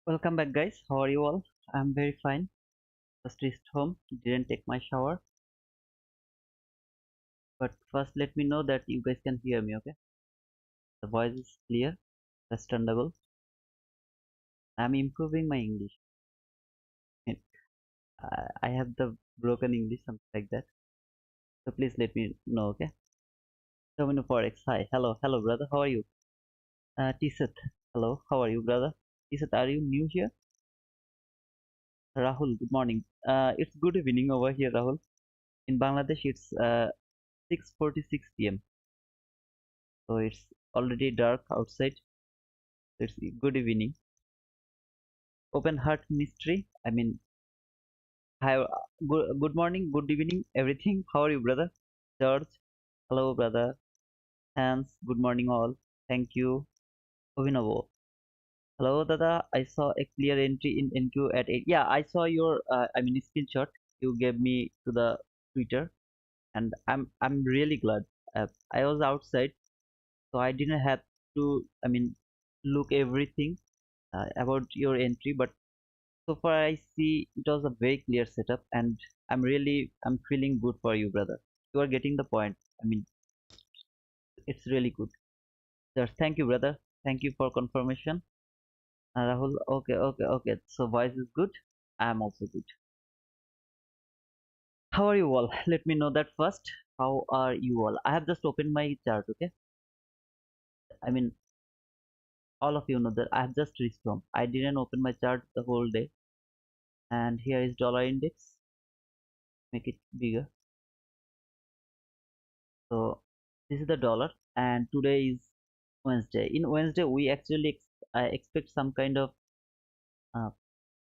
Welcome back, guys. How are you all? I'm very fine. Just reached home, didn't take my shower. But first, let me know that you guys can hear me, okay? The voice is clear, understandable. I'm improving my English. I have the broken English, something like that. So please let me know, okay? Domino Forex, hi. Hello, brother. How are you? T-Seth, hello. How are you, brother? T-Seth, are you new here? Rahul, good morning. It's good evening over here, Rahul. In Bangladesh, it's 6:46 p.m. So it's already dark outside. It's good evening. Open heart mystery. I mean, hi, good morning, good evening, everything. How are you, brother? George, hello, brother. Hans, good morning, all. Thank you. Abhinavo, hello, Dada. I saw a clear entry in NQ at 8. Yeah, I saw your, screenshot you gave me to the Twitter, and I'm really glad. I was outside, so I didn't have to, look everything about your entry, but so far I see it was a very clear setup, and I'm feeling good for you, brother. You are getting the point. I mean, it's really good. Sir, thank you, brother. Thank you for confirmation. Rahul, okay. So voice is good. I am also good. How are you all? Let me know that first. How are you all? I have just opened my chart. Okay. I mean, all of you know that I have just reached home. I didn't open my chart the whole day, and here is dollar index. Make it bigger. So this is the dollar, and today is Wednesday. In Wednesday, we actually expect some kind of uh,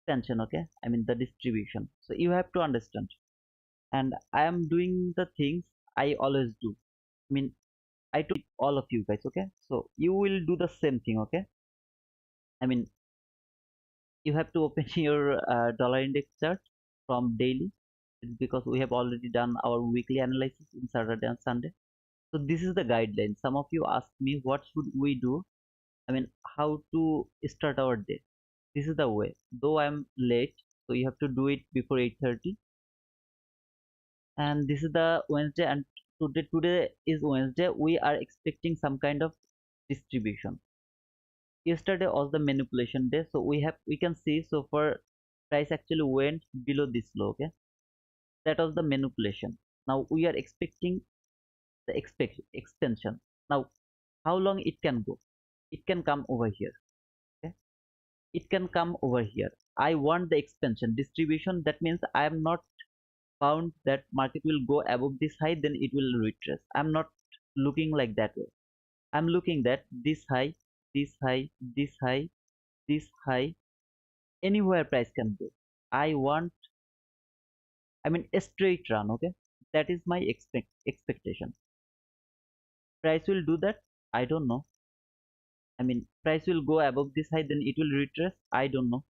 tension. Okay, I mean the distribution. So you have to understand. And I am doing the things I always do. I mean, I told all of you guys. Okay, so you will do the same thing. Okay, I mean you have to open your dollar index chart from daily. It's because we have already done our weekly analysis in Saturday and Sunday. So this is the guideline. Some of you asked me what should we do. I mean, how to start our day. This is the way. Though I'm late, so you have to do it before 8:30. And this is the Wednesday, and today is Wednesday. We are expecting some kind of distribution. Yesterday was the manipulation day, so we can see so far price actually went below this low. Okay, that was the manipulation. Now we are expecting the extension. Now, how long it can go? It can come over here. Okay, it can come over here. I want the expansion distribution. That means I am not found that market will go above this high, then it will retrace. I'm not looking like that way. I'm looking that this high, this high, this high, this high, anywhere price can go. I want, a straight run. Okay, that is my expectation. Price will do that. I don't know. Price will go above this high, then it will retrace. I don't know.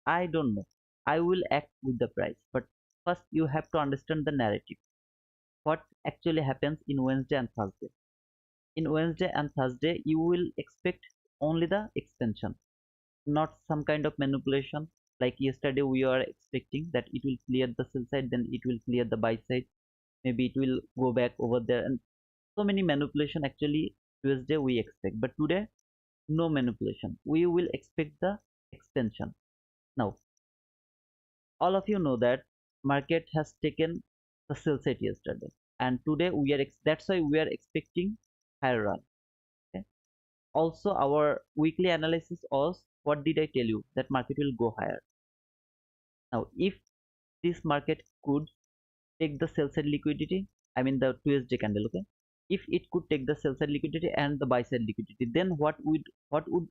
I will act with the price. But first, you have to understand the narrative. What actually happens in Wednesday and Thursday? In Wednesday and Thursday, you will expect only the expansion, not some kind of manipulation. Like yesterday, we are expecting that it will clear the sell side, then it will clear the buy side. Maybe it will go back over there, and so many manipulation actually Tuesday we expect. But today, no manipulation. We will expect the expansion. Now, all of you know that market has taken the sell side yesterday, and today that's why we are expecting higher run. Okay? Also, our weekly analysis was, what did I tell you, that market will go higher. Now, if this market could take the sell side liquidity, the 2SJ candle, okay, if it could take the sell side liquidity and the buy side liquidity, then what would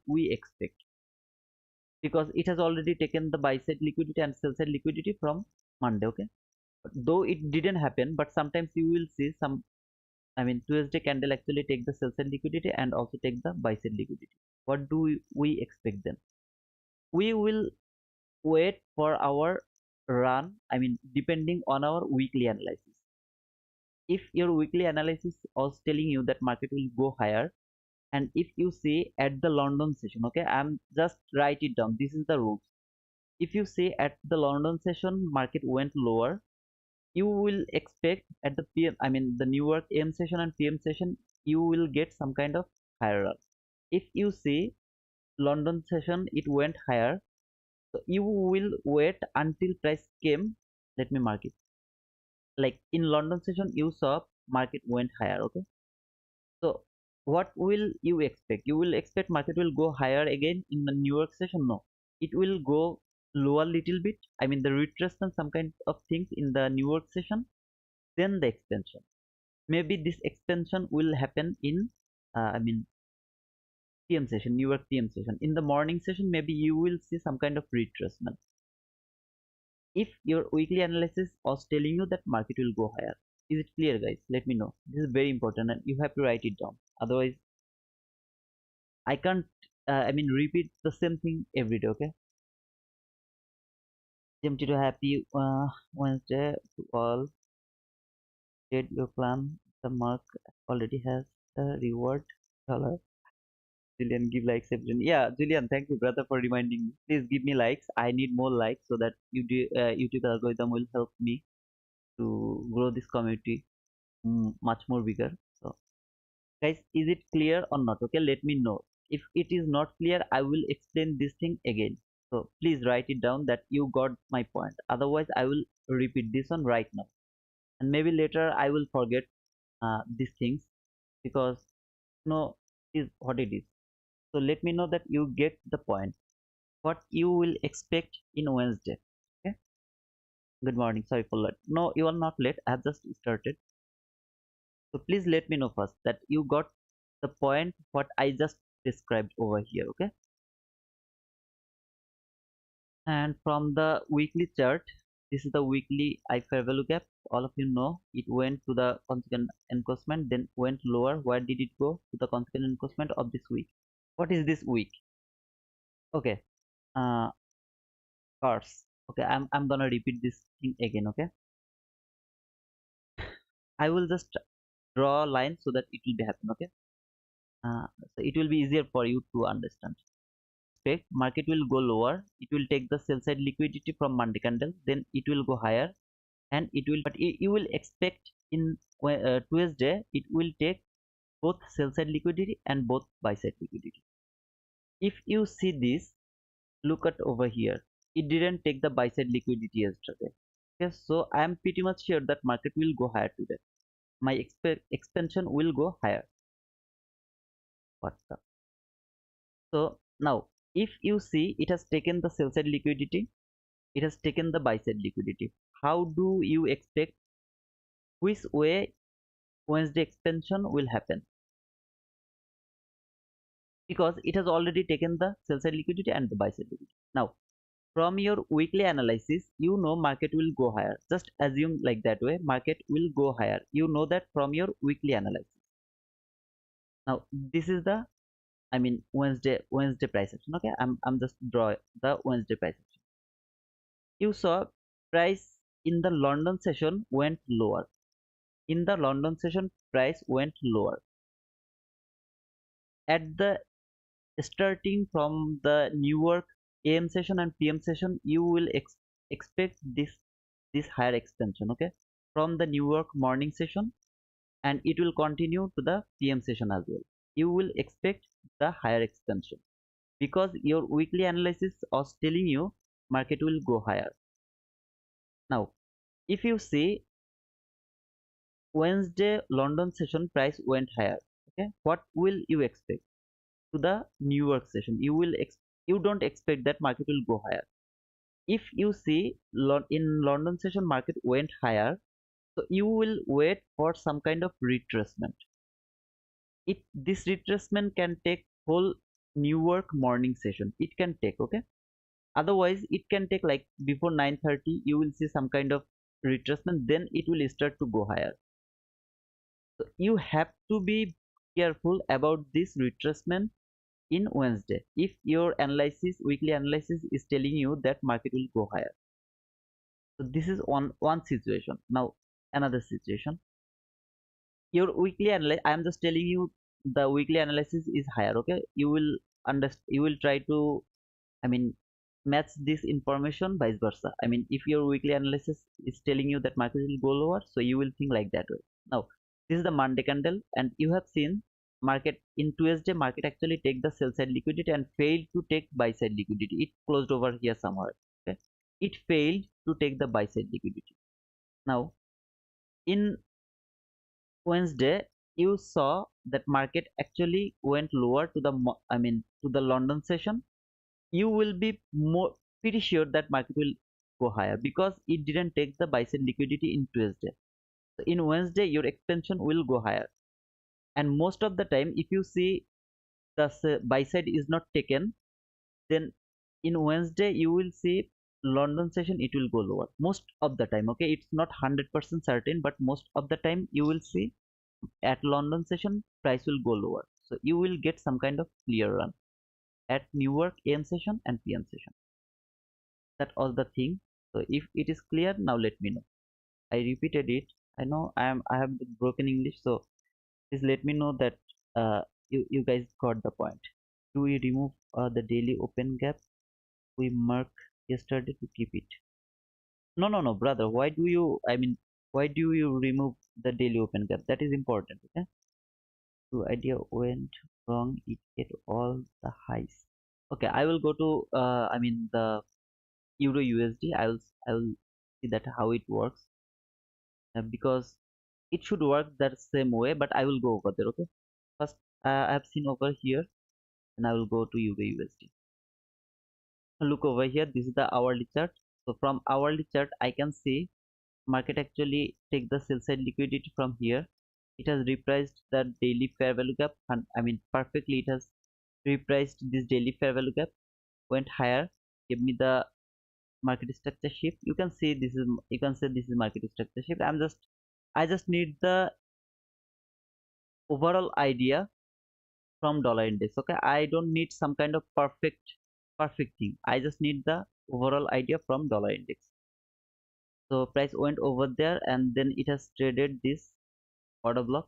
we expect? Because it has already taken the buy side liquidity and sell side liquidity from Monday. Okay, though it didn't happen, but sometimes you will see some, 2SJ candle actually take the sell side liquidity and also take the buy side liquidity. What do we expect then? We will wait for our run, depending on our weekly analysis. If your weekly analysis was telling you that market will go higher, And if you see at the London session, okay, I'm just write it down, this is the rules. If you see at the London session market went lower, you will expect at the PM, I mean the New York AM session and PM session, you will get some kind of higher up. If you see London session it went higher, so you will wait until price came. Let me mark it. Like in London session you saw market went higher, okay. So what will you expect? You will expect market will go higher again in the New York session? No, it will go lower little bit. I mean the retracement, some kind of things in the New York session, then the extension. Maybe this extension will happen in, I mean PM session, New York PM session. In the morning session, maybe you will see some kind of retracement. If your weekly analysis was telling you that market will go higher, is it clear, guys? Let me know. This is very important, and you have to write it down. Otherwise, I can't. I mean, repeat the same thing every day. Okay. GMT to happy Wednesday to all. Did your plan? The mark already has the reward dollar. Julian, give likes everyone. Yeah, Julian, thank you, brother, for reminding me. Please give me likes. I need more likes so that YouTube algorithm will help me to grow this community much more bigger. So, guys, is it clear or not? Okay, let me know. If it is not clear, I will explain this thing again. So, please write it down that you got my point. Otherwise, I will repeat this one right now. And maybe later I will forget these things because no is what it is. So let me know that you get the point. What you will expect in Wednesday. Okay. Good morning. Sorry for late. No, you are not late. I have just started. So please let me know first that you got the point what I just described over here. Okay. And from the weekly chart, this is the weekly I fair value gap. All of you know it went to the consequent encroachment, then went lower. Where did it go? To the consequent encroachment of this week. What is this week? Okay. Cars. Okay, I'm gonna repeat this thing again. Okay, I will just draw a line so that it will be happen. Okay, so it will be easier for you to understand. Expect market will go lower. It will take the sell side liquidity from Monday candle, then it will go higher, and it will. But you will expect in Tuesday it will take both sell side liquidity and both buy side liquidity. If you see this, look at over here. It didn't take the buy side liquidity yesterday. Okay, so I am pretty much sure that market will go higher today. My expansion will go higher. What's up? So now if you see it has taken the sell side liquidity, it has taken the buy side liquidity. How do you expect which way Wednesday expansion will happen? Because it has already taken the sell side liquidity and the buy side liquidity. Now from your weekly analysis, you know market will go higher. Just assume like that way, market will go higher. You know that from your weekly analysis. Now this is the, I mean Wednesday price action. Okay, I'm just draw the Wednesday price action. You saw price in the London session went lower. In the London session, price went lower. At the starting from the New York AM session and PM session, you will expect this higher extension. Okay, from the New York morning session, and it will continue to the PM session as well. You will expect the higher extension because your weekly analysis was telling you market will go higher. Now if you see Wednesday London session price went higher, okay, what will you expect to the New York session? You don't expect that market will go higher. If you see in London session market went higher, so you will wait for some kind of retracement. This retracement can take whole New York morning session. It can take, okay. Otherwise, it can take like before 9:30. You will see some kind of retracement. Then it will start to go higher. So you have to be careful about this retracement in Wednesday. If your analysis, weekly analysis is telling you that market will go higher. So this is one situation. Now another situation. Your weekly analysis, I am just telling you the weekly analysis is higher. Okay, you will understand, you will try to, I mean, match this information vice versa. I mean, if your weekly analysis is telling you that market will go lower, so you will think like that way. Now this is the Monday candle, and you have seen market in Tuesday, market actually take the sell side liquidity and failed to take buy side liquidity. It closed over here somewhere. Okay, it failed to take the buy side liquidity. Now in Wednesday, you saw that market actually went lower to the I mean to the London session. You will be more pretty sure that market will go higher because it didn't take the buy side liquidity in Tuesday. So in Wednesday, your expansion will go higher. And most of the time, if you see the buy side is not taken, then in Wednesday you will see London session it will go lower most of the time. Okay, it's not 100% certain, but most of the time you will see at London session price will go lower, so you will get some kind of clear run at New York AM session and PM session. That all the thing. So if it is clear, now let me know. I repeated it. I know I have broken English, so please let me know that you guys got the point. Do we remove the daily open gap we marked yesterday to keep it? No, brother, why do you, I mean, why do you remove the daily open gap? That is important. Okay, the idea went wrong, it hit all the highs. Okay, I will go to I mean the Euro USD. I will see that how it works, because it should work that same way, but I will go over there. Okay, first I have seen over here, and I will go to Euro USD. Look over here, this is the hourly chart. So from hourly chart I can see market actually take the sell side liquidity from here. It has repriced the daily fair value gap, and I mean perfectly it has repriced this daily fair value gap, went higher, give me the market structure shift. You can see this is, you can say this is market structure shift. I just need the overall idea from dollar index. Okay, I don't need some kind of perfect thing. I just need the overall idea from dollar index. So price went over there, and then it has traded this order block.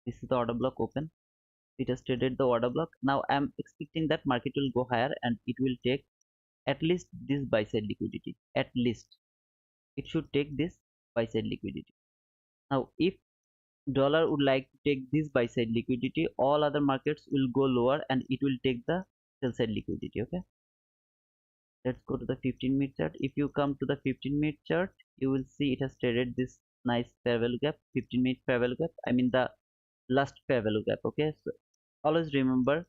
This is the order block open. It has traded the order block. Now I'm expecting that market will go higher and it will take at least this buy side liquidity. At least it should take this buy side liquidity. Now if dollar would like to take this buy side liquidity, all other markets will go lower and it will take the sell side liquidity. Okay, let's go to the 15-minute chart. If you come to the 15-minute chart, you will see it has traded this nice fair value gap, 15-minute fair value gap, I mean the last fair value gap. Okay, so always remember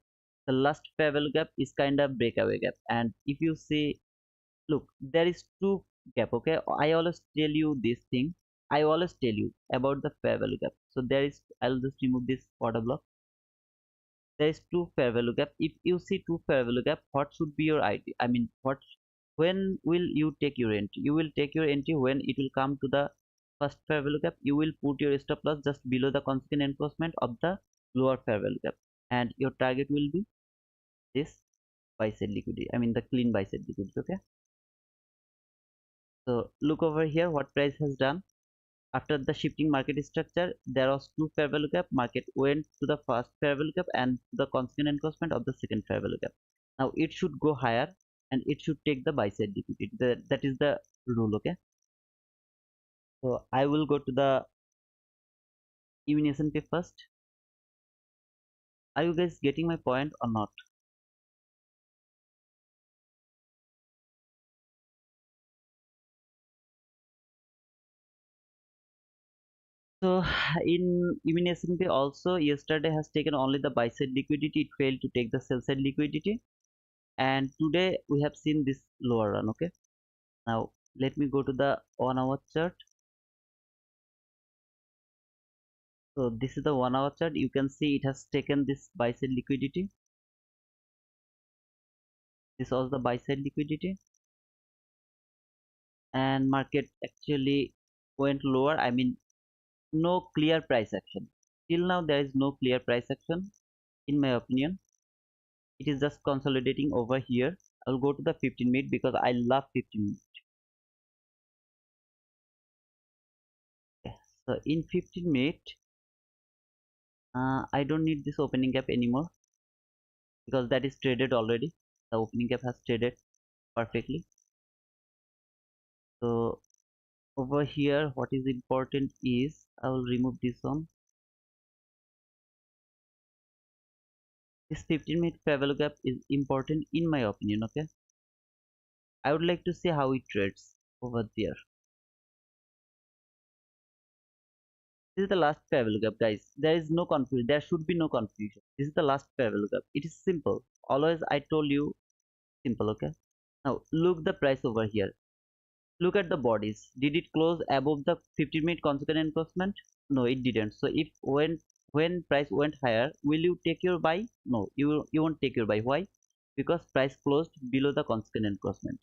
the last fair value gap is kind of breakaway gap. And if you see, look, there is two gap. Okay, I always tell you this thing, I always tell you about the fair value gap. So there is, I'll just remove this order block. There is two fair value gap. If you see two fair value gap, what should be your idea? I mean, what, when will you take your entry? You will take your entry when it will come to the first fair value gap. You will put your stop loss just below the consequent encroachment of the lower fair value gap, and your target will be this buy side liquidity, I mean the clean buy side liquidity. Okay, so look over here what price has done. After the shifting market structure, there was two fair value gap. Market went to the first fair value gap and the consequent encroachment of the second fair value gap. Now it should go higher and it should take the buy side liquidity. That is the rule. Okay, so I will go to the even S&P first. Are you guys getting my point or not? So in even S&P also yesterday has taken only the buy side liquidity. It failed to take the sell side liquidity, and today we have seen this lower run. Okay, now let me go to the 1 hour chart. So this is the 1 hour chart. You can see it has taken this buy side liquidity. This was the buy side liquidity, and market actually went lower. I mean, no clear price action. Till now, there is no clear price action, in my opinion. It is just consolidating over here. I'll go to the 15-minute because I love 15-minute. Okay. So in 15-minute, I don't need this opening gap anymore because that is traded already. The opening gap has traded perfectly. So over here, what is important is I will remove this one. This 15-minute fair value gap is important in my opinion. Okay, I would like to see how it trades over there. This is the last fair value gap, guys. There is no confusion. There should be no confusion. This is the last fair value gap. It is simple. Always I told you simple. Okay. Now look the price over here. Look at the bodies. Did it close above the 15-minute consequent encroachment? No, it didn't. So if when price went higher, will you take your buy? No, you won't take your buy. Why? Because price closed below the consequent encroachment.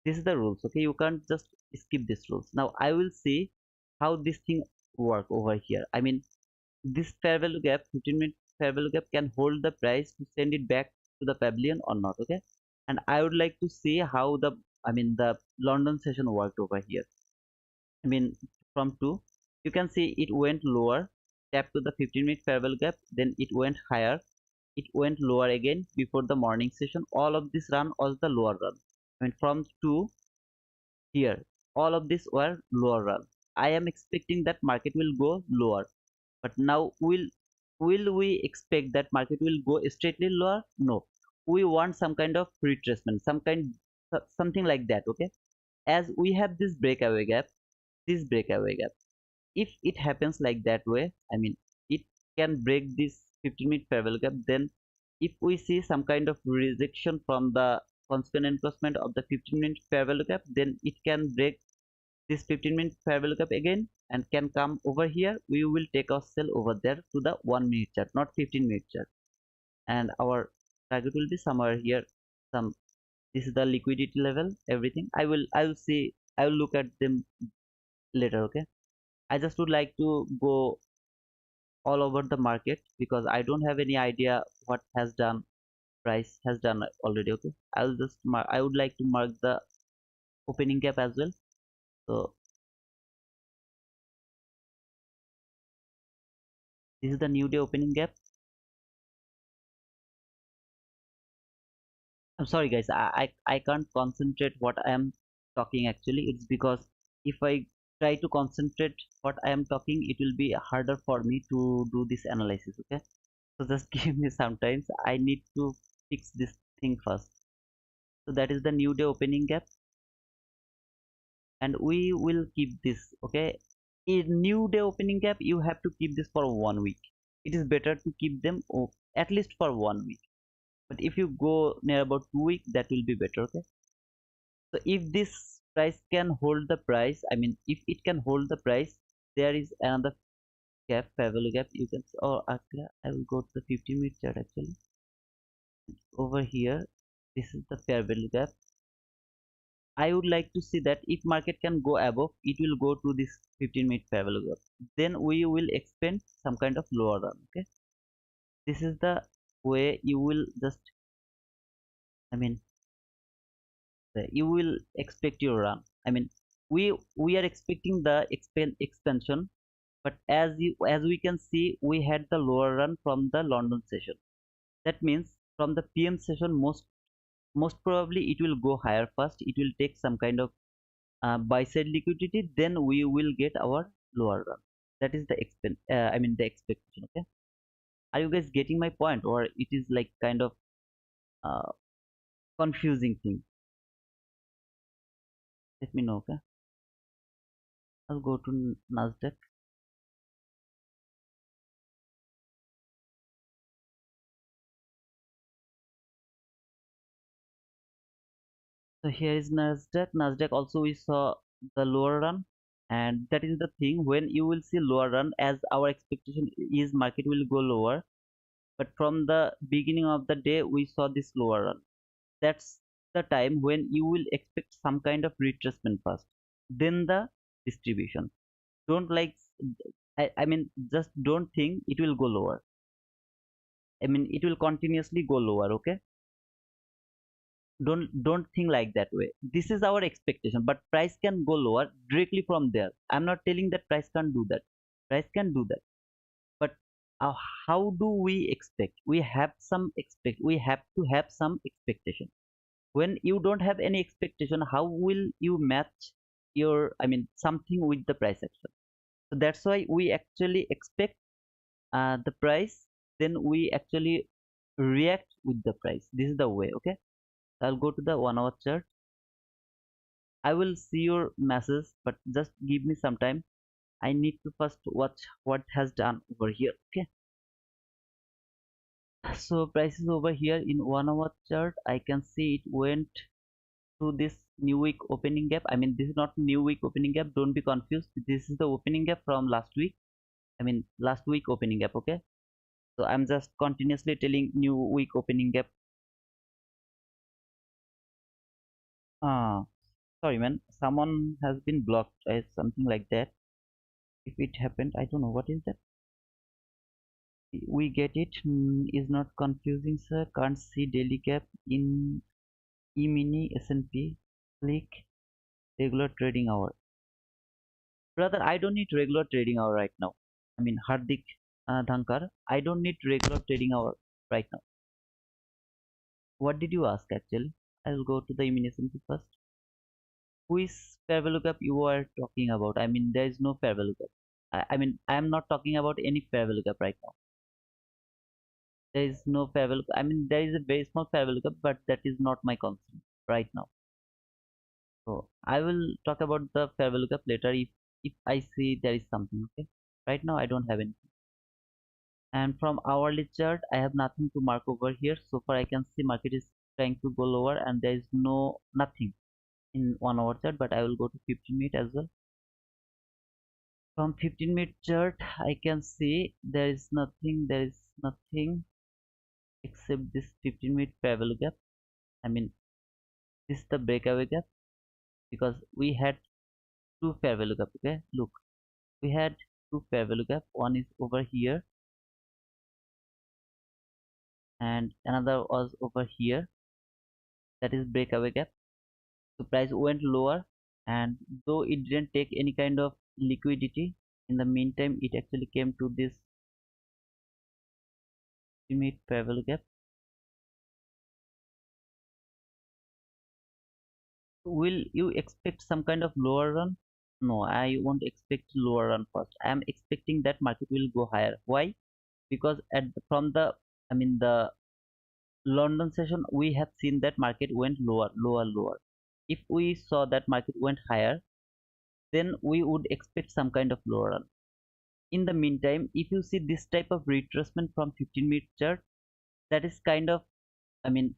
This is the rules. Okay, you can't just skip these rules. Now I will see how this thing work over here. I mean, this fair value gap, 15-minute fair value gap can hold the price to send it back to the pavilion or not. Okay, and I would like to see how the London session worked over here. I mean, from 2, you can see it went lower, tap to the 15-minute fair value gap, then it went higher, it went lower again before the morning session. All of this run was the lower run. I mean, from 2 here, all of this were lower run. I am expecting that market will go lower, but now will we expect that market will go straightly lower? No, we want some kind of retracement, something like that. Okay, as we have this breakaway gap, if it happens like that way, I mean, it can break this 15-minute fair value gap. Then if we see some kind of rejection from the consequent encroachment of the 15-minute fair value gap, then it can break this 15-minute fair value gap again and can come over here. We will take our sell over there to the 1 minute chart, not 15-minute chart, and our target will be somewhere here. Some This is the liquidity level, everything. I will look at them later. Okay, I just would like to go all over the market because I don't have any idea what has done price has done already. Okay, I would like to mark the opening gap as well. So this is the new day opening gap. I'm sorry guys, I can't concentrate what I am talking actually. It's because if I try to concentrate what I am talking, it will be harder for me to do this analysis. Okay, so just give me some time. I need to fix this thing first. So that is the new day opening gap, and we will keep this. Okay, in new day opening gap you have to keep this for 1 week. It is better to keep them at least for 1 week, but if you go near about 2 weeks, that will be better. Okay, so if this price can hold the price, I mean, if it can hold the price, there is another gap, fair value gap. You can, or okay, I will go to the 15-minute chart actually. Over here, this is the fair value gap. I would like to see that if market can go above, it will go to this 15-minute fair value gap. Then we will expect some kind of lower run. Okay, this is the way you will just, I mean, you will expect your run. I mean, we are expecting the expansion, but as we can see, we had the lower run from the London session. That means from the PM session, most probably it will go higher first. It will take some kind of buy side liquidity, then we will get our lower run. That is the the expectation. Okay, are you guys getting my point, or it is like kind of uh, confusing thing? Let me know. Okay, I'll go to Nasdaq. So here is Nasdaq. Nasdaq also we saw the lower run, and that is the thing. When you will see lower run, as our expectation is market will go lower, but from the beginning of the day we saw this lower run. That's the time when you will expect some kind of retracement first, then the distribution. Don't like, I mean, just don't think it will go lower. I mean, it will continuously go lower. Okay, don't think like that way. This is our expectation, but price can go lower directly from there. I'm not telling that price can't do that. Price can do that, but uh, how do we expect? We have to have some expectation. When you don't have any expectation, how will you match your, I mean, something with the price action? So that's why we actually expect the price, then we actually react with the price. This is the way. Okay, I'll go to the 1 hour chart. I will see your message, but just give me some time. I need to first watch what has done over here. Okay, so prices over here in 1 hour chart, I can see it went to this new week opening gap. I mean, this is not new week opening gap, don't be confused. This is the opening gap from last week. I mean, last week opening gap. Okay, so I'm just continuously telling new week opening gap. Ah, sorry man, someone has been blocked, something like that. If it happened, I don't know what is that. We get it. Is not confusing, sir. Can't see daily gap in E-mini S&P. Click regular trading hour. Brother, I don't need regular trading hour right now. I mean, Hardik Dhankar, I don't need regular trading hour right now. What did you ask actually? I'll go to the E-mini S&P first. Which fair value gap you are talking about? I mean, there is no fair value gap. I mean, I am not talking about any fair value gap right now. There is no fair value. I mean, there is a very small fair value gap, but that is not my concern right now. So I will talk about the fair value gap later if I see there is something. Okay. Right now I don't have anything. And from hourly chart, I have nothing to mark over here. So far I can see market is trying to go lower, and there is no nothing in 1 hour chart. But I will go to 15-minute as well. From 15-minute chart, I can see there is nothing except this 15-minute fair value gap. I mean, this is the breakaway gap, because we had two fair value gap. Okay, look, we had two fair value gap. One is over here and another was over here. That is breakaway gap. So price went lower, and though it didn't take any kind of liquidity, in the meantime it actually came to this limit fair value gap. Will you expect some kind of lower run? No, I won't expect lower run first. I am expecting that market will go higher. Why? Because from the, I mean, the London session, we have seen that market went lower. If we saw that market went higher, then we would expect some kind of lower run. In the meantime, if you see this type of retracement from 15-minute chart, that is kind of, I mean,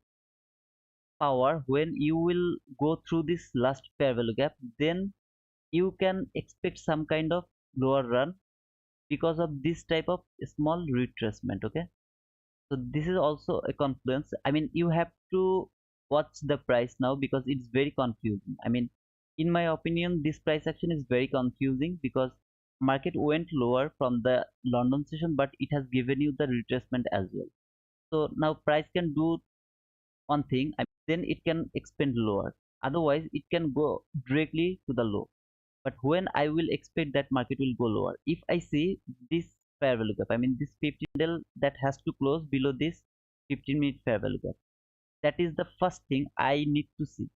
power. When you will go through this last fair value gap, then you can expect some kind of lower run because of this type of small retracement. Okay, so this is also a confluence. I mean, you have to watch the price now because it's very confusing. I mean, in my opinion, this price action is very confusing because market went lower from the London session, but it has given you the retracement as well. So now price can do one thing, then it can expand lower. Otherwise, it can go directly to the low. But when I will expect that market will go lower, if I see this fair value gap, I mean this 15 candle that has to close below this 15-minute fair value gap. That is the first thing I need to see.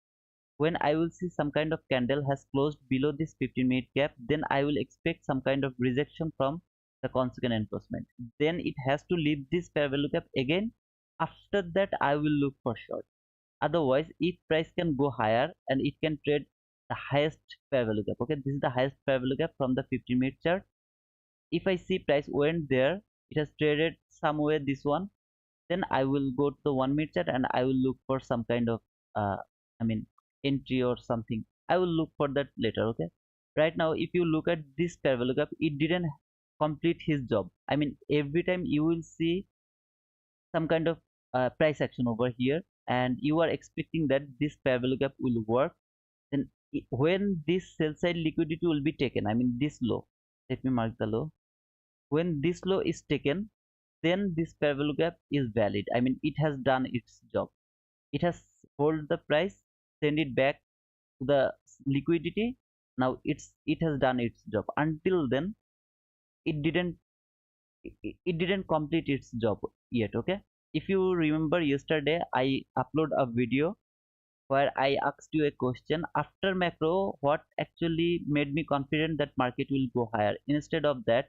When I will see some kind of candle has closed below this 15-minute gap, then I will expect some kind of rejection from the consequent enforcement. Then it has to leave this fair value gap again. After that, I will look for short. Otherwise, if price can go higher and it can trade the highest fair value gap. Okay, this is the highest fair value gap from the 15-minute chart. If I see price went there, it has traded somewhere this one, then I will go to the 1-minute chart and I will look for some kind of I mean entry or something. I will look for that later. Okay, right now if you look at this fair value gap, it didn't complete his job. I mean, every time you will see some kind of price action over here and you are expecting that this fair value gap will work, then when this sell side liquidity will be taken, I mean this low, let me mark the low. When this low is taken, then this fair value gap is valid. I mean, it has done its job. It has hold the price, send it back to the liquidity. Now it has done its job. Until then, it didn't it didn't complete its job yet. Okay, if you remember yesterday I upload a video where I asked you a question after macro, what actually made me confident that market will go higher. Instead of that,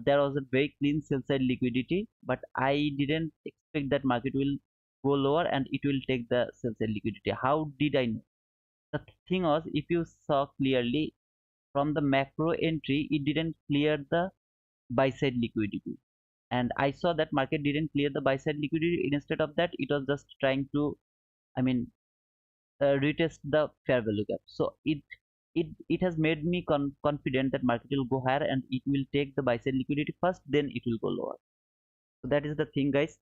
there was a very clean sell side liquidity, but I didn't expect that market will go lower and it will take the sell side liquidity. How did I know? The thing was, if you saw clearly from the macro entry, it didn't clear the buy side liquidity, and I saw that market didn't clear the buy side liquidity. Instead of that, it was just trying to, I mean, retest the fair value gap. So it has made me confident that market will go higher and it will take the buy side liquidity first, then it will go lower. So that is the thing, guys.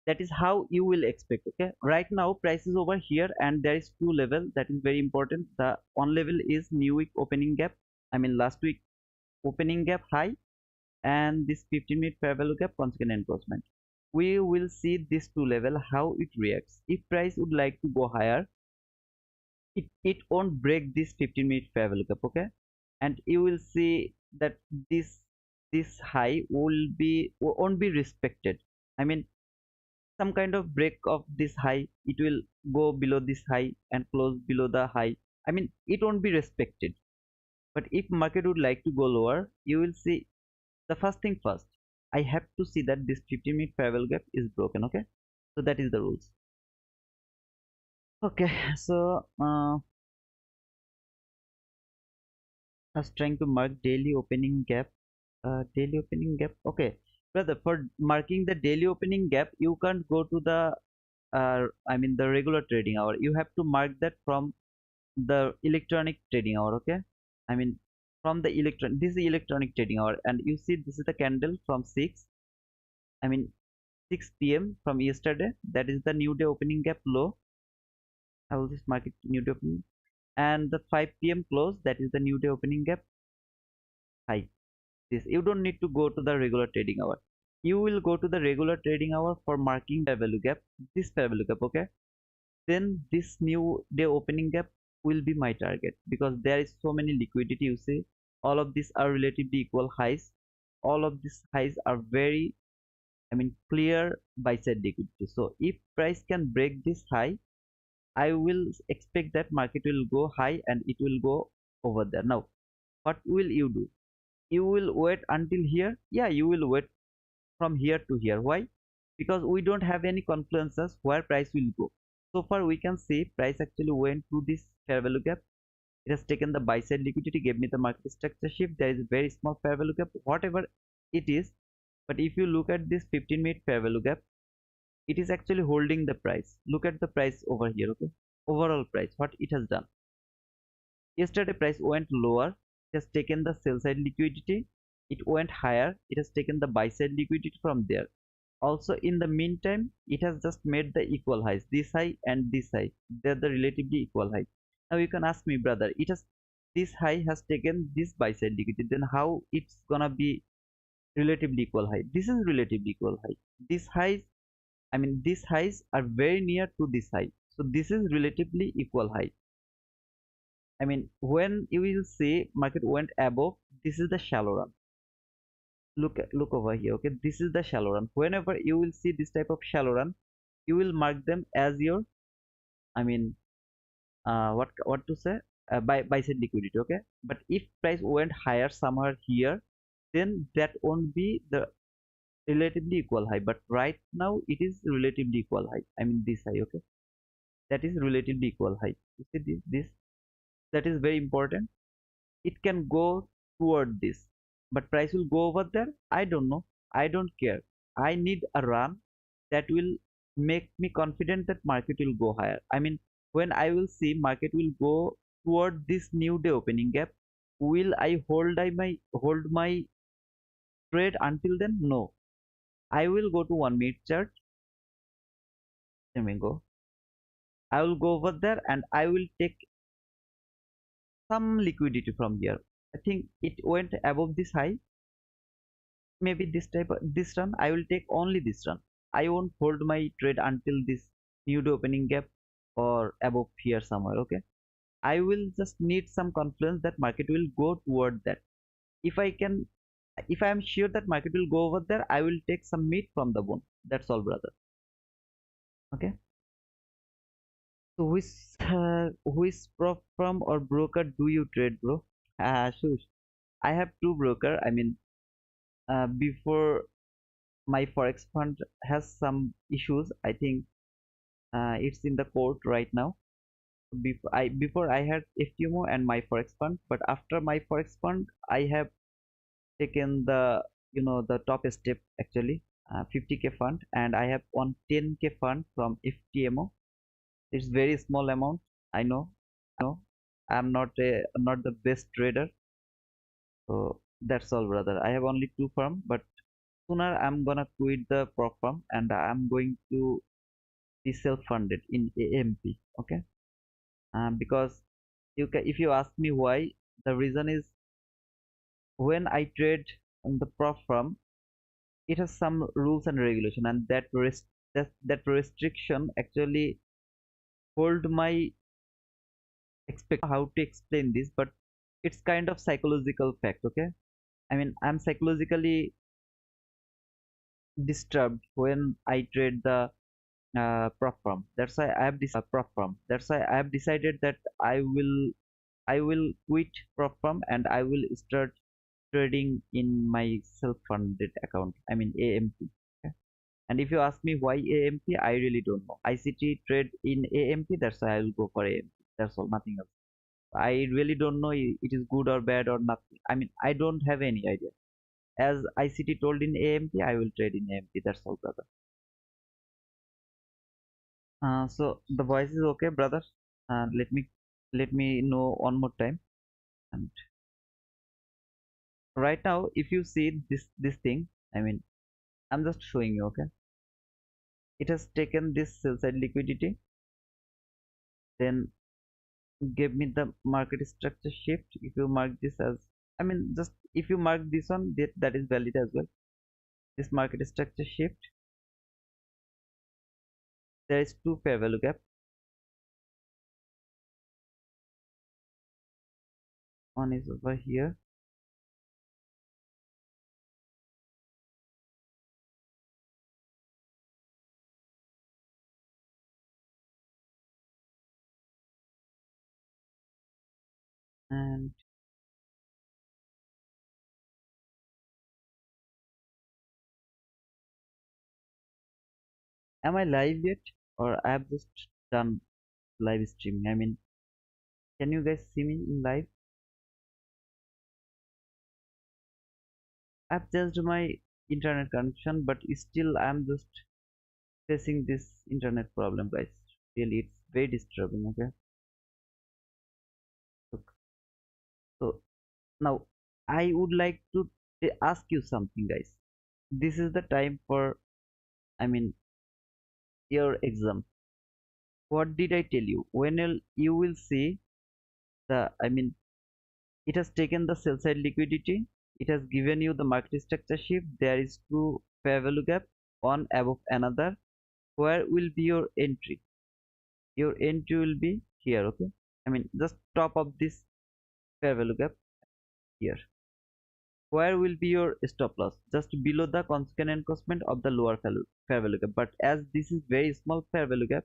That is how you will expect. Okay, right now price is over here and there is two level that is very important. The one level is new week opening gap, I mean last week opening gap high, and this 15-minute fair value gap consequent encroachment. We will see this two level how it reacts. If price would like to go higher, it won't break this 15-minute fair value gap. Okay, and you will see that this high won't be respected. I mean, some kind of break of this high, it will go below this high and close below the high. I mean, it won't be respected. But if market would like to go lower, you will see the first thing first, I have to see that this 15-minute fair value gap is broken. Okay, so that is the rules. Okay, so I was trying to mark daily opening gap. Daily opening gap. Okay, brother, for marking the daily opening gap, you can't go to the I mean the regular trading hour. You have to mark that from the electronic trading hour. Okay, I mean from the electron. This is the electronic trading hour, and you see this is the candle from 6. I mean 6 p.m. from yesterday. That is the new day opening gap low. I will just mark it new day opening, and the 5 p.m. close. That is the new day opening gap high. This you don't need to go to the regular trading hour. You will go to the regular trading hour for marking fair value gap. This fair value gap. Okay, then this new day opening gap will be my target because there is so many liquidity. You see, all of these are relatively equal highs. All of these highs are very, I mean, clear buy side liquidity. So if price can break this high, I will expect that market will go high and it will go over there. Now what will you do? You will wait until here. Yeah, you will wait from here to here. Why? Because we don't have any confluences where price will go. So far we can see price actually went through this fair value gap. It has taken the buy side liquidity, gave me the market structure shift. There is a very small fair value gap, whatever it is. But if you look at this 15-minute fair value gap, it is actually holding the price. Look at the price over here. Okay, overall price, what it has done. Yesterday price went lower, it has taken the sell side liquidity. It went higher, it has taken the buy side liquidity from there. Also in the meantime, it has just made the equal highs, this high and this high. They're the relatively equal high. Now you can ask me, brother, it has, this high has taken this buy side liquidity, then how it's gonna be relatively equal high? This is relatively equal high. This highs, I mean these highs are very near to this high, so this is relatively equal high. I mean, when you will see market went above, this is the shallow run. Look over here. Okay, this is the shallow run. Whenever you will see this type of shallow run, you will mark them as your, I mean, what to say, buy side liquidity. Okay, but if price went higher somewhere here, then that won't be the relatively equal high. But right now it is relatively equal high. I mean this high. Okay, that is relatively equal high. You see this that is very important. It can go toward this, but price will go over there. I don't know, I don't care. I need a run that will make me confident that market will go higher. I mean, when I will see market will go toward this new day opening gap, will I hold my trade until then? No, I will go to 1 minute chart. Let me go. I will go over there and I will take some liquidity from here. I think it went above this high. Maybe this type of this run I will take only this run. I won't hold my trade until this new day opening gap or above here somewhere. Okay, I will just need some confluence that market will go toward that. If I can If I am sure that market will go over there, I will take some meat from the bone. That's all, brother. Okay. So which prop firm or broker do you trade, bro? Sure. I have two broker. I mean, before my forex fund has some issues. I think it's in the court right now. Before I had FTMO and my forex fund, but after my forex fund, I have taken the the top step actually, 50K fund, and I have won 10K fund from FTMO. It's very small amount. I know. I'm not the best trader, so that's all, brother. I have only two firm, but sooner I'm gonna quit the prop firm and I'm going to be self-funded in AMP. Okay, because if you ask me why, the reason is when I trade on the prop firm, it has some rules and regulation, and that restriction actually hold my expect how to explain this, but it's kind of psychological fact. Okay, I mean, I'm psychologically disturbed when I trade the prop firm. That's why I have decided that I will quit prop firm and I will start trading in my self-funded account. I mean AMP. Okay? And if you ask me why AMP, I really don't know. ICT trade in AMP, that's why I will go for AMP. That's all, nothing else. I really don't know it is good or bad or nothing. I mean, I don't have any idea. As ICT told in AMP, I will trade in AMP. That's all, brother. So the voice is okay, brother. Let me know one more time. And right now, if you see this thing, I mean, I'm just showing you. Okay, it has taken this sell side liquidity, then give me the market structure shift. If you mark this as, I mean, just if you mark this one, that is valid as well. This market structure shift, there is two fair value gap. One is over here, and am I live yet, or I have just done live streaming? I mean, can you guys see me in live? I've changed my internet connection, but still I'm just facing this internet problem, guys. Really, it's very disturbing. Okay, look. So now I would like to ask you something, guys. This is the time for, I mean, your exam. What did I tell you? When you will see the, I mean, it has taken the sell side liquidity. It has given you the market structure shift. There is two fair value gap, one above another. Where will be your entry? Your entry will be here. Okay, I mean, just top of this fair value gap here. Where will be your stop loss? Just below the consequent encroachment of the lower fair value gap. But as this is very small fair value gap,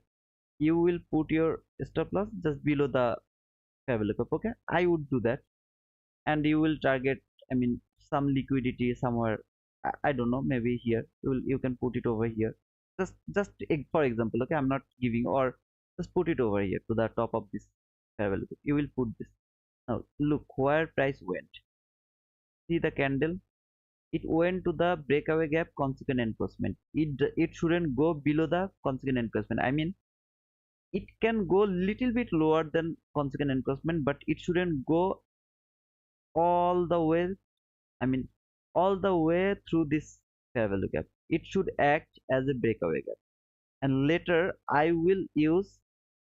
you will put your stop loss just below the fair value gap. Okay, I would do that, and you will target, I mean, some liquidity somewhere. I don't know, maybe here. You can put it over here. Just for example. Okay, I'm not giving, or just put it over here to the top of this fair value gap. You will put this. Now look where price went. See the candle, it went to the breakaway gap consequent encroachment. It shouldn't go below the consequent encroachment. I mean, it can go little bit lower than consequent encroachment, but it shouldn't go all the way, I mean, all the way through this fair value gap. It should act as a breakaway gap, and later I will use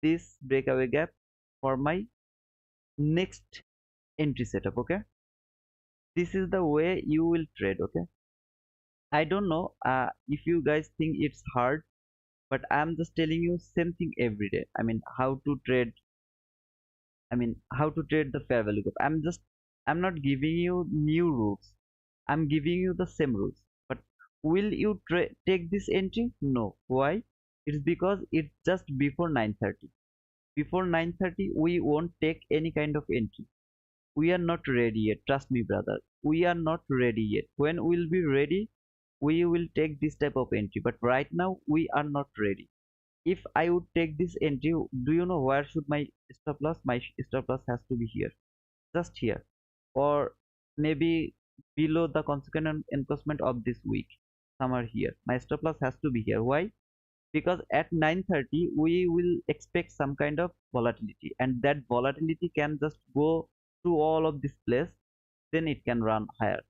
this breakaway gap for my next entry setup. Okay, this is the way you will trade. Okay, I don't know if you guys think it's hard, but I'm just telling you same thing every day. I mean, how to trade. I mean, how to trade the fair value gap. I'm not giving you new rules. I'm giving you the same rules, but will you take this entry? No. Why? It's because it's just before 9:30. Before 9:30, we won't take any kind of entry. We are not ready yet. Trust me, brother. We are not ready yet. When we'll be ready, we will take this type of entry. But right now, we are not ready. If I would take this entry, do you know where should my stop loss? My stop loss has to be here, just here, or maybe below the consequent encroachment of this week, somewhere here. My stop loss has to be here. Why? Because at 9:30 we will expect some kind of volatility, and that volatility can just go through all of this place, then it can run higher.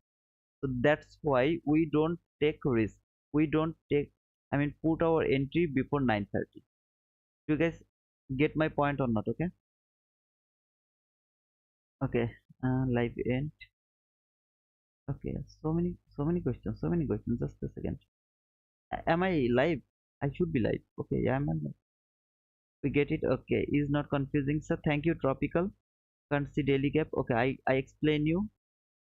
So that's why we don't take risk. We don't take, I mean, put our entry before 9:30. You guys get my point or not? Okay. Okay. Live end. Okay, so many questions, so many questions. Just a second. Am I live? I should be live. Okay, yeah, I'm live. We get it. Okay, is not confusing. So thank you, Tropical. Can't see daily gap. Okay, I explain you.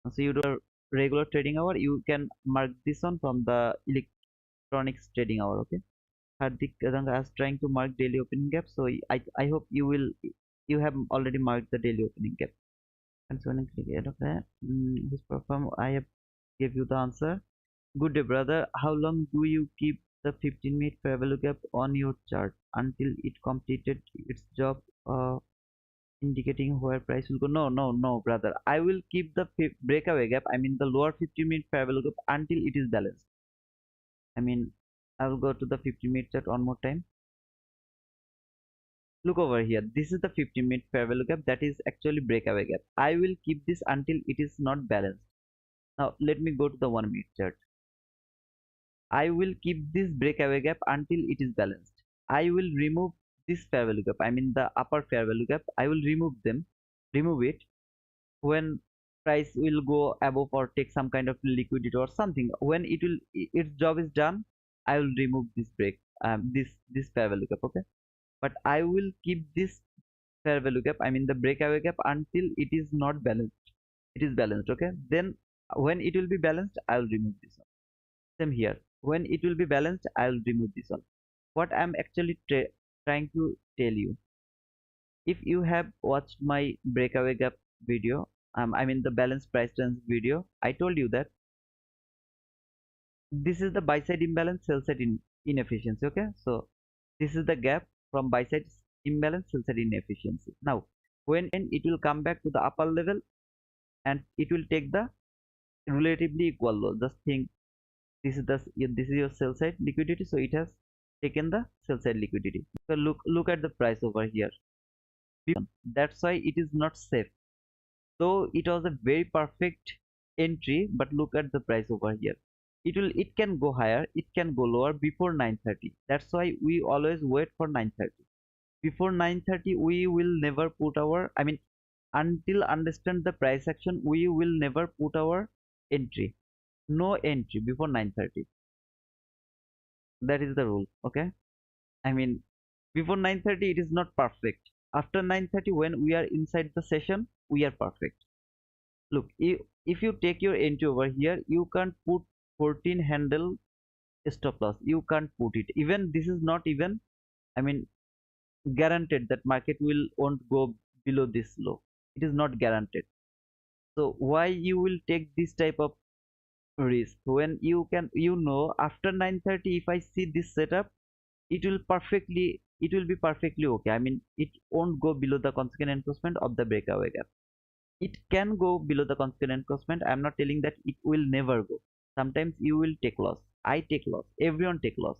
So you do a regular trading hour. You can mark this one from the electronics trading hour. Okay. Hardik Kadanga is trying to mark daily opening gap. So I hope you have already marked the daily opening gap. And so okay. This perform I have gave you the answer. Good day, brother. How long do you keep the 15-minute fair value gap on your chart until it completed its job, indicating where price will go? No, no, no, brother. I will keep the breakaway gap, I mean the lower 15-minute fair value gap, until it is balanced. I mean, I will go to the 15-minute chart one more time. Look over here. This is the 15-minute fair value gap. That is actually breakaway gap. I will keep this until it is not balanced. Now, let me go to the 1-minute chart. I will keep this breakaway gap until it is balanced. I will remove this fair value gap, I mean the upper fair value gap. I will remove it when price will go above or take some kind of liquidity or something. When its job is done, I will remove this fair value gap. Okay, but I will keep this fair value gap, I mean the breakaway gap, until it is not balanced. It is balanced. Okay, then when it will be balanced, I will remove this one. Same here. When it will be balanced, I will remove this one. What I'm actually trying to tell you, if you have watched my breakaway gap video, I mean the balance price trends video, I told you that this is the buy side imbalance, sell side inefficiency. Okay, so this is the gap from buy side imbalance, sell side inefficiency. Now, when it will come back to the upper level and it will take the relatively equal low, just think this is your sell side liquidity, so it has taken the sell side liquidity. So look at the price over here. That's why it is not safe. So it was a very perfect entry, but look at the price over here. It can go higher, it can go lower before 9:30. That's why we always wait for 9:30. Before 9:30 we will never put our, I mean, until understand the price action, we will never put our entry. No entry before 9:30. That is the rule. Okay, I mean, before 9:30 it is not perfect. After 9:30, when we are inside the session, we are perfect. Look, if you take your entry over here, you can't put 14 handle stop loss. You can't put it. Even this is not even, I mean, guaranteed that market will won't go below this low. It is not guaranteed. So why you will take this type of risk when you can, after 9:30, if I see this setup, it will be perfectly okay. I mean, it won't go below the consequent encroachment of the breakaway gap. It can go below the consequent encroachment. I'm not telling that it will never go. Sometimes you will take loss. I take loss. Everyone take loss.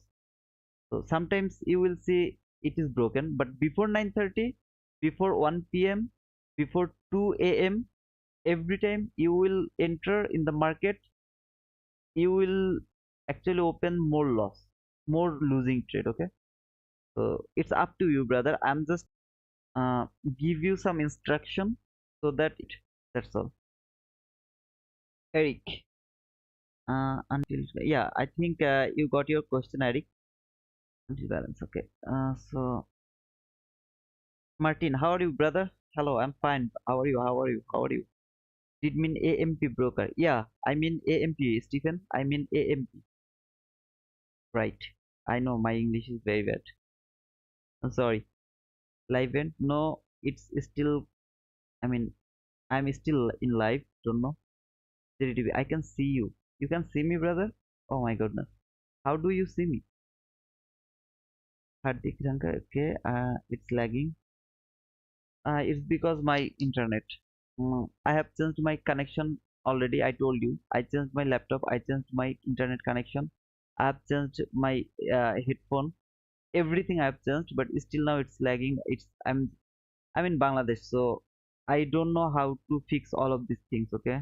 So sometimes you will see it is broken, but before 9:30, before 1 p.m., before 2 a.m., every time you will enter in the market, you will actually open more loss, more losing trade. Okay, so it's up to you, brother. I'm just uh, give you some instruction so that's all. Eric, until yeah, I think you got your question, Eric. Until balance. Okay, so Martin, how are you, brother? Hello, I'm fine. How are you? How are you? How are you? Did mean AMP broker. Yeah, I mean AMP, Stephen. I mean AMP. Right. I know my English is very bad. I'm sorry. Live event? No, it's still. I mean, I'm still in live. Don't know. JDTV. I can see you. You can see me, brother. Oh my goodness. How do you see me? Hardik Shankar. Okay. It's lagging. It's because my internet. I have changed my connection already. I told you. I changed my laptop. I changed my internet connection. I have changed my headphone. Everything I have changed, but still now it's lagging. I'm in Bangladesh, so I don't know how to fix all of these things. Okay.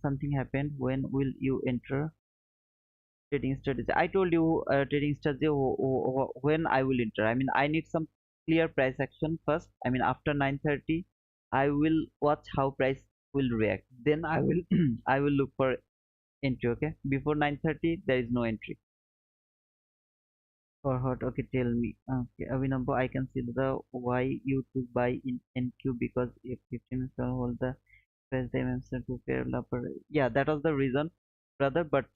Something happened. When will you enter trading strategy? I told you trading strategy when I will enter. I mean, I need some clear price action first. I mean, after 9:30, I will watch how price will react. Then I will I will look for entry. Okay, before 9:30 there is no entry. For hot, okay, tell me. Okay, Abhinambo, I can see the why you to buy in NQ because if 15 minutes hold the press the MMC to developer. Yeah, that was the reason, brother. But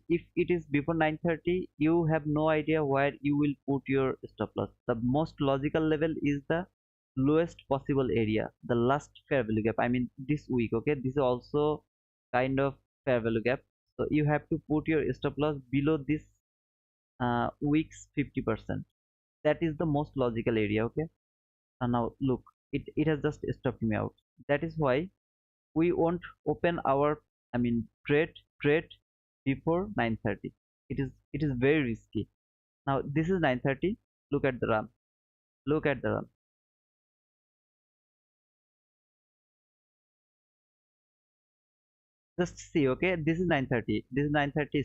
if it is before 9:30, you have no idea where you will put your stop loss. The most logical level is the lowest possible area, the last fair value gap. I mean, this week, okay, this is also kind of fair value gap. So you have to put your stop loss below this week's 50%. That is the most logical area, okay. And now look, it has just stopped me out. That is why we won't open our, I mean, trade before 9:30. It is very risky. Now this is 9:30. Look at the run. Look at the run. Just see, okay, this is 9:30. This is 9:30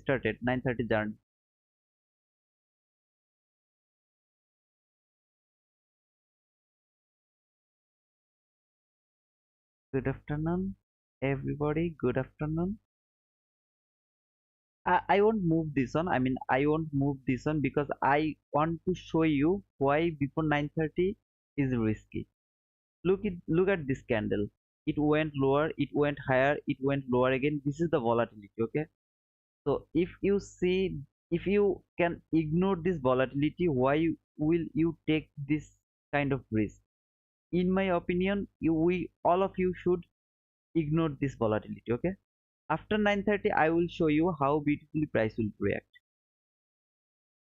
started 9:30 journey. Good afternoon, everybody. Good afternoon. I won't move this one. I mean, I won't move this one because I want to show you why before 9:30 is risky. Look at this candle. It went lower, it went higher, it went lower again. This is the volatility, okay? So if you can ignore this volatility, why will you take this kind of risk? In my opinion, we all of you should ignore this volatility, okay? After 9:30, I will show you how beautifully price will react.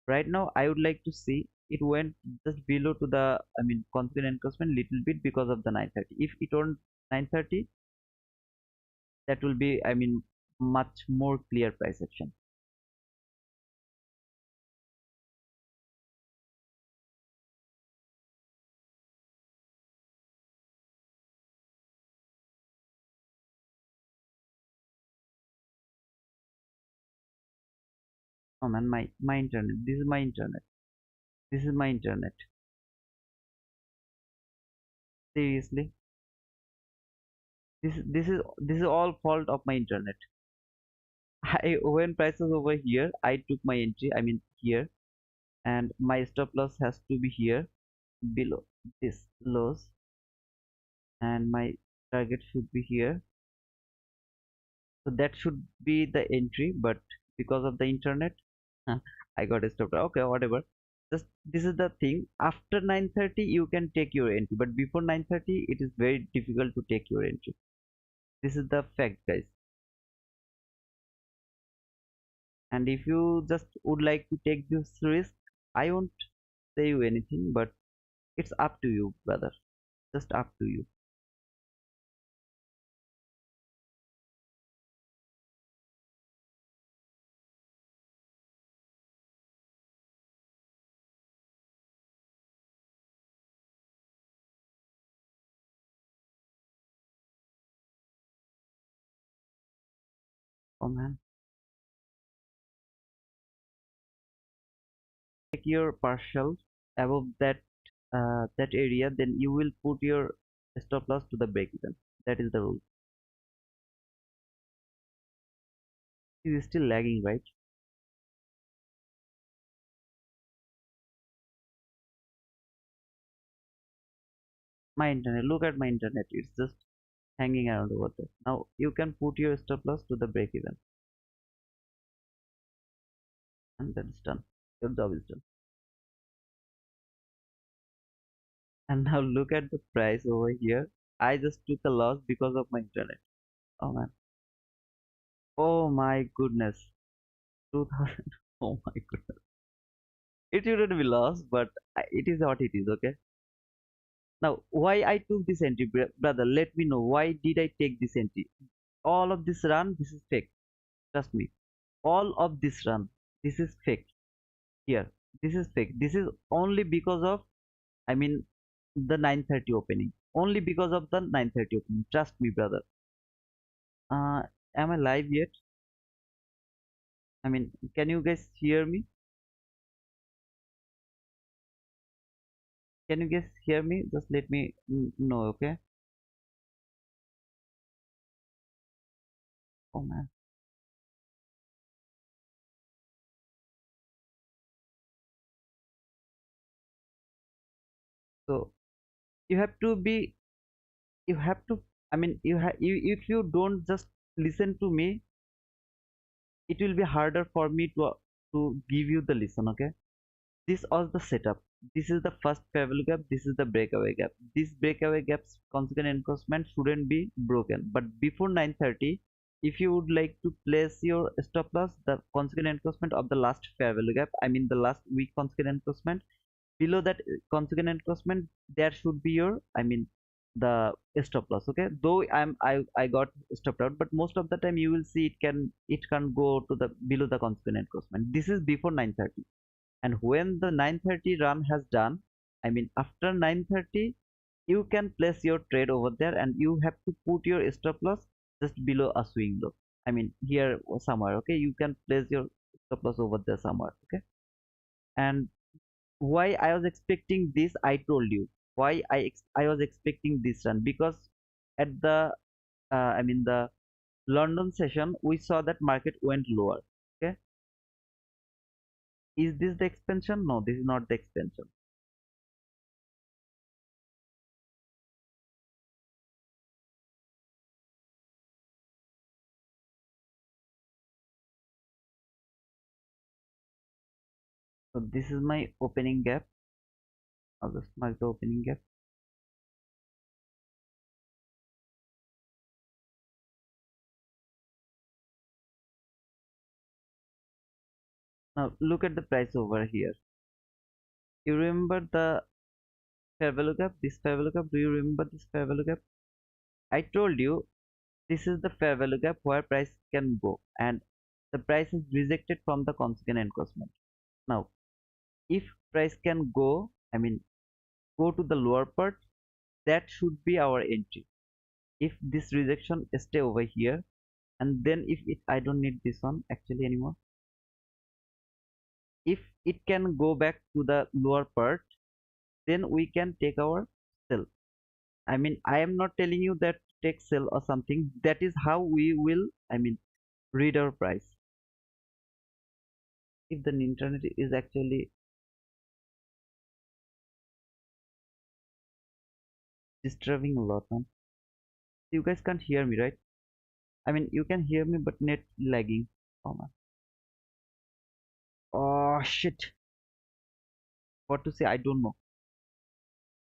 Right now, I would like to see it went just below to the, I mean, confident encroachment little bit because of the 9:30. If it on 9:30, that will be, I mean, much more clear price action. Oh man, my internet. This is my internet. This is my internet. Seriously, this is all fault of my internet. I when prices over here, I took my entry. I mean here, and my stop loss has to be here below this lows, and my target should be here. So that should be the entry, but because of the internet, I got stopped. Okay, whatever. Just this is the thing. After 9:30, you can take your entry, but before 9:30, it is very difficult to take your entry. This is the fact, guys. And if you just would like to take this risk, I won't say you anything, but it's up to you, brother. Just up to you. Oh man, take your partial above that area, then you will put your stop loss to the break even. That is the rule. It is still lagging, right? My internet, look at my internet, it's just hanging around over there. Now you can put your stop loss to the break even, and that's done. Your job is done. And now look at the price over here. I just took a loss because of my internet. Oh man. Oh my goodness. 2000. Oh my goodness. It shouldn't be lost, but it is what it is, okay? Now, why I took this entry, brother? Let me know. Why did I take this entry? All of this run, this is fake. Trust me. All of this run, this is fake. Here, this is fake. This is only because of, I mean, the 9:30 opening. Only because of the 9:30 opening. Trust me, brother. Uh, am I live yet? I mean, can you guys hear me? Can you guys hear me? Just let me know, okay? Oh man. So you have to be, you have to, I mean, if you don't just listen to me, it will be harder for me to give you the listen, okay? This was the setup. This is the first fair value gap. This is the breakaway gap. This breakaway gap's consequent encroachment shouldn't be broken. But before 9:30, if you would like to place your stop loss, the consequent encroachment of the last fair value gap, I mean the last week consequent encroachment, below that consequent encroachment, there should be your, I mean the stop loss. Okay, though I got stopped out, but most of the time you will see it can go to the below the consequent encroachment. This is before 9:30, and when the 9:30 run has done, I mean after 9:30, you can place your trade over there, and you have to put your stop loss just below a swing low. I mean here somewhere, okay? You can place your stop loss over there somewhere, okay? And why I was expecting this, I told you why I was expecting this run, because at the I mean the London session we saw that market went lower, okay? Is this the expansion? No, this is not the expansion. So this is my opening gap. I'll just mark the opening gap. Now look at the price over here. You remember the fair value gap? This fair value gap? Do you remember this fair value gap? I told you this is the fair value gap where price can go, and the price is rejected from the consequent encroachment. Now, if price can go, I mean go to the lower part, that should be our entry. If this rejection stay over here, and then if it, I don't need this one actually anymore. If it can go back to the lower part, then we can take our sell. I mean, I am not telling you that take sell or something. That is how we will, I mean, read our price. If the internet is actually disturbing a lot, man. You guys can't hear me, right? I mean, you can hear me, but net lagging. Oh man. Oh shit. What to say? I don't know.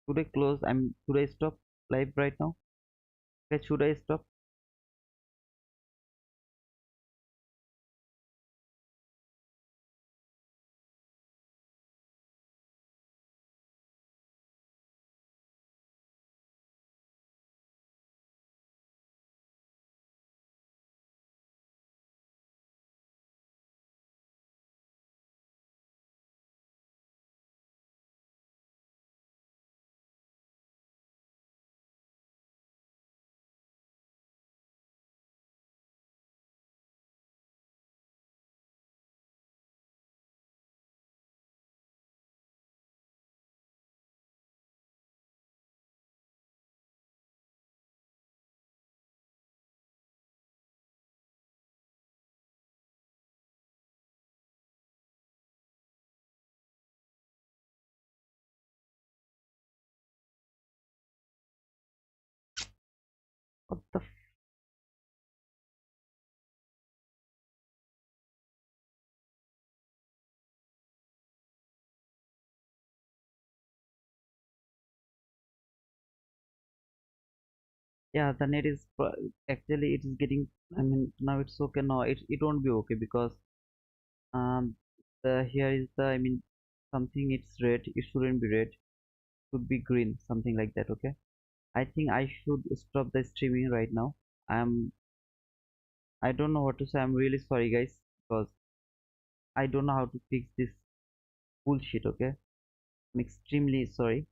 Should I close? Should I stop live right now? Okay, should I stop? what the yeah, the net is actually it is getting, I mean now it's okay. No, it won't be okay because um the here is the, I mean something, it's red, it shouldn't be red, should be green, something like that. Okay, I think I should stop the streaming right now. I'm I don't know what to say. I'm really sorry guys, because I don't know how to fix this bullshit. Okay, I'm extremely sorry,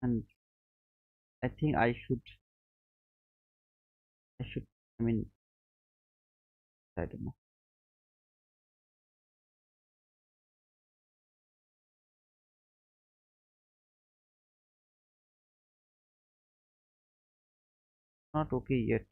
and I think I should, I mean I don't know. Not okay yet.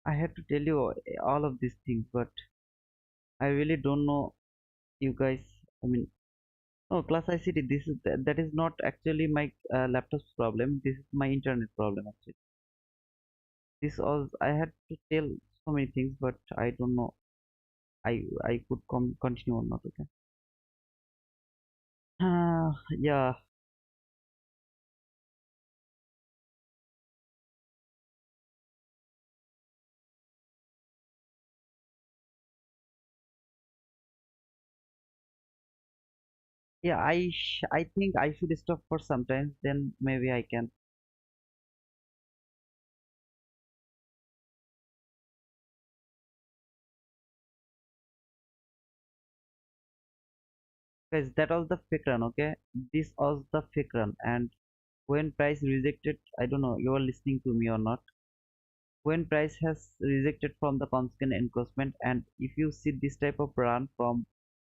I have to tell you all of these things, but I really don't know you guys. I mean, no, class ICT. This is that is not actually my laptop's problem. This is my internet problem actually. This all I had to tell so many things, but I don't know. I could continue or not. Okay. Yeah, yeah. I think I should stop for sometimes. Then maybe I can. Guys, that was the fake run. Okay, this was the fake run, and when price rejected, I don't know. You are listening to me or not? When price has rejected from the constant encroachment, and if you see this type of run from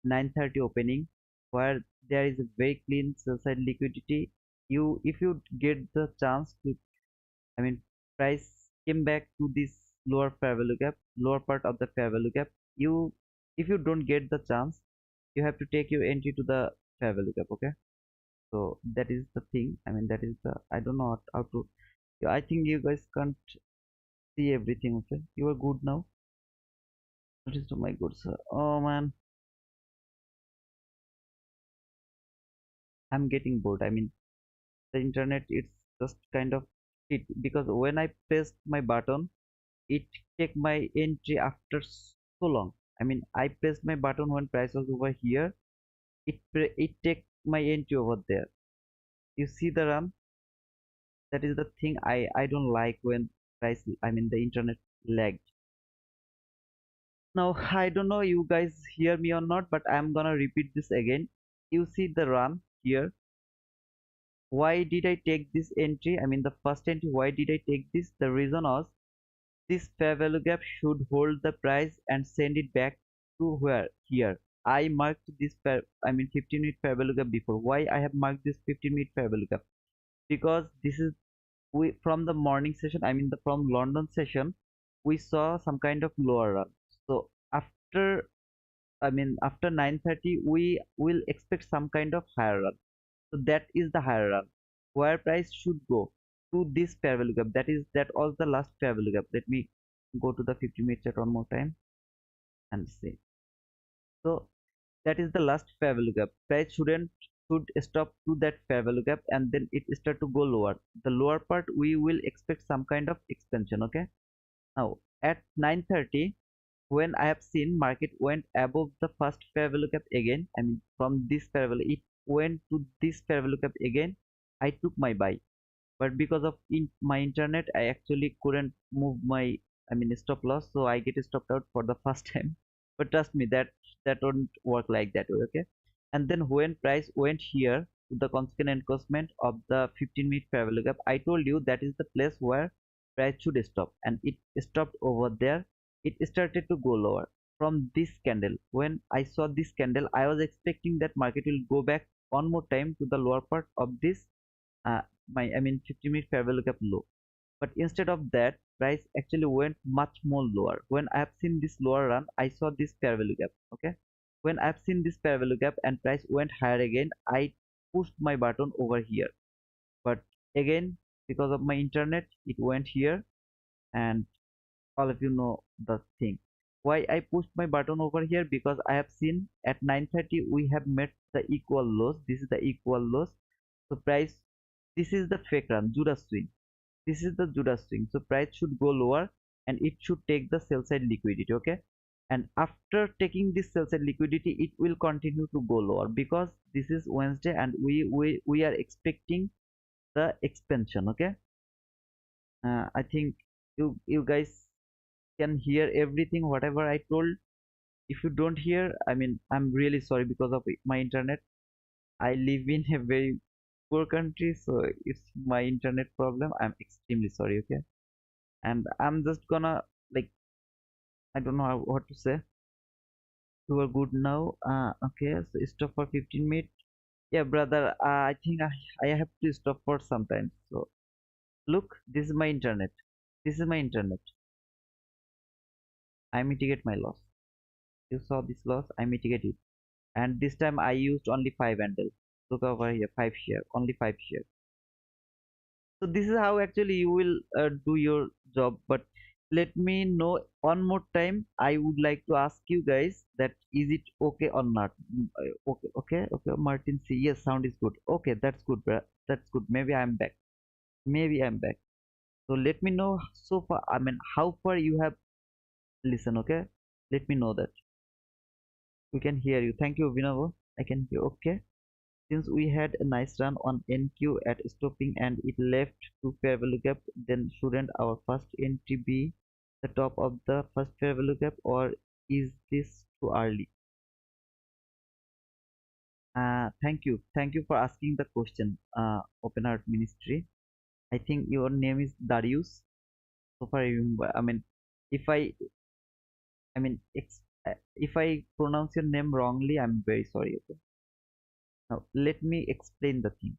9:30 opening where there is a very clean sell side liquidity, you if you get the chance to, I mean price came back to this lower fair value gap, lower part of the fair value gap, you if you don't get the chance, you have to take your entry to the fair value gap. Okay, so that is the thing. I mean that is the, I don't know how to, I think you guys can't see everything. Okay, you are good now. What is, oh my god, sir? Oh man, I'm getting bored. I mean, the internet, it's just kind of it because when I pressed my button, it take my entry after so long. I mean, I pressed my button when price was over here. It take my entry over there. You see the run? That is the thing I don't like when price. I mean, the internet lagged. Now I don't know you guys hear me or not, but I'm gonna repeat this again. You see the run here. Why did I take this entry? I mean the first entry, why did I take this? The reason was this fair value gap should hold the price and send it back to where? Here. I marked this fair, I mean 15-minute fair value gap before. Why I have marked this 15-minute fair value gap? Because this is, we from the morning session, I mean the from London session, we saw some kind of lower run. So after, I mean after 9:30 we will expect some kind of higher run. So that is the higher run where price should go to this fair value gap. That was the last fair value gap. Let me go to the 50-minute chart one more time and see. So that is the last fair value gap. Price should stop to that fair value gap and then it start to go lower. The lower part we will expect some kind of expansion. Okay. Now at 9:30 when I have seen market went above the first fair value gap again, I mean from this fair value it went to this fair value gap again, I took my buy. but because of my internet I actually couldn't move my, I mean, stop loss, so I get stopped out for the first time. But trust me, that won't work like that way, okay? And then when price went here to the consequent encroachment of the 15-minute fair value gap, I told you that is the place where price should stop, and it stopped over there. It started to go lower from this candle. When I saw this candle, I was expecting that market will go back one more time to the lower part of this, uh, my, I mean, 50-minute fair value gap low. But instead of that, price actually went much more lower. When I have seen this lower run, I saw this fair value gap. Okay, when I have seen this fair value gap and price went higher again, I pushed my button over here. But again, because of my internet, it went here, and all of you know the thing. Why I pushed my button over here? Because I have seen at 9:30 we have met the equal lows. This is the equal lows. So price, this is the fake run, Judas swing. This is the Judas swing. So price should go lower and it should take the sell side liquidity. Okay. And after taking this sell side liquidity, it will continue to go lower because this is Wednesday and we are expecting the expansion. Okay. I think you guys can hear everything whatever I told. If you don't hear, I mean, I'm really sorry because of my internet. I live in a very poor country, so it's my internet problem. I'm extremely sorry, okay? And I'm just gonna, like, I don't know what to say. You are good now. Okay, so stop for 15 minutes. Yeah, brother, I think I have to stop for some time. So look, this is my internet. This is my internet. I mitigate my loss. You saw this loss, I mitigate it. And this time I used only 5 handles. Look over here, 5 share, only 5 share. So this is how actually you will do your job. But let me know one more time. I would like to ask you guys that is it okay or not. Okay, okay, okay, Martin C, yes, sound is good. Okay, that's good, bruh. That's good. Maybe I'm back. Maybe I'm back. So let me know so far, I mean, how far you have listened. Okay, let me know that we can hear you. Thank you, Vinavo. I can hear. Okay, since we had a nice run on NQ at stopping and it left to fair value gap, then shouldn't our first entry be the top of the first fair value gap, or is this too early? Thank you for asking the question, Open Heart Ministry. I think your name is Darius. So far, I remember. I mean, if I mean, if I pronounce your name wrongly, I'm very sorry. Okay. Now, let me explain the thing.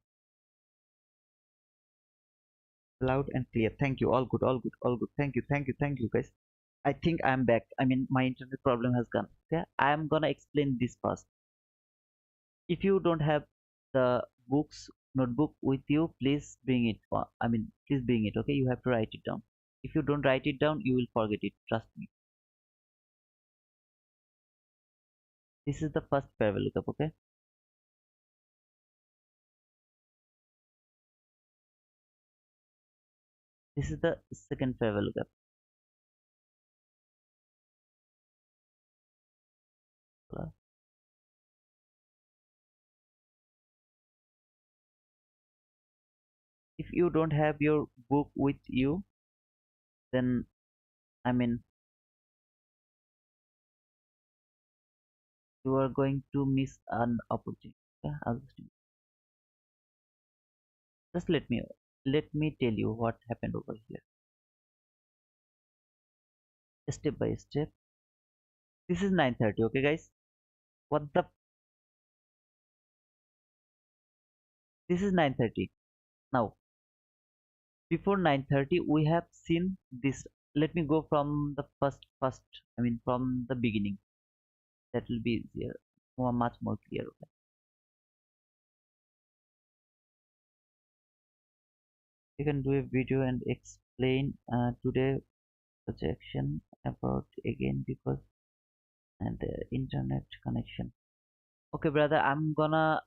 Loud and clear. Thank you. All good, all good, all good. Thank you, guys. I think I'm back. I mean, my internet problem has gone. Okay, I'm gonna explain this first. If you don't have the notebook with you, please bring it. I mean, please bring it. Okay, you have to write it down. If you don't write it down, you will forget it. Trust me. This is the first pair we'll look up. Okay, this is the second pair we'll look up. If you don't have your book with you, then I mean, you are going to miss an opportunity. Okay? Just let me tell you what happened over here, step by step. This is 9:30. Okay, guys. What the? This is 9:30. Now, before 9:30, we have seen this. Let me go from the first. I mean, from the beginning. That will be easier, much more clear. Okay. You can do a video and explain today projection about again because and the internet connection. Okay, brother, I'm gonna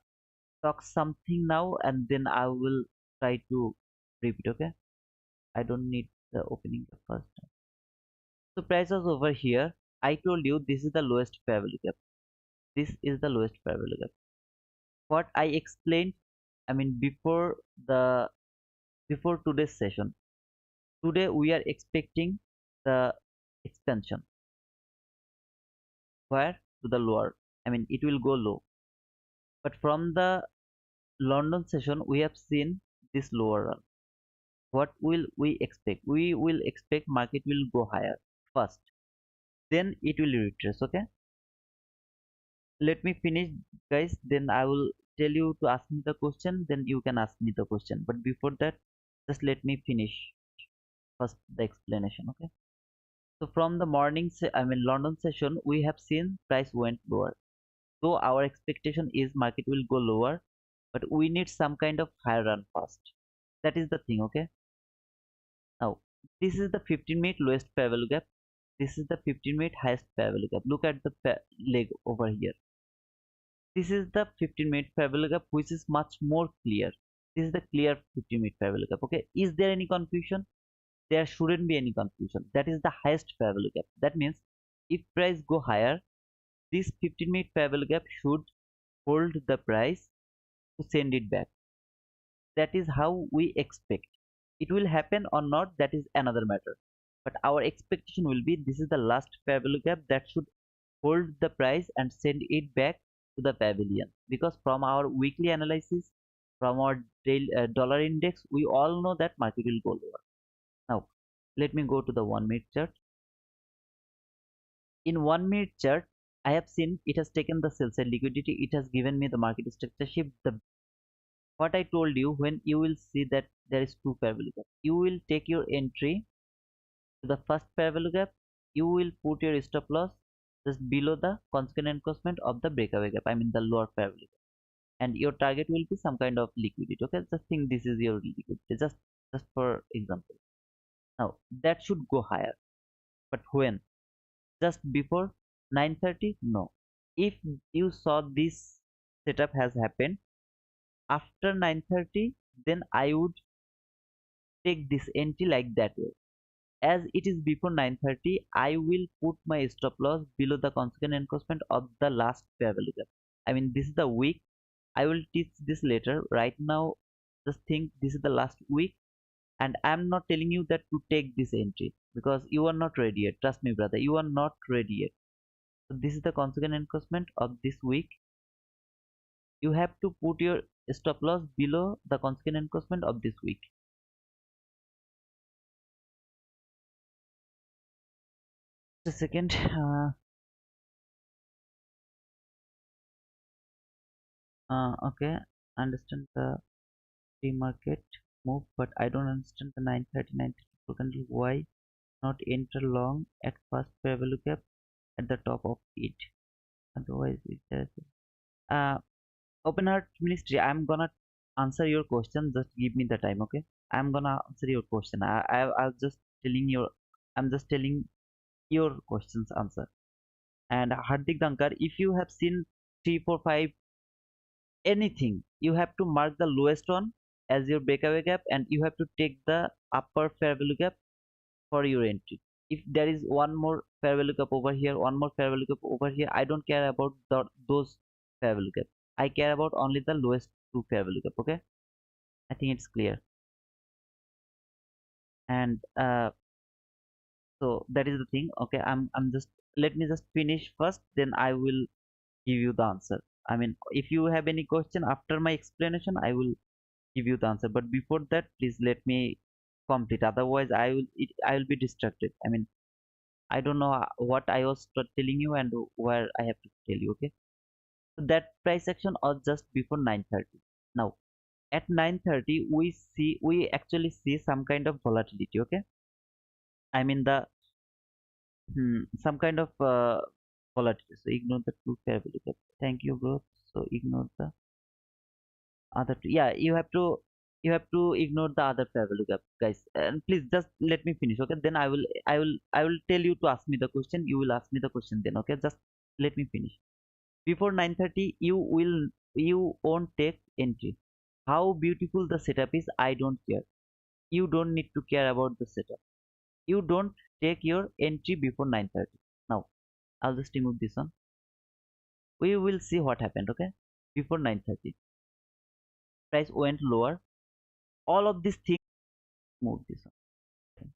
talk something now and then I will try to repeat. Okay, I don't need the opening the first time. So price was over here. I told you this is the lowest fair value gap. This is the lowest fair value gap. What I explained, I mean, before the before today's session. Today we are expecting the expansion. Where? To the lower. I mean, it will go low. But from the London session, we have seen this lower run. What will we expect? We will expect market will go higher first, then it will retrace. Okay, let me finish, guys. Then I will tell you to ask me the question. Then you can ask me the question. But before that, just let me finish first the explanation. Okay. So from the London session, we have seen price went lower. So our expectation is market will go lower, but we need some kind of higher run first. That is the thing. Okay. Now this is the 15-minute lowest fair value gap. This is the 15-minute highest fair value gap. Look at the leg over here. This is the 15-minute fair value gap, which is much more clear. This is the clear 15-minute fair value gap. Okay. Is there any confusion? There shouldn't be any confusion. That is the highest fair value gap. That means if price go higher, this 15-minute fair value gap should hold the price to send it back. That is how we expect. It will happen or not, that is another matter. But our expectation will be this is the last fair value gap that should hold the price and send it back to the pavilion. Because from our weekly analysis, from our daily, dollar index, we all know that market will go lower. Now, let me go to the 1-minute chart. In 1-minute chart, I have seen it has taken the sell side liquidity. It has given me the market structure shift. What I told you, when you will see that there is two fair value gap, you will take your entry to the first fair value gap. You will put your stop loss just below the consequent encroachment of the breakaway gap. I mean the lower fair value gap, and your target will be some kind of liquidity. Okay, just think this is your liquidity. Just for example. Now that should go higher, but when? Just before 9:30? No. If you saw this setup has happened after 9:30, then I would take this entry like that way. As it is before 9:30, I will put my stop loss below the consequent encroachment of the last fair value gap. I mean, this is the week. I will teach this later. Right now, just think this is the last week, and I'm not telling you that to take this entry because you are not ready yet. Trust me, brother, you are not ready yet. So this is the consequent encroachment of this week. You have to put your stop loss below the consequent encroachment of this week. Just a second. Okay, understand the pre-market move, but I don't understand the 9:39 candle. Why not enter long at first fair value gap at the top of it? Otherwise, it does. Uh, Open Heart Ministry, I'm gonna answer your question. Just give me the time, okay? I'm gonna answer your question. I'll just telling your, I'm just telling your questions answer. And Hardik Dankar, if you have seen 345 anything, you have to mark the lowest one as your breakaway gap, and you have to take the upper fair value gap for your entry. If there is one more fair value gap over here, one more fair value gap over here, I don't care about those fair value gap. I care about only the lowest two fair value gap. Okay, I think it's clear. And so that is the thing. Okay, I'm just, let me just finish first, then I will give you the answer. I mean, if you have any question after my explanation, I will give you the answer. But before that, please let me complete. Otherwise, I will be distracted. I mean, I don't know what I was telling you and where I have to tell you. Okay, so that price action was just before 9:30. Now at 9:30, we actually see some kind of volatility. Okay, I mean the some kind of volatility. So ignore the two fair value gap. Thank you, bro. So ignore the other two. Yeah, you have to ignore the other fair value gap, guys. And please just let me finish. Okay, then I will tell you to ask me the question. You will ask me the question then. Okay, just let me finish. Before 9:30, you won't take entry. How beautiful the setup is, I don't care. You don't need to care about the setup. You don't take your entry before 9:30. Now I'll just remove this one. We will see what happened. Okay, before 9:30, price went lower. All of these things move this one.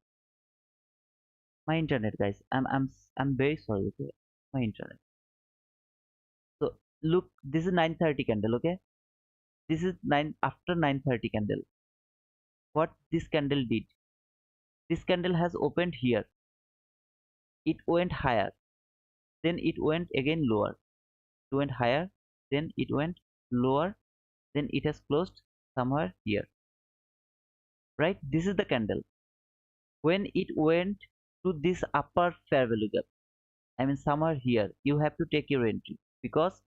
My internet, guys. I'm very sorry. Okay, my internet. So look, this is 9:30 candle. Okay, this is 9 after 9:30 candle. What this candle did? This candle has opened here. It went higher, then it went again lower. It went higher, then it went lower, then it has closed somewhere here. Right? This is the candle. When it went to this upper fair value gap, I mean somewhere here, you have to take your entry because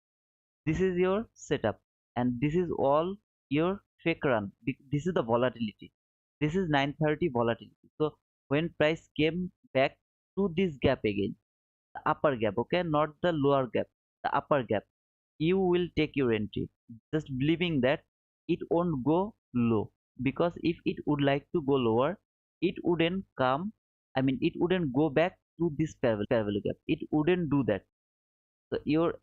this is your setup and this is all your fake run. This is the volatility. This is 9:30 volatility. So when price came back to this gap again, the upper gap, okay, not the lower gap, the upper gap, you will take your entry just believing that it won't go low, because if it would like to go lower, it wouldn't come, I mean it wouldn't go back to this fair value gap, it wouldn't do that. So your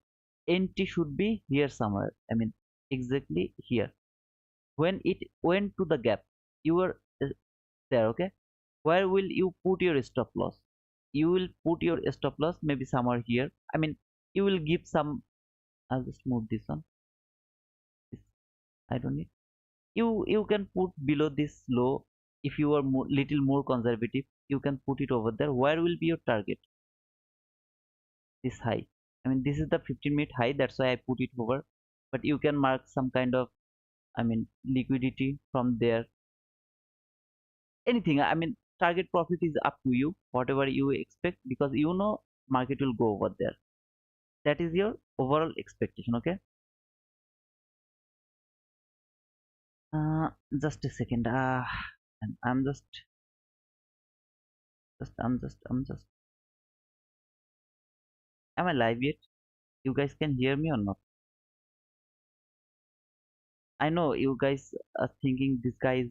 entry should be here somewhere, I mean exactly here. When it went to the gap, you were there, okay. Where will you put your stop loss? You will put your stop loss maybe somewhere here, I mean you will give some, I'll just move this one. This, I don't need. You can put below this low. If you are little more conservative, you can put it over there. Where will be your target? This high. I mean this is the 15-minute high. That's why I put it over. But you can mark some kind of, I mean liquidity from there. Anything. I mean target profit is up to you. Whatever you expect, because you know market will go over there. That is your overall expectation. Okay. Uh, just a second. I'm just. Am I live yet? You guys can hear me or not? I know you guys are thinking this guy is.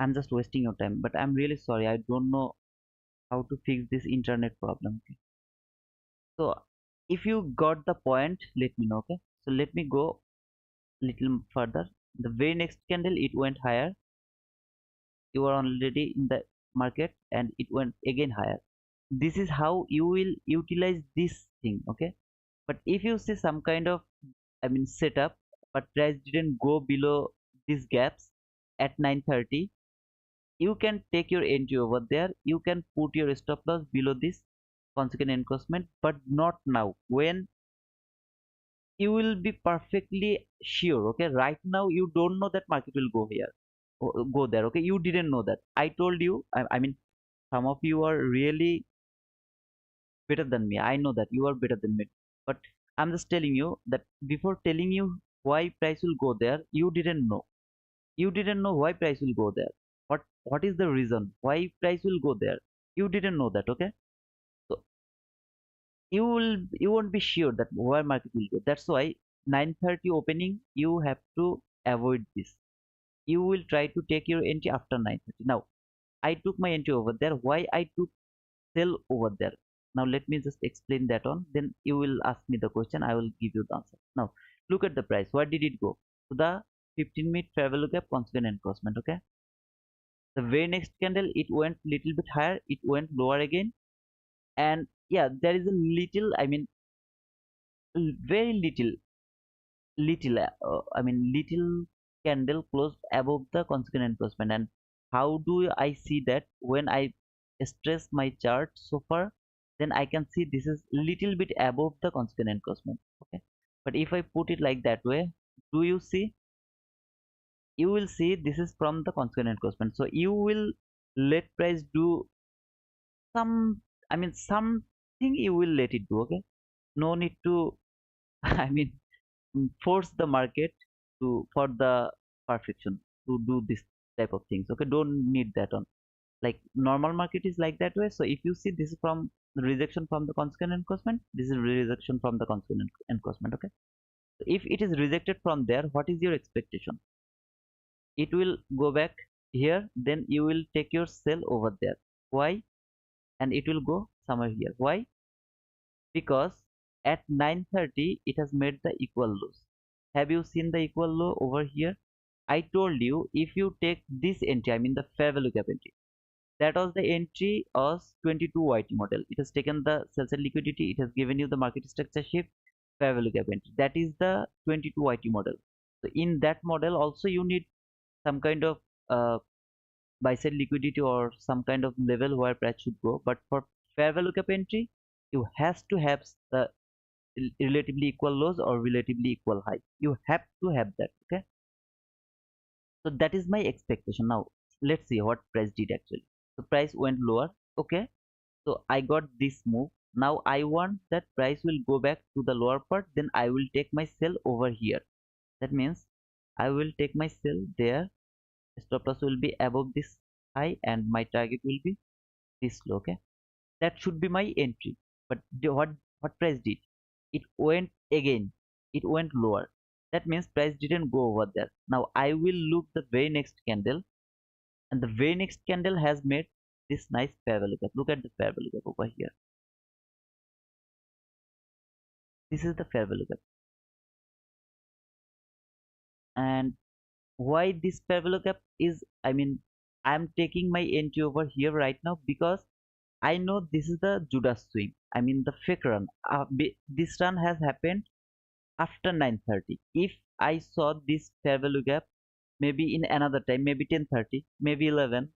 I'm just wasting your time. But I'm really sorry. I don't know how to fix this internet problem. Okay. So if you got the point, let me know. Okay. So let me go little further. The very next candle, it went higher. You are already in the market, and it went again higher. This is how you will utilize this thing. Okay. But if you see some kind of, I mean setup, but price didn't go below these gaps at 9:30, you can take your entry over there. You can put your stop loss below this consequent encroachment, but not now. When you will be perfectly sure, okay? Right now you don't know that market will go here, go there, okay? You didn't know that. I told you. I mean, some of you are really better than me. I know that you are better than me, but I'm just telling you that before telling you why price will go there, you didn't know. You didn't know why price will go there. What is the reason why price will go there? You didn't know that, okay? So you won't be sure that where market will go. That's why 9:30 opening you have to avoid this. You will try to take your entry after 9:30. Now I took my entry over there. Why I took sell over there? Now let me just explain that on. Then you will ask me the question. I will give you the answer. Now look at the price. Where did it go? To the 15-minute fair value gap consequent encroachment. Okay. The very next candle, it went little bit higher. It went lower again, and yeah, there is a little. I mean, very little. Little candle closed above the consequent encroachment. And how do I see that? When I stress my chart so far, then I can see this is little bit above the consequent encroachment. Okay, but if I put it like that way, do you see? You will see this is from the consequent encroachment. So you will let price do some. I mean something you will let it do. Okay, no need to. I mean force the market to for the perfection to do this type of things. Okay, don't need that on. Like normal market is like that way. So if you see this is from rejection from the consequent encroachment, this is rejection from the consequent encroachment. Okay, so if it is rejected from there, what is your expectation? It will go back here, then you will take your sell over there. Why? And it will go somewhere here. Why? Because at 9:30 it has made the equal lows. Have you seen the equal low over here? I told you if you take this entry, I mean the fair value gap entry, that was the entry of 22 YT model. It has taken the sell side liquidity, it has given you the market structure shift, fair value gap entry. That is the 22 YT model. So in that model also you need some kind of uh, buy side liquidity or some kind of level where price should go. But for fair value gap entry, you has to have the relatively equal lows or relatively equal high. You have to have that. Okay. So that is my expectation. Now let's see what price did actually. The price went lower. Okay. So I got this move. Now I want that price will go back to the lower part. Then I will take my sell over here. That means I will take my sell there. Stop loss will be above this high and my target will be this low. Okay. That should be my entry. But what price did? It went again. It went lower. That means price didn't go over there. Now I will look the very next candle, and the very next candle has made this nice fair value gap. Look at the fair value gap over here. This is the fair value gap. And why this fair value gap is, I mean, I'm taking my entry over here right now because I know this is the Judas swing. I mean the fake run. This run has happened after 9:30. If I saw this fair value gap maybe in another time, maybe 10:30, maybe 11,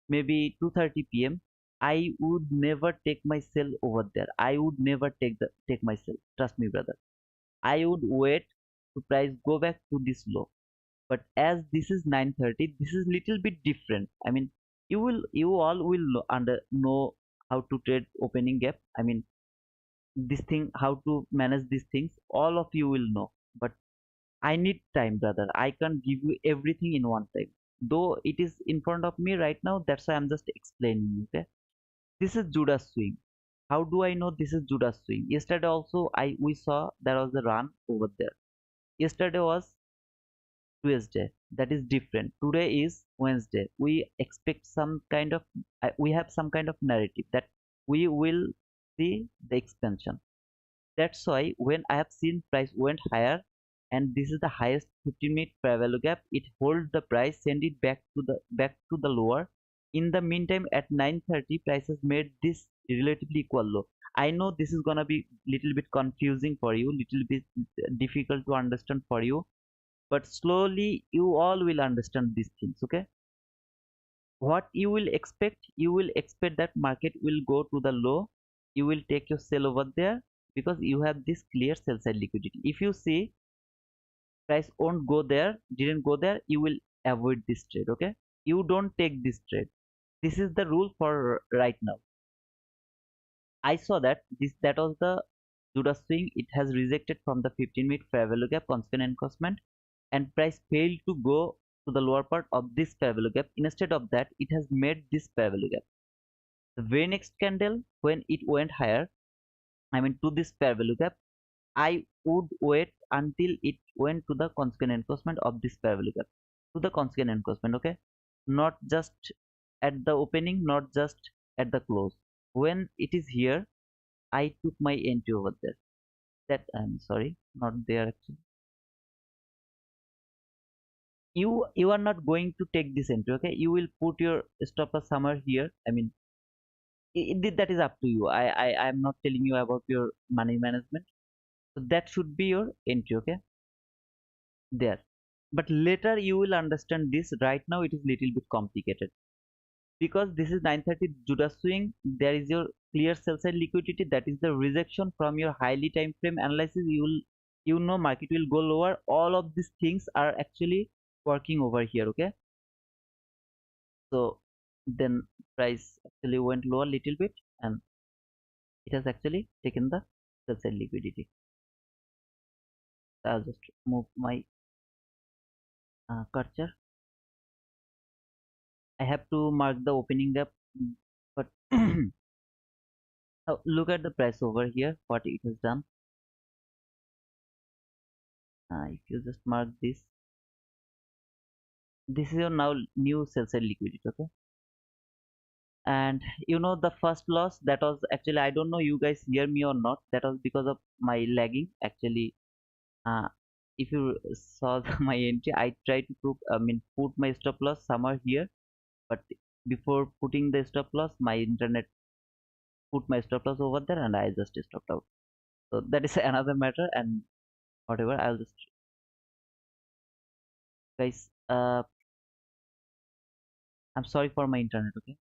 maybe 2:30 p.m., I would never take my sell over there. I would never take my sell. Trust me, brother. I would wait to price go back to this low. But as this is 9:30, this is little bit different. I mean, you all will know how to trade opening gap. I mean, this thing, how to manage these things, all of you will know. But I need time, brother. I can't give you everything in one time. Though it is in front of me right now, that's why I'm just explaining. Okay, this is Judas swing. How do I know this is Judas swing? Yesterday also, we saw there was a run over there. Yesterday was Tuesday. That is different. Today is Wednesday. We expect some kind of, we have some kind of narrative that we will see the expansion. That's why when I have seen price went higher and this is the highest 15-minute fair value gap, it hold the price, send it back to the lower. In the meantime, at 9:30, prices made this relatively equal low. I know this is gonna be little bit confusing for you, little bit difficult to understand for you, but slowly you all will understand these things. Okay, what you will expect that market will go to the low, you will take your sell over there because you have this clear sell side liquidity. If you see price won't go there, didn't go there, you will avoid this trade. Okay, you don't take this trade. This is the rule for right now. I saw that that was the Judas swing. It has rejected from the 15-minute fair value gap consequent encroachment, and price failed to go to the lower part of this fair value gap. Instead of that, it has made this fair value gap. The very next candle, when it went higher, I mean to this fair value gap, I would wait until it went to the consequent encroachment of this fair value gap, to the consequent encroachment. Okay, not just at the opening, not just at the close. When it is here, I took my entry over there. That I'm sorry, not there actually. You are not going to take this entry. Okay, you will put your stop loss somewhere here. I mean, that is up to you. I'm not telling you about your money management. So that should be your entry. Okay, there. But later you will understand this. Right now it is little bit complicated because this is 9:30 Judas swing. There is your clear sell side liquidity. That is the rejection from your highly time frame analysis. You know market will go lower. All of these things are actually working over here. Okay, so then price actually went lower little bit and it has actually taken the sell side liquidity. I'll just move my cursor. I have to mark the opening gap, but now look at the price over here, what it has done. If you just mark this is your now new sell side liquidity. Okay, and you know the first loss that was actually, I don't know you guys hear me or not, that was because of my lagging actually. uh, if you saw my entry, I try to put, put my stop loss somewhere here, but before putting the stop loss, my internet put my stop loss over there and I just stopped out. So that is another matter, and whatever, I'll just, guys, I'm sorry for my internet, okay?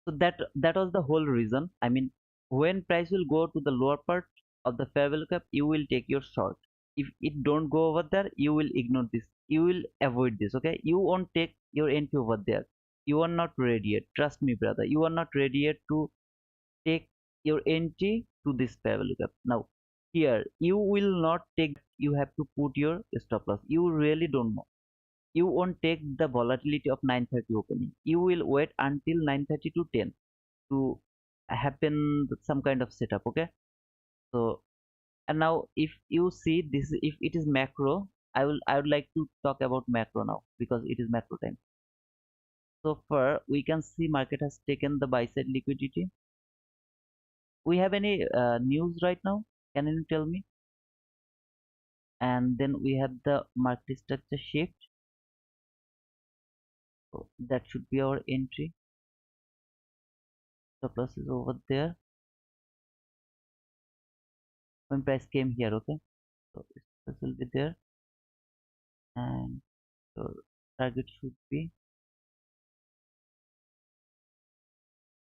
So that was the whole reason. I mean, when price will go to the lower part of the fair value gap, you will take your short. If it don't go over there, you will ignore this. You will avoid this, okay? You won't take your entry over there. You are not ready yet. Trust me, brother. You are not ready yet to take your entry to this fair value gap. Now, here you will not take. You have to put your stop loss. You really don't know. You won't take the volatility of 9:30 opening. You will wait until 9:30 to 10 to happen some kind of setup, okay? So, and now if you see this, if it is macro, I would like to talk about macro now because it is macro time. So far we can see market has taken the buy side liquidity. We have any news right now? Can you tell me? And then we have the market structure shift. So that should be our entry. The plus is over there when price came here, okay? So this will be there, and so target should be,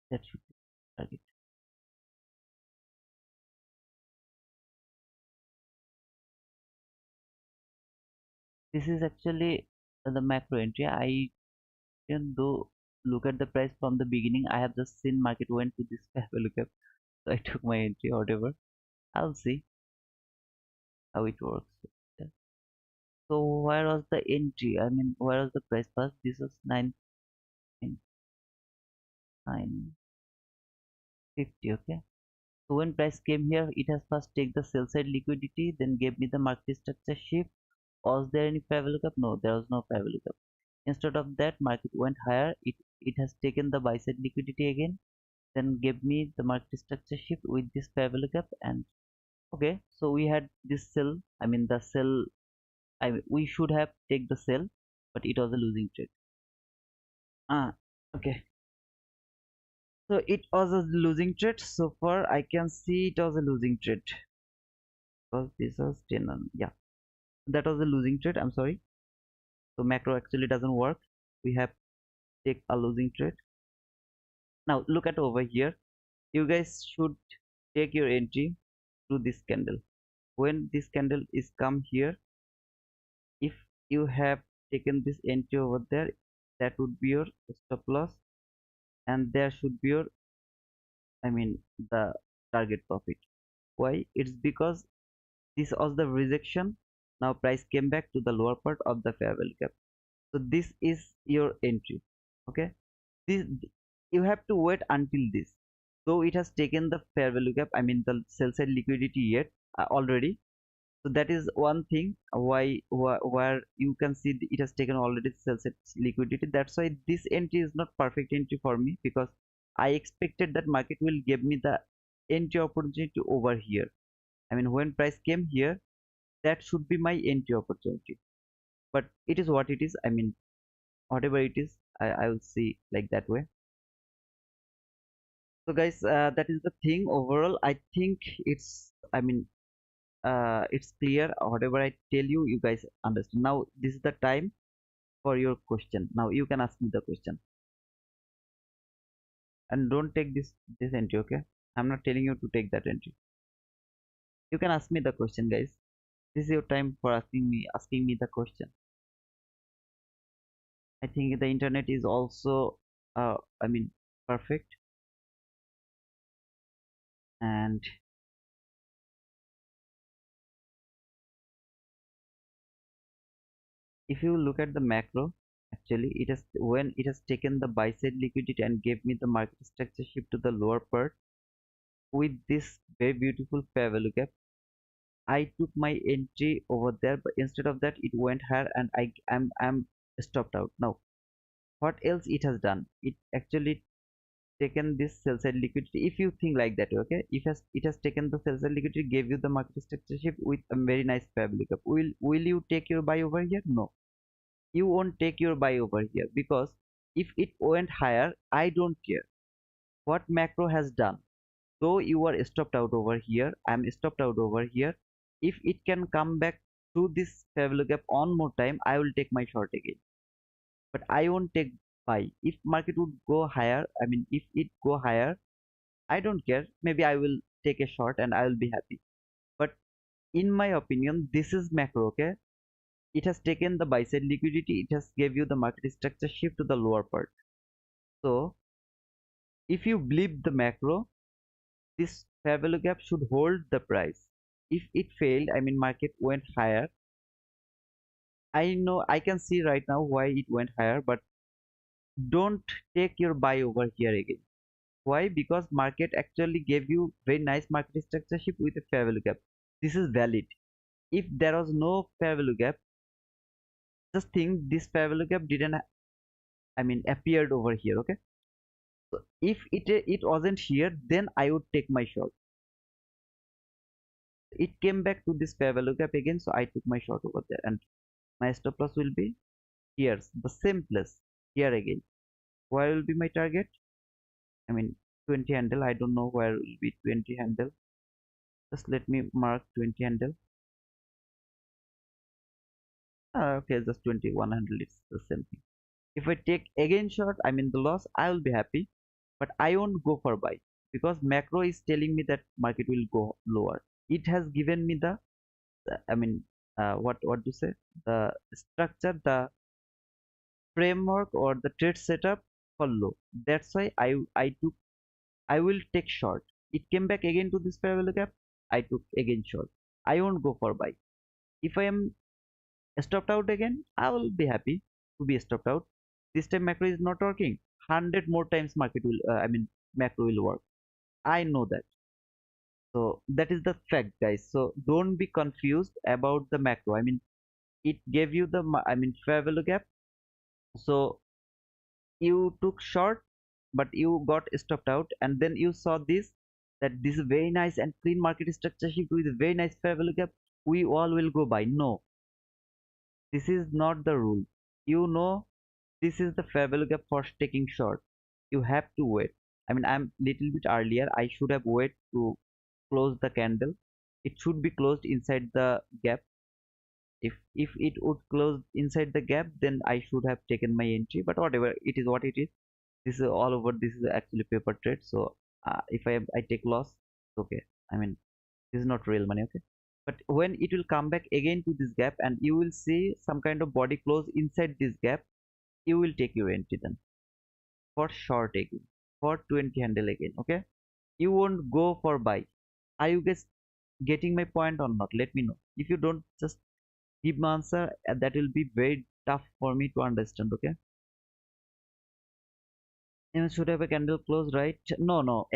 that should be target. This is actually the macro entry. I can do look at the price from the beginning. I have just seen market went to this value gap, so I took my entry or whatever. I'll see how it works. Yeah. So where was the entry? I mean, where was the price first? This was 950. Okay. So when price came here, it has first take the sell side liquidity, then gave me the market structure shift. Was there any fair value gap? No, there was no fair value gap. Instead of that, market went higher. It has taken the buy side liquidity again, then gave me the market structure shift with this fair value gap. And okay, so we had this sell. I mean the sell. We should have take the sell, but it was a losing trade. Okay. So it was a losing trade. So far, I can see it was a losing trade because this was 10. Yeah, that was a losing trade. I'm sorry. So macro actually doesn't work. We have take a losing trade. Now look at over here. You guys should take your entry to this candle. When this candle is come here, if you have taken this entry over there, that would be your stop loss, and there should be your, I mean, the target profit. Why? It's because this was the rejection. Now price came back to the lower part of the fair value gap. So this is your entry. Okay, this, you have to wait until this, though it has taken the fair value gap, I mean the sell side liquidity yet already. So that is one thing why where you can see it has taken already sell side liquidity. That's why this entry is not perfect entry for me, because I expected that market will give me the entry opportunity over here. I mean, when price came here, that should be my entry opportunity, but it is what it is. I mean, whatever it is, I will see like that way. So guys, that is the thing. Overall, I think it's clear. Whatever I tell you, you guys understand. Now this is the time for your question. Now you can ask me the question, and don't take this entry, okay? I'm not telling you to take that entry. You can ask me the question, guys. This is your time for asking me the question. I think the internet is also I mean perfect. And if you look at the macro, actually it has, when it has taken the buy side liquidity and gave me the market structure shift to the lower part with this very beautiful fair value gap, I took my entry over there, but instead of that it went higher and I'm stopped out. Now what else it has done? It actually taken this sell side liquidity, if you think like that, okay, if it has taken the sell side liquidity, gave you the market structure shift with a very nice fair value gap, will you take your buy over here? No, you won't take your buy over here, because if it went higher, I don't care what macro has done. Though you are stopped out over here, I'm stopped out over here. If it can come back to this fair value gap one more time, I will take my short again, but I won't take buy. If market would go higher, I mean, if it go higher, I don't care. Maybe I will take a short and I will be happy. But in my opinion, this is macro, okay? It has taken the buy side liquidity. It has gave you the market structure shift to the lower part. So if you believe the macro, this fair value gap should hold the price. If it failed, I mean, market went higher. I know I can see right now why it went higher, but don't take your buy over here again. Why? Because market actually gave you very nice market structure shift with a fair value gap. This is valid. If there was no fair value gap, just think this fair value gap didn't, I mean, appeared over here. Okay, so if it wasn't here, then I would take my short. It came back to this fair value gap again, so I took my short over there, and my stop loss will be here, the same place here again. Where will be my target? I mean, 20 handle. I don't know where will be 20 handle. Just let me mark 20 handle. Okay, just 2100. It's the same thing. If I take again short, I mean the loss, I will be happy, but I won't go for buy, because macro is telling me that market will go lower. It has given me I mean, what to say, the structure, the framework, or the trade setup for low. That's why I will take short. It came back again to this fair value gap. I took again short. I won't go for buy. If I am stopped out again, I will be happy to be stopped out. This time macro is not working. 100 more times market will, I mean, macro will work. I know that. So that is the fact, guys. So don't be confused about the macro. I mean, it gave you the, I mean, fair value gap. So you took short, but you got stopped out, and then you saw this, that this is very nice and clean market structure shift with a very nice fair value gap. We all will go buy. No, this is not the rule. You know, this is the fair value gap for taking short. You have to wait. I mean, I'm little bit earlier. I should have waited to close the candle. It should be closed inside the gap. If it would close inside the gap, then I should have taken my entry. But whatever, it is what it is. This is all over. This is actually paper trade. So if I take loss, it's okay. I mean, this is not real money. Okay. But when it will come back again to this gap, and you will see some kind of body close inside this gap, you will take your entry then for short again, for 20 handle again. Okay, you won't go for buy. Are you guys getting my point or not? Let me know. If you don't, just give my answer. That will be very tough for me to understand. Okay, MS should have a candle close, right? No,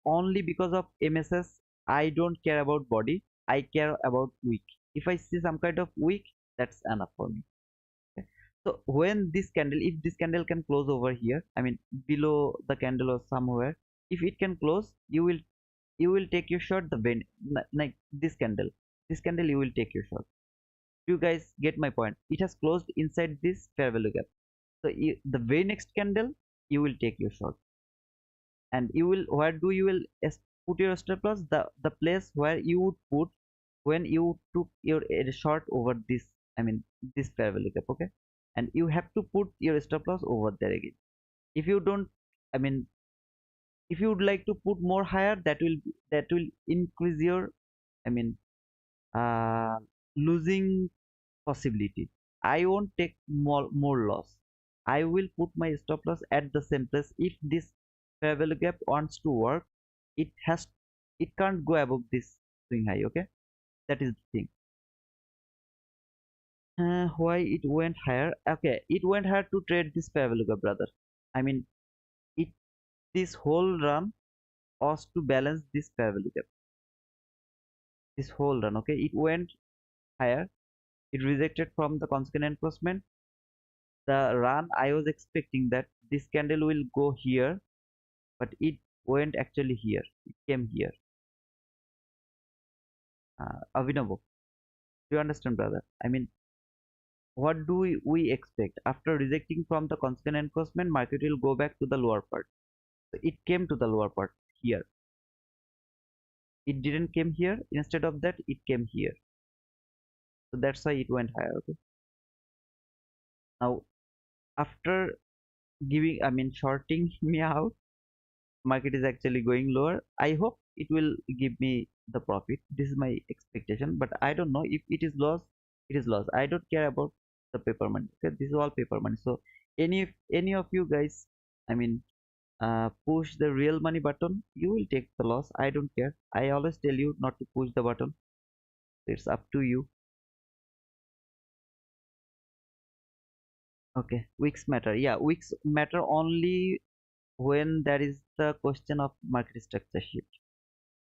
only because of MSS. I don't care about body, I care about week. If I see some kind of week, that's enough for me. Okay. So when this candle, if this candle can close over here, I mean below the candle or somewhere, if it can close, you will take your short. The vein, like this candle you will take your short. You guys get my point? It has closed inside this fair value gap, so the very next candle you will take your short. And you will, where do you will put your stop loss? The place where you would put when you took your short over this, I mean this fair value gap. Okay, and you have to put your stop loss over there again. If you don't, I mean, if you would like to put more higher, that will increase your, I mean, uh losing possibility. I won't take more loss. I will put my stop loss at the same place. If this fair value gap wants to work, it has, it can't go above this swing high. Okay, that is the thing. Why it went higher? Okay, it went higher to trade this fair value gap, brother. I mean, it, this whole run was to balance this fair value gap. This whole run, okay, it went higher. It rejected from the consequent encroachment. The run, I was expecting that this candle will go here, but it went actually here, it came here. Abhinav, do you understand, brother? I mean, what do we expect after rejecting from the consequent enforcement? Market will go back to the lower part. So it came to the lower part here, it didn't came here, instead of that it came here, so that's why it went higher. Okay, now after giving, I mean, shorting me out, market is actually going lower. I hope it will give me the profit, this is my expectation, but I don't know. If it is loss, it is loss. I don't care about the paper money. Okay, this is all paper money. So any of you guys, I mean, push the real money button, you will take the loss. I don't care, I always tell you not to push the button. It's up to you. Okay, weeks matter. Yeah, weeks matter only when there is the question of market structure shift.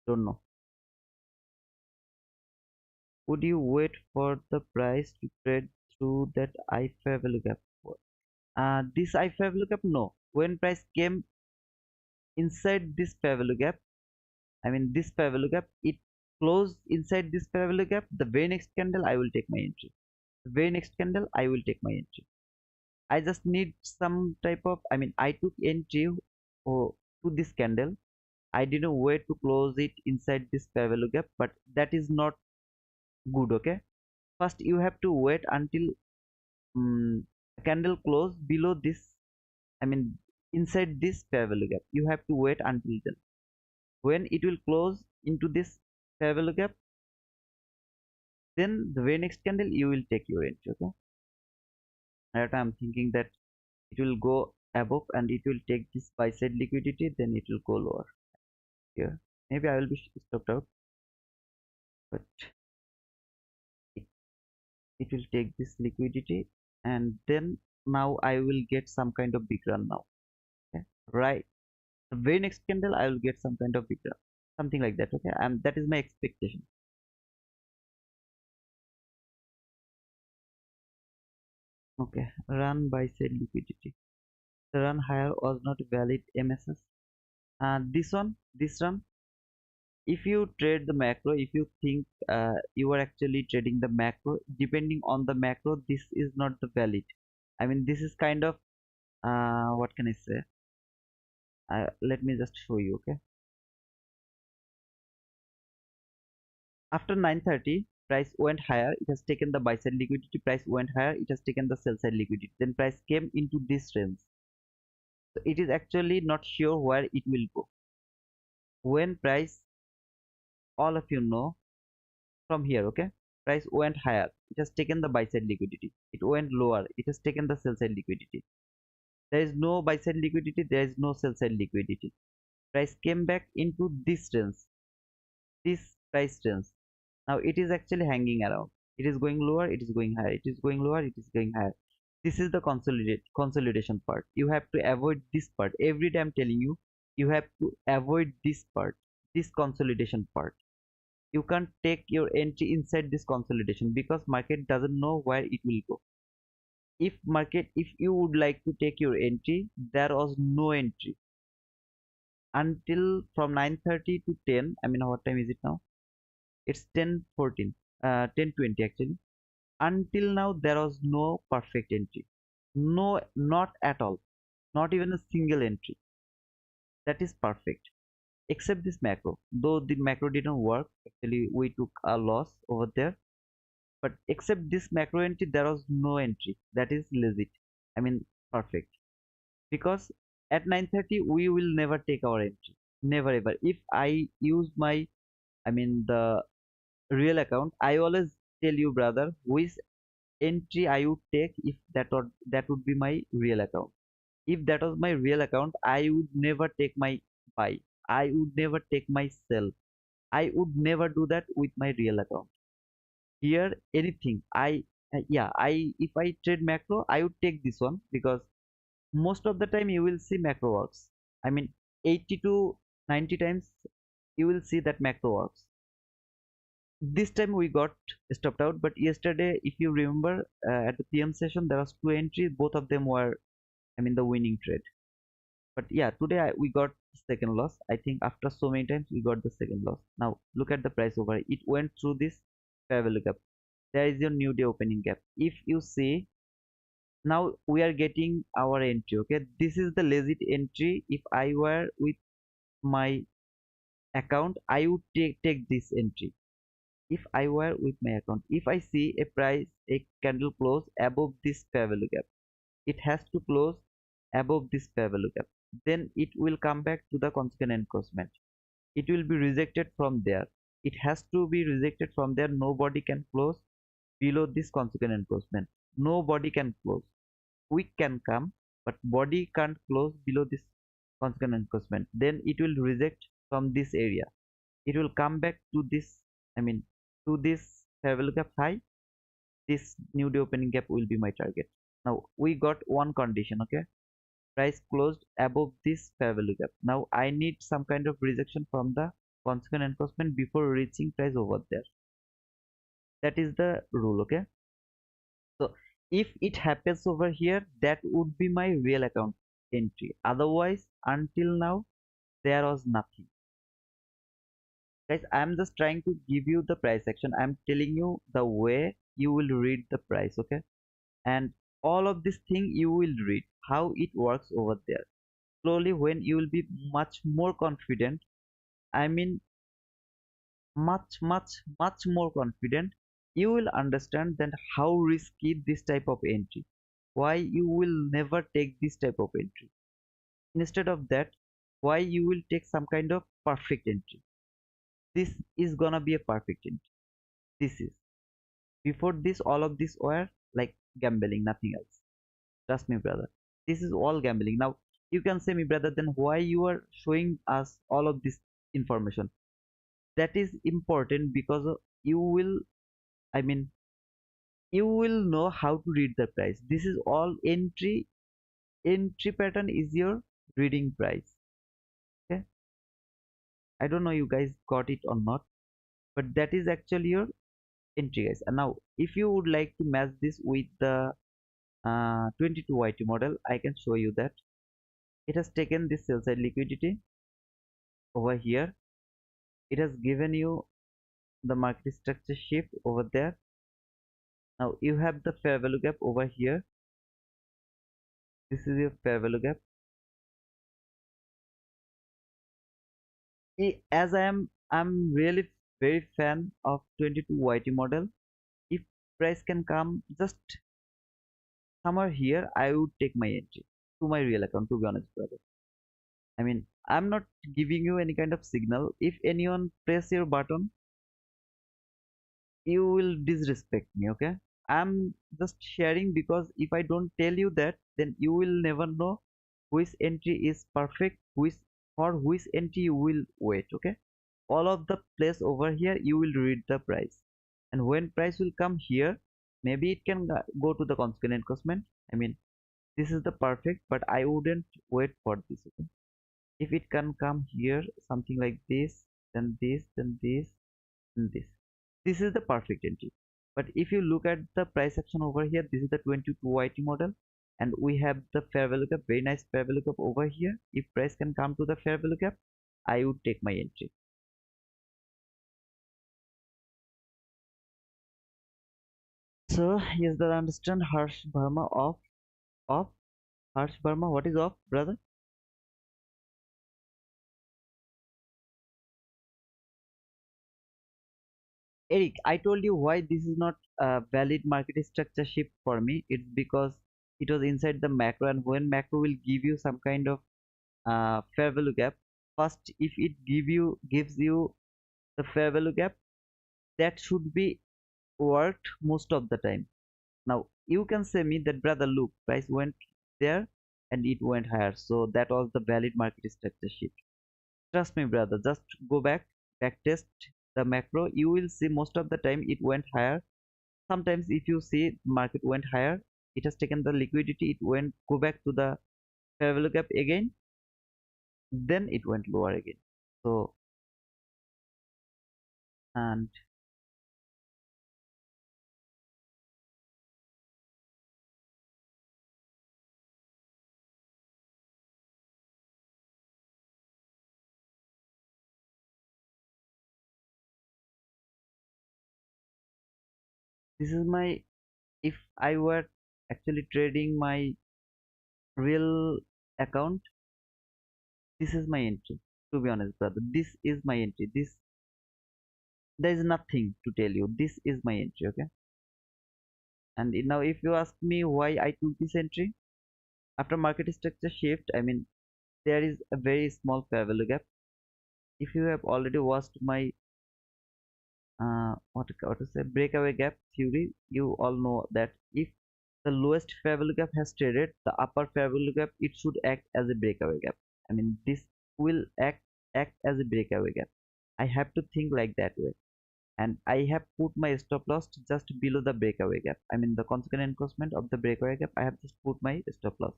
Don't know. Would you wait for the price to trade through that I5 value gap? This I5 value gap, no. When price came inside this fair value gap, I mean this fair value gap, it closed inside this fair value gap. The very next candle, I will take my entry. The very next candle, I will take my entry. I just need some type of, I mean, I took entry to this candle. I didn't wait to close it inside this fair value gap, but that is not good. Okay, first you have to wait until candle close below this, I mean inside this fair value gap. You have to wait until then. When it will close into this fair value gap, then the very next candle you will take your entry. Okay, right, I'm thinking that it will go above and it will take this buy side liquidity, then it will go lower here. Maybe I will be stopped out, but it, it will take this liquidity, and then now I will get some kind of big run now. Okay, right, the very next candle I will get some kind of big run, something like that. Okay, and that is my expectation. Okay, run by side liquidity, the run higher was not valid MSS. This run, if you trade the macro, if you think you are actually trading the macro, depending on the macro, this is not the valid. I mean, this is kind of what can I say, let me just show you. Okay, after 9:30 price went higher, it has taken the buy side liquidity. Price went higher, it has taken the sell side liquidity, then price came into this range. So it is actually not sure where it will go. When price, all of you know, from here, okay, price went higher, it has taken the buy side liquidity. It went lower, it has taken the sell side liquidity. There is no buy side liquidity, there is no sell side liquidity. Price came back into this range, this price range. Now it is actually hanging around. It is going lower, it is going higher, it is going lower, it is going higher. This is the consolidation part. You have to avoid this part. Every day I'm telling you, you have to avoid this part, this consolidation part. You can't take your entry inside this consolidation because market doesn't know where it will go. If you would like to take your entry, there was no entry until from 9:30 to 10. I mean, what time is it now? It's 10:14, 10:20 actually. Until now there was no perfect entry, no, not at all, not even a single entry that is perfect, except this macro. Though the macro didn't work, actually we took a loss over there, but except this macro entry there was no entry that is legit, I mean perfect. Because at 9:30 we will never take our entry, never ever. If I use my, I mean the real account, I always tell you, brother, which entry I would take if that would be my real account. If that was my real account, I would never take my buy, I would never take my sell, I would never do that with my real account. Here anything yeah, I if I trade macro, I would take this one because most of the time you will see macro works. I mean 80 to 90 times you will see that macro works. This time we got stopped out, but yesterday if you remember, at the PM session there was two entries, both of them were, I mean the winning trade. But yeah, today we got second loss. I think after so many times we got the second loss. Now look at the price over here. It went through this fair value gap. There is your new day opening gap. If you see, now we are getting our entry. Okay, this is the legit entry. If I were with my account, I would take this entry. If I were with my account, if I see a candle close above this fair value gap, it has to close above this fair value gap, then it will come back to the consequent encroachment. It will be rejected from there. It has to be rejected from there. Nobody can close below this consequent encroachment. Nobody can close. Wick can come, but body can't close below this consequent encroachment. Then it will reject from this area. It will come back to this, I mean, to this fair value gap high. This new day opening gap will be my target. Now we got one condition. Okay, price closed above this fair value gap. Now I need some kind of rejection from the consequent encroachment before reaching price over there. That is the rule. Okay, so if it happens over here, that would be my real account entry. Otherwise, until now there was nothing. Guys, I'm just trying to give you the price action. I'm telling you the way you will read the price. Okay, and all of this thing you will read how it works over there. Slowly, when you will be much more confident, I mean much more confident, you will understand that how risky this type of entry, why you will never take this type of entry. Instead of that, why you will take some kind of perfect entry. This is gonna be a perfect entry. This is, before this, all of this were like gambling, nothing else. Trust me, brother, this is all gambling. Now you can say me, brother, then why you are showing us all of this information? That is important because you will, I mean, you will know how to read the price. This is all entry pattern is your reading price. Okay, I don't know you guys got it or not, but that is actually your entry, guys. And now if you would like to match this with the 22YT model, I can show you that it has taken this sell side liquidity over here. It has given you the market structure shift over there. Now you have the fair value gap over here. This is your fair value gap. As I'm really very fan of 22YT model. If price can come just somewhere here, I would take my entry to my real account, to be honest, brother. I mean, I'm not giving you any kind of signal. If anyone press your button, you will disrespect me. Okay, I'm just sharing, because if I don't tell you that, then you will never know which entry is perfect, which for which entry you will wait. Okay, all of the place over here you will read the price, and when price will come here, maybe it can go to the consequent encroachment. I mean, this is the perfect, but I wouldn't wait for this. Okay, if it can come here something like this, then this, then this, then this is the perfect entry. But if you look at the price action over here, this is the 22YT model, and we have the fair value gap, very nice fair value gap over here. If price can come to the fair value gap, I would take my entry. So yes, that I understand. Harsh Verma off. Harsh Verma, what is off, brother? Eric, I told you why this is not a valid market structure shift for me. It's because it was inside the macro, and when macro will give you some kind of fair value gap, first if it gives you the fair value gap, that should be worked most of the time. Now you can say me that, brother, look, price went there and it went higher, so that was the valid market structure shift. Trust me, brother, just go back test the macro. You will see most of the time it went higher. Sometimes if you see market went higher, it has taken the liquidity, it went go back to the fair value gap again, then it went lower again. So, and This is my, if I were actually trading my real account, this is my entry. To be honest, brother, this is my entry. This, there is nothing to tell you. This is my entry, okay? And now, if you ask me why I took this entry after market structure shift, I mean, there is a very small fair value gap. If you have already watched my what to say breakaway gap theory, you all know that if the lowest fair value gap has traded, the upper fair value gap, it should act as a breakaway gap. I mean, this will act as a breakaway gap. I have to think like that way, and I have put my stop loss just below the breakaway gap. I mean, the consequent encroachment of the breakaway gap, I have just put my stop loss,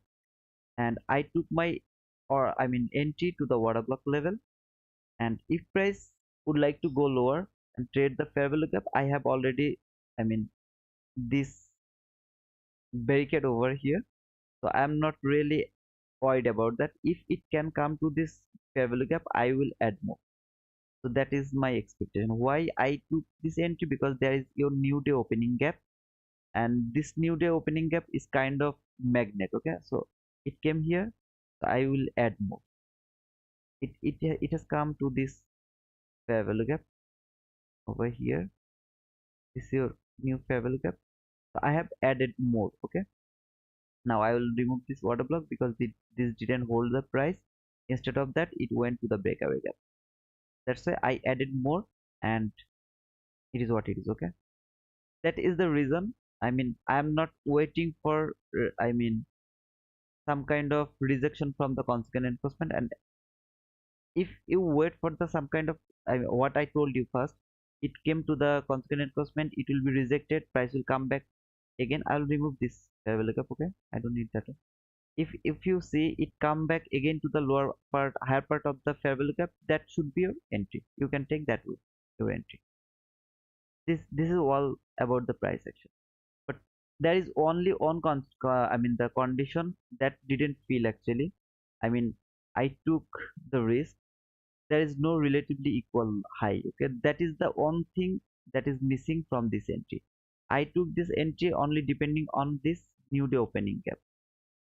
and I took my, or I mean, entry to the water block level. And if price would like to go lower and trade the fair value gap, I have already, I mean, this barricade over here, so I am not really worried about that. If it can come to this fair value gap, I will add more. So that is my expectation. Why I took this entry? Because there is your new day opening gap, and this new day opening gap is kind of magnet, okay? So it came here, so I will add more. It has come to this fair value gap over here. This is your new fair value gap, so I have added more, okay? Now I will remove this water block because this didn't hold the price. Instead of that, it went to the breakaway gap. That's why I added more, and it is what it is, okay? That is the reason. I mean, I am not waiting for I mean, some kind of rejection from the consequent enforcement. And if you wait for the some kind of, what I told you first, it came to the consequent enforcement, it will be rejected, price will come back again. I'll remove this level up, okay? I don't need that. If you see it come back again to the lower part, higher part of the fair value gap, that should be your entry. You can take that with your entry. This is all about the price action. But there is only one I mean, the condition that didn't feel actually. I mean, I took the risk. There is no relatively equal high, okay? That is the one thing that is missing from this entry. I took this entry only depending on this new day opening gap.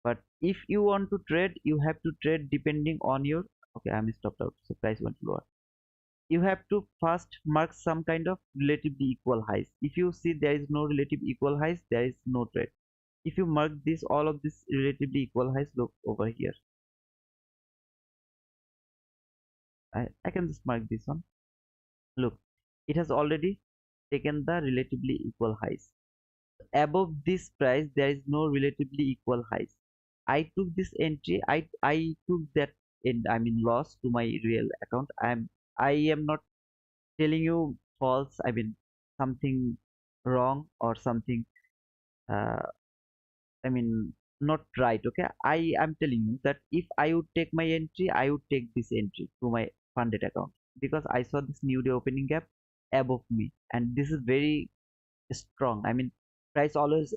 But if you want to trade, you have to trade depending on your, okay, I'm stopped out, so price went lower. You have to first mark some kind of relatively equal highs. If you see there is no relative equal highs, there is no trade. If you mark this, all of this relatively equal highs, look over here. I can just mark this one. Look, it has already taken the relatively equal highs. Above this price, there is no relatively equal highs. I took this entry. I took that in, I mean, loss to my real account. I am not telling you false. I mean, something wrong or something. Uh, I mean, not right. Okay, I am telling you that if I would take my entry, I would take this entry to my funded account, because I saw this new day opening gap above me, and this is very strong. I mean, price always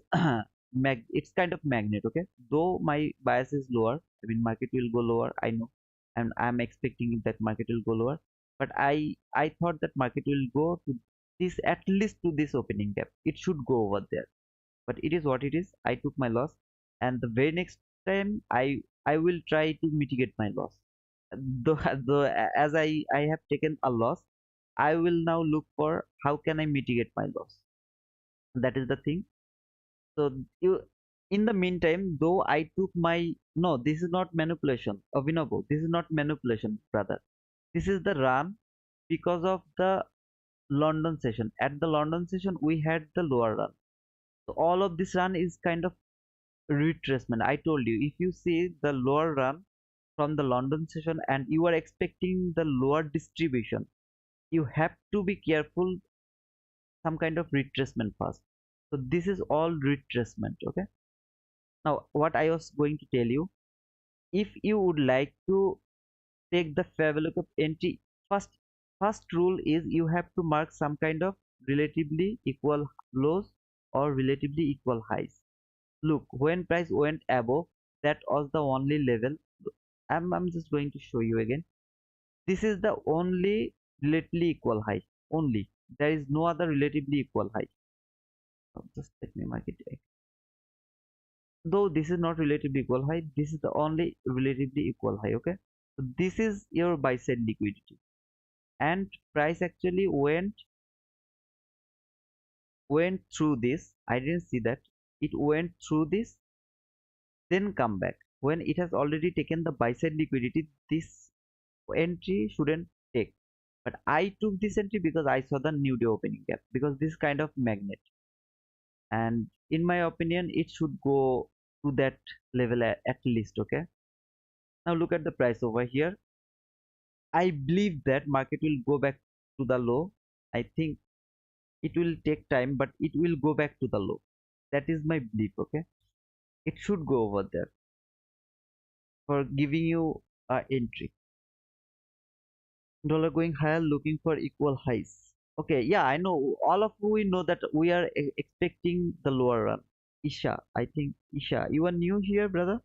it's kind of magnet, okay? Though my bias is lower, I mean, market will go lower, I know, and I'm expecting that market will go lower, but I thought that market will go to this, at least to this opening gap. It should go over there, but it is what it is. I took my loss, and the very next time I will try to mitigate my loss. Though as I have taken a loss, I will now look for how can I mitigate my loss. That is the thing. So you, in the meantime, though I took my, no, this is not manipulation, Abhinav. This is not manipulation, brother. This is the run because of the London session. At the London session, we had the lower run. So all of this run is kind of retracement. I told you, if you see the lower run from the London session and you are expecting the lower distribution, you have to be careful, some kind of retracement first. So this is all retracement, okay? Now, what I was going to tell you, if you would like to take the fair value of entry, first first rule is you have to mark some kind of relatively equal lows or relatively equal highs. Look, when price went above, that was the only level. I'm just going to show you again. This is the only relatively equal high. Only. There is no other relatively equal high. Just let me mark it. Though this is not relatively equal high, this is the only relatively equal high. Okay, so this is your buy side liquidity, and price actually went through this. I didn't see that. It went through this, then come back. When it has already taken the buy side liquidity, this entry shouldn't take. But I took this entry because I saw the new day opening gap, because this kind of magnet, and in my opinion it should go to that level at least. Okay, now look at the price over here. I believe that market will go back to the low. I think it will take time, but it will go back to the low. That is my belief. Okay, it should go over there for giving you a entry. Dollar going higher, looking for equal highs. Okay, yeah, I know. All of we know that we are expecting the lower run. Isha, I think Isha, you are new here, brother.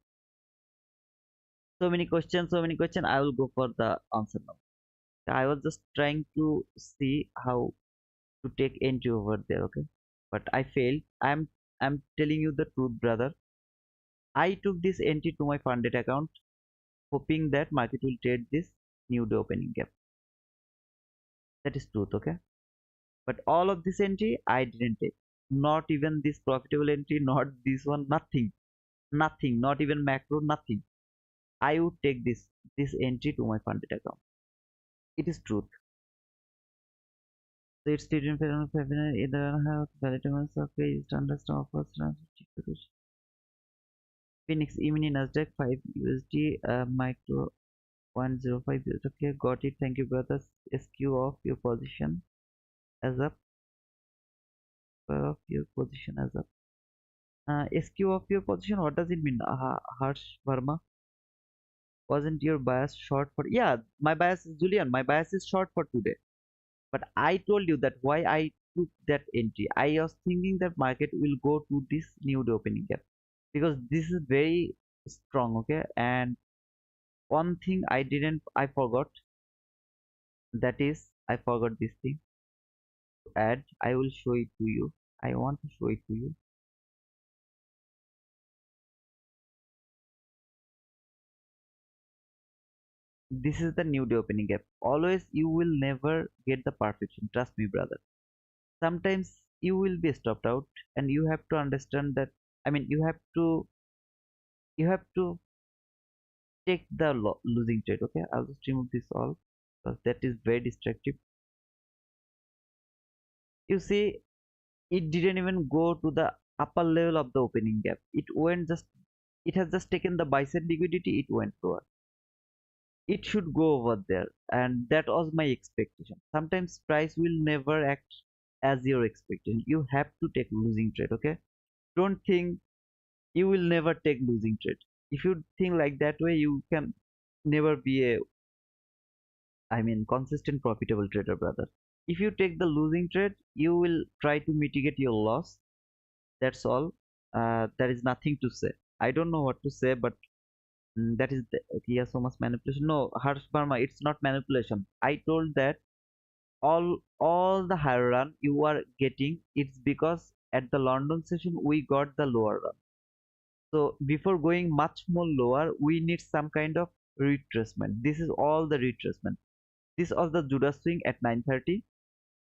So many questions, so many questions. I will go for the answer now. I was just trying to see how to take entry over there. Okay, but I failed. I'm telling you the truth, brother. I took this entry to my funded account, hoping that market will trade this new day opening gap. That is truth. Okay, but all of this entry I didn't take. Not even this profitable entry, not this one, nothing, nothing, not even macro, nothing. I would take this entry to my funded account. It is truth. So it's stated in February either have valid amounts of pay understand offers Phoenix E-mini Nasdaq 5 USD micro 105 USD. Okay, got it. Thank you, brothers. SQ of your position as up. Of your position as up. SQ of your position. What does it mean? Harsh Verma. Wasn't your bias short for? Yeah, my bias is Julian. My bias is short for today. But I told you that why I took that entry. I was thinking that market will go to this new day opening gap because this is very strong. Okay, and one thing I forgot, that is I forgot this thing to add. I will show it to you. I want to show it to you. This is the new day opening gap. Always you will never get the perfection. Trust me, brother. Sometimes you will be stopped out, and you have to understand that. I mean, you have to take the losing trade. Okay, I'll just remove this all because that is very destructive. You see, it didn't even go to the upper level of the opening gap. It has just taken the buy side liquidity. It went lower. It should go over there, and that was my expectation. Sometimes price will never act as your expectation. You have to take losing trade. Okay, don't think you will never take losing trade. If you think like that way, you can never be a, I mean, consistent profitable trader, brother. If you take the losing trade, you will try to mitigate your loss. That's all. There is nothing to say. I don't know what to say, but that is the, yeah, so much manipulation. No, Harsh Barma, it's not manipulation. I told that all the higher run you are getting, it's because at the London session we got the lower run. So before going much more lower, we need some kind of retracement. This is all the retracement. This was the Judas swing at 9:30.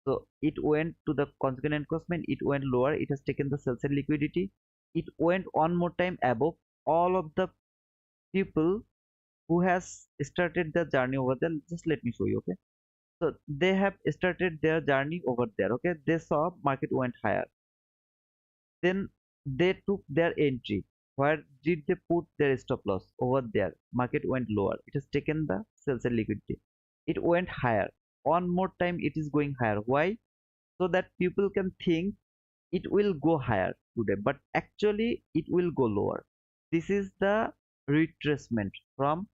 So it went to the consequent encroachment. It went lower. It has taken the sell side liquidity. It went one more time above. All of the people who has started their journey over there. Just let me show you. Okay. So they have started their journey over there. Okay. They saw market went higher. Then they took their entry. Where did they put their stop loss? Over there. Market went lower. It has taken the sell side liquidity. It went higher. One more time it is going higher. Why? So that people can think it will go higher today, but actually it will go lower. This is the retracement from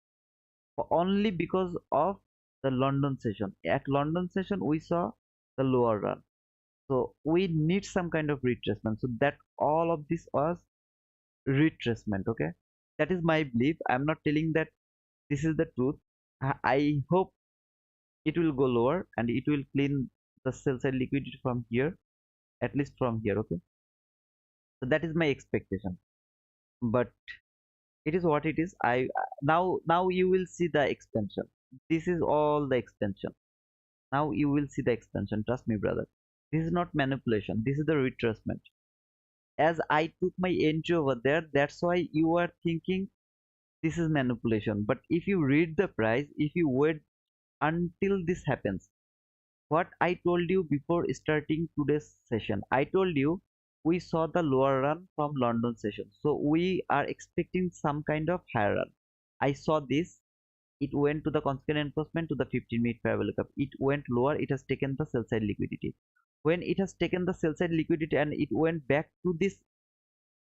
only because of the London session. At London session we saw the lower run, so we need some kind of retracement, so that all of this was retracement. Okay, that is my belief. I'm not telling that this is the truth. I hope it will go lower and it will clean the sell side liquidity from here, at least from here. Okay, So that is my expectation, but it is what it is. Now you will see the expansion. This is all the expansion. Now you will see the expansion, trust me brother. This is not manipulation, this is the retracement. As I took my entry over there, that's why you are thinking this is manipulation. But if you read the price, if you wait until this happens, what I told you before starting today's session, I told you we saw the lower run from London session, so we are expecting some kind of higher run. I saw this. It went to the consequent enforcement to the 15-minute fair value gap. It went lower. It has taken the sell side liquidity. When it has taken the sell side liquidity and it went back to this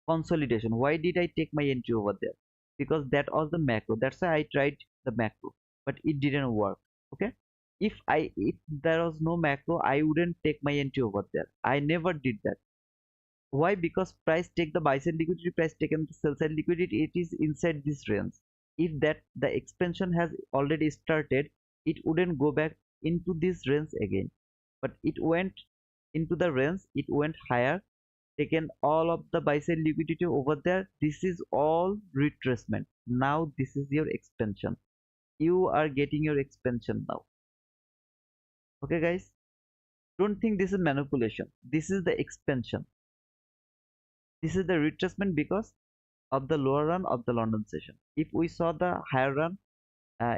consolidation, why did I take my entry over there? Because that was the macro. That's why I tried the macro, but it didn't work. Okay. If there was no macro, I wouldn't take my entry over there. I never did that. Why? Because price take the buy side liquidity, price taken the sell side liquidity, it is inside this range. If that the expansion has already started, it wouldn't go back into this range again. But it went into the range, it went higher, taken all of the buy side liquidity over there. This is all retracement. Now this is your expansion. You are getting your expansion now. Okay guys, don't think this is manipulation. This is the expansion. This is the retracement because of the lower run of the London session. If we saw the higher run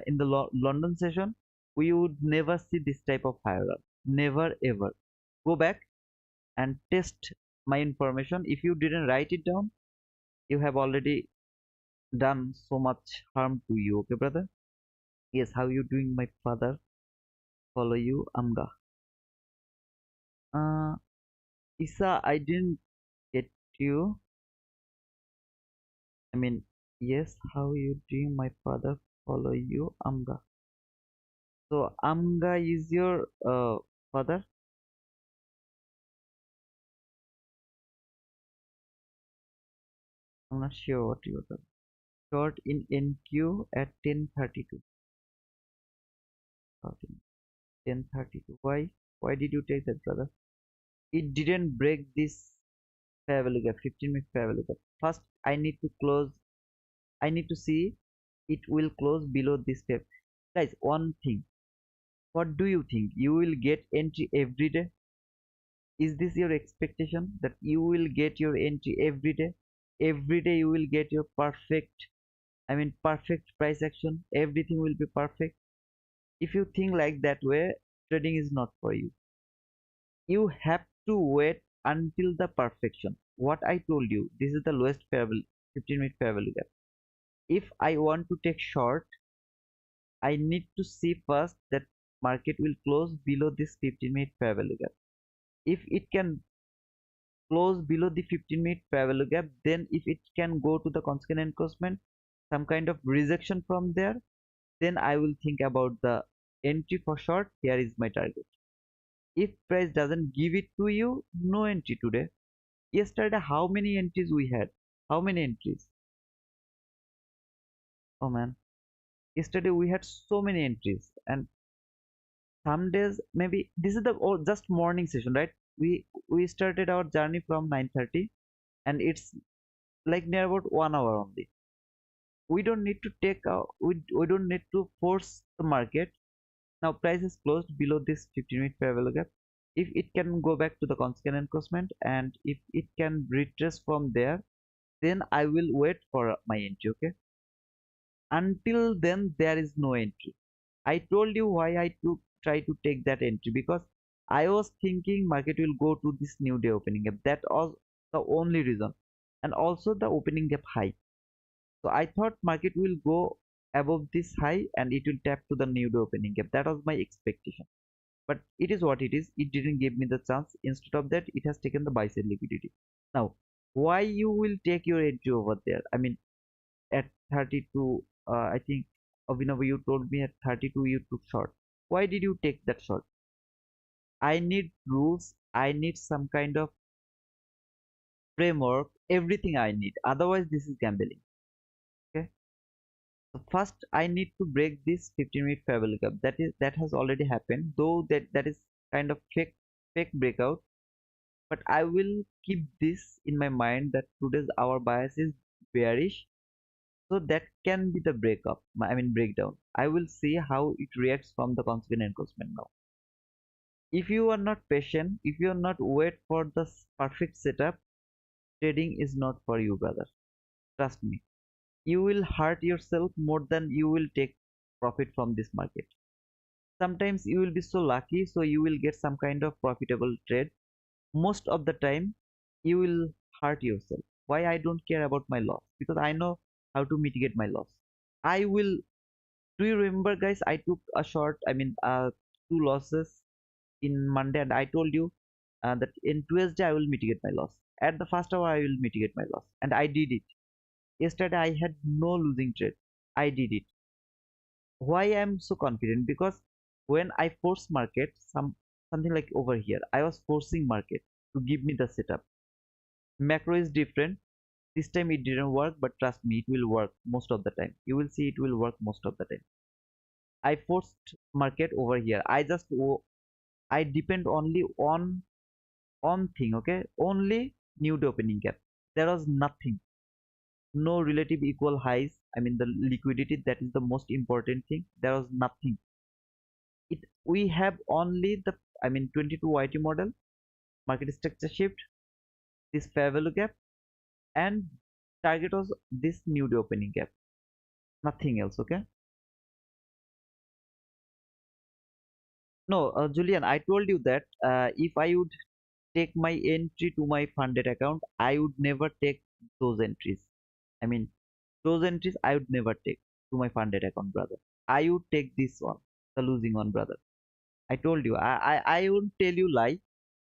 in the London session, we would never see this type of higher run. Never ever. Go back and test my information. If you didn't write it down, you have already done so much harm to you. Okay, brother? Yes, how you doing, my father? Follow you, Amga. Uh, Isa, I didn't get you. I mean, yes, how you doing, my father? Follow you, Amga. So Amga is your father? I'm not sure what you are. Short in NQ at 10:32. Short in 10:32. Why? Why did you take that, brother? It didn't break this fair value gap, 15-minute fair value gap. First, I need to close. I need to see it will close below this fair. Guys, one thing. What do you think? You will get entry every day? Is this your expectation that you will get your entry every day? Every day you will get your perfect, I mean perfect price action. Everything will be perfect. If you think like that way, trading is not for you. You have to wait until the perfection. What I told you, this is the lowest fair value, 15-minute fair value gap. If I want to take short, I need to see first that market will close below this 15-minute fair value gap. If it can close below the 15-minute fair value gap, then if it can go to the consequent encroachment, some kind of rejection from there, then I will think about the entry for short. Here is my target. If price doesn't give it to you, no entry today. Yesterday, how many entries we had? How many entries? Oh man, yesterday we had so many entries, and some days maybe this is the just morning session, right? We started our journey from 9:30, and it's like near about 1 hour only. We don't need to take we don't need to force the market. Now price is closed below this 15-minute fair value gap. If it can go back to the consequent encroachment and if it can retrace from there, then I will wait for my entry. Okay, until then there is no entry. I told you why I took try to take that entry, because I was thinking market will go to this new day opening gap. That was the only reason, and also the opening gap high. So I thought market will go above this high and it will tap to the new day opening gap. That was my expectation. But it is what it is. It didn't give me the chance. Instead of that, it has taken the buy side liquidity. Now, why you will take your entry over there? I mean, at 32, I think Abhinav, you told me at 32 you took short. Why did you take that short? I need rules. I need some kind of framework. Everything I need. Otherwise, this is gambling. Okay. So first, I need to break this 15-minute fair value gap. That has already happened. Though that is kind of fake breakout. but I will keep this in my mind that today's our bias is bearish, so that can be the breakdown. I will see how it reacts from the consequent encroachment now. If you are not patient, if you are not wait for the perfect setup, trading is not for you, brother. Trust me. You will hurt yourself more than you will take profit from this market. Sometimes you will be so lucky, so you will get some kind of profitable trade. Most of the time, you will hurt yourself. Why I don't care about my loss? Because I know how to mitigate my loss. I will. Do you remember, guys? I took a short, two losses in Monday, and I told you that in Tuesday I will mitigate my loss. At the first hour, I will mitigate my loss, and I did it. Yesterday, I had no losing trade. I did it. Why I'm so confident? Because when I force market, something like over here, I was forcing market to give me the setup. Macro is different. This time it didn't work, but trust me, it will work most of the time. You will see it will work most of the time. I forced market over here. I depend only on thing, okay? Only new opening gap. There was nothing. No relative equal highs. I mean the liquidity, that is the most important thing. There was nothing. It We have only the 22 YT model, market structure shift, this fair value gap, and target was this new opening gap. Nothing else, okay? No, Julian, I told you that if I would take my entry to my funded account, I would never take those entries. I mean, those entries I would never take to my funded account, brother. I would take this one, the losing one, brother. I told you, I won't tell you lie.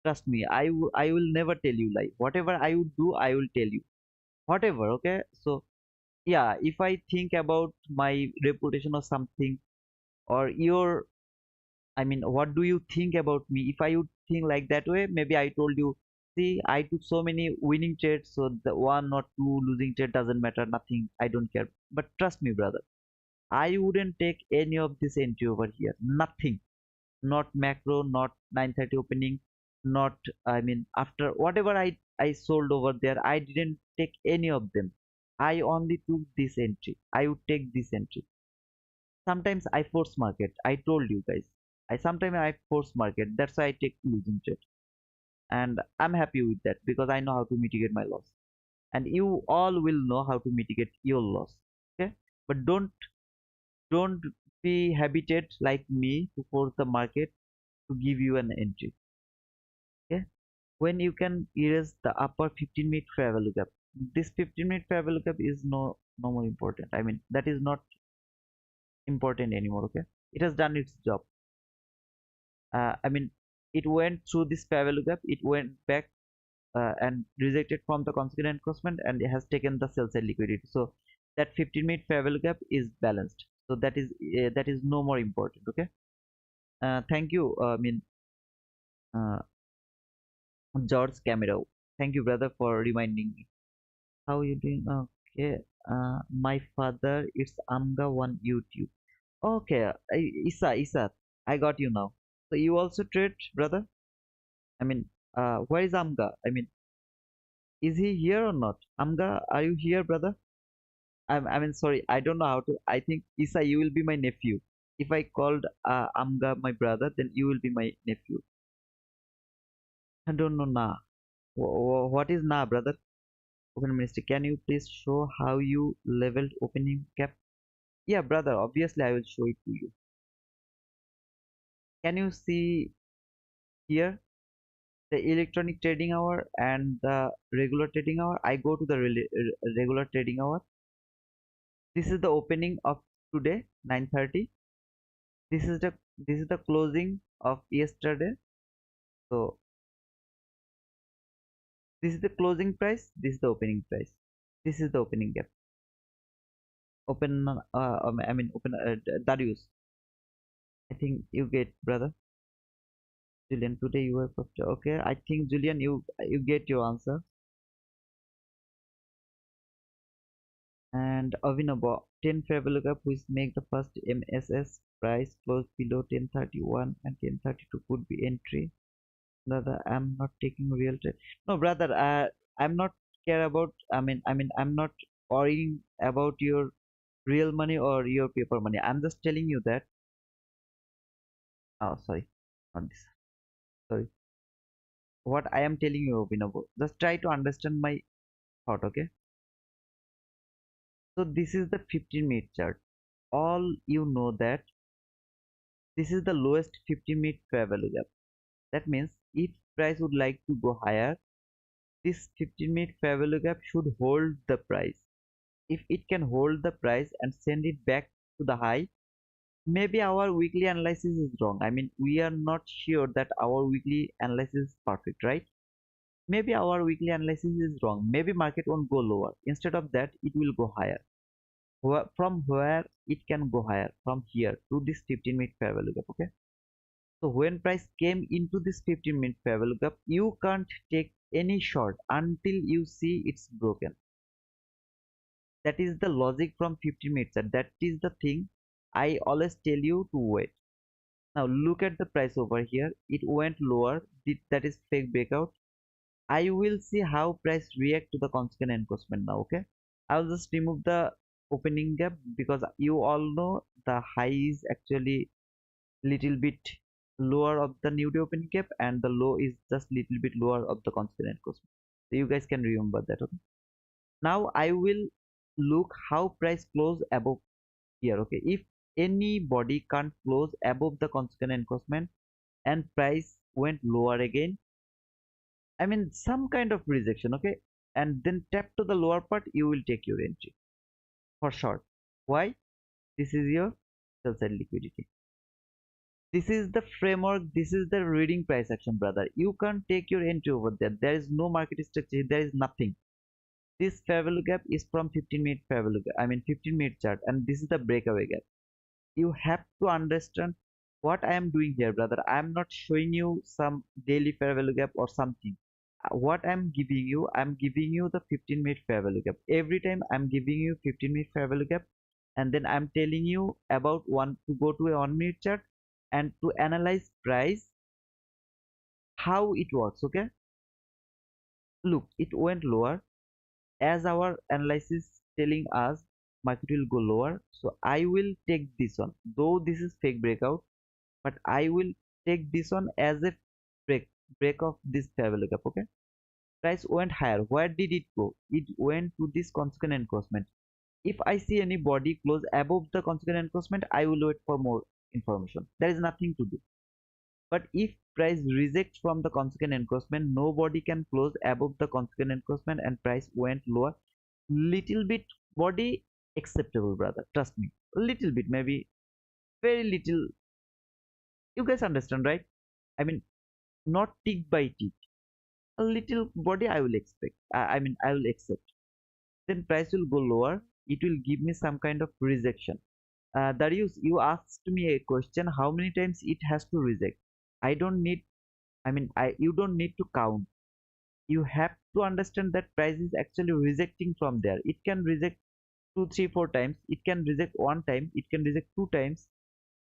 Trust me, I will never tell you lie. Whatever I would do, I will tell you. Whatever, okay? So, yeah, if I think about my reputation or something, or your what do you think about me? If I would think like that way, maybe I told you, see, I took so many winning trades, so the one or two losing trade doesn't matter, nothing, I don't care. But trust me, brother, I wouldn't take any of this entry over here. Nothing. Not macro, not 930 opening, not after whatever I sold over there, I didn't take any of them. I only took this entry. I would take this entry. Sometimes I force market. I told you guys. I force market. That's why I take losing trade. And I'm happy with that because I know how to mitigate my loss. And you all will know how to mitigate your loss. Okay? But don't be habited like me to force the market to give you an entry. Okay? When you can erase the upper 15-minute fair value gap. This 15-minute fair value gap is no more important. That is not important anymore. Okay? It has done its job. uh, I mean, it went through this fair value gap, it went back and rejected from the consequent encroachment, and it has taken the sell side liquidity. So that 15-minute fair value gap is balanced. So that is no more important. Okay. Thank you. Uh, George Camero. Thank you, brother, for reminding me. How you doing? Okay. My father, it's Amga one YouTube. Okay, Isa, I got you now. So you also trade, brother? I mean, where is Amga? Is he here or not? Amga, are you here, brother? Sorry, I don't know how to. I think Isa, you will be my nephew. If I called Amga my brother, then you will be my nephew. I don't know Na. What is Na, brother? Open ministry. Can you please show how you leveled opening cap? Yeah, brother. Obviously, I will show it to you. Can you see here the electronic trading hour and the regular trading hour? I go to the regular trading hour. This is the opening of today, 9:30. This is the closing of yesterday. So this is the closing price, this is the opening price, this is the opening gap. Open open Darius. I think you get, brother. Julian, today you were first. Okay, I think Julian, you get your answer. And Avinaba, 10 fair value gap which make the first MSS price close below 1031 and 1032 could be entry. Brother, I'm not taking real trade. No, brother, I'm not care about, I'm not worrying about your real money or your paper money. I'm just telling you that. Oh, sorry, not this. Sorry. What I am telling you, Abhinav, just try to understand my thought, okay? So this is the 15-minute chart. All you know that this is the lowest 15-minute fair value gap. That means if price would like to go higher, this 15-minute fair value gap should hold the price. If it can hold the price and send it back to the high, maybe our weekly analysis is wrong. We are not sure that our weekly analysis is perfect, right? Maybe our weekly analysis is wrong. Maybe market won't go lower. Instead of that, it will go higher. From where it can go higher? From here to this 15-minute fair value gap. Okay. So when price came into this 15-minute fair value gap, you can't take any short until you see it's broken. That is the logic from 15 minutes. And that is the thing I always tell you to wait. Now look at the price over here. It went lower. That is fake breakout. I will see how price react to the consequent encroachment now. Okay. I'll just remove the opening gap because you all know the high is actually little bit lower of the new day opening gap and the low is just little bit lower of the consequent encroachment. So you guys can remember that. Okay. Now I will look how price close above here. Okay, if anybody can't close above the consequent encroachment and price went lower again, some kind of rejection. Okay, and then tap to the lower part, you will take your entry for short. Why? This is your sell side liquidity. This is the framework. This is the reading price action, brother. You can't take your entry over there. There is no market structure. There is nothing. This fair value gap is from 15-minute fair value gap. 15-minute chart, and this is the breakaway gap. You have to understand what I am doing here, brother. I am not showing you some daily fair value gap or something. What I'm giving you the 15-minute fair value gap. Every time I'm giving you 15-minute fair value gap, and then I'm telling you about one to go to a 1-minute chart and to analyze price, how it works. Okay, look, it went lower as our analysis telling us market will go lower. So I will take this one, though this is fake breakout, but I will take this one as a break of this fair value gap. Okay, price went higher. Where did it go? It went to this consequent encroachment. If I see any body close above the consequent encroachment, I will wait for more information. There is nothing to do. But if price rejects from the consequent encroachment, nobody can close above the consequent encroachment and price went lower. Little bit body acceptable, brother. Trust me. A little bit, maybe very little. You guys understand, right? I mean, not tick by tick. A little body I will expect. I will accept. Then price will go lower. It will give me some kind of rejection. Darius, you asked me a question. How many times it has to reject? I don't need. You don't need to count. You have to understand that price is actually rejecting from there. It can reject two, three, 4 times. It can reject one time. It can reject 2 times.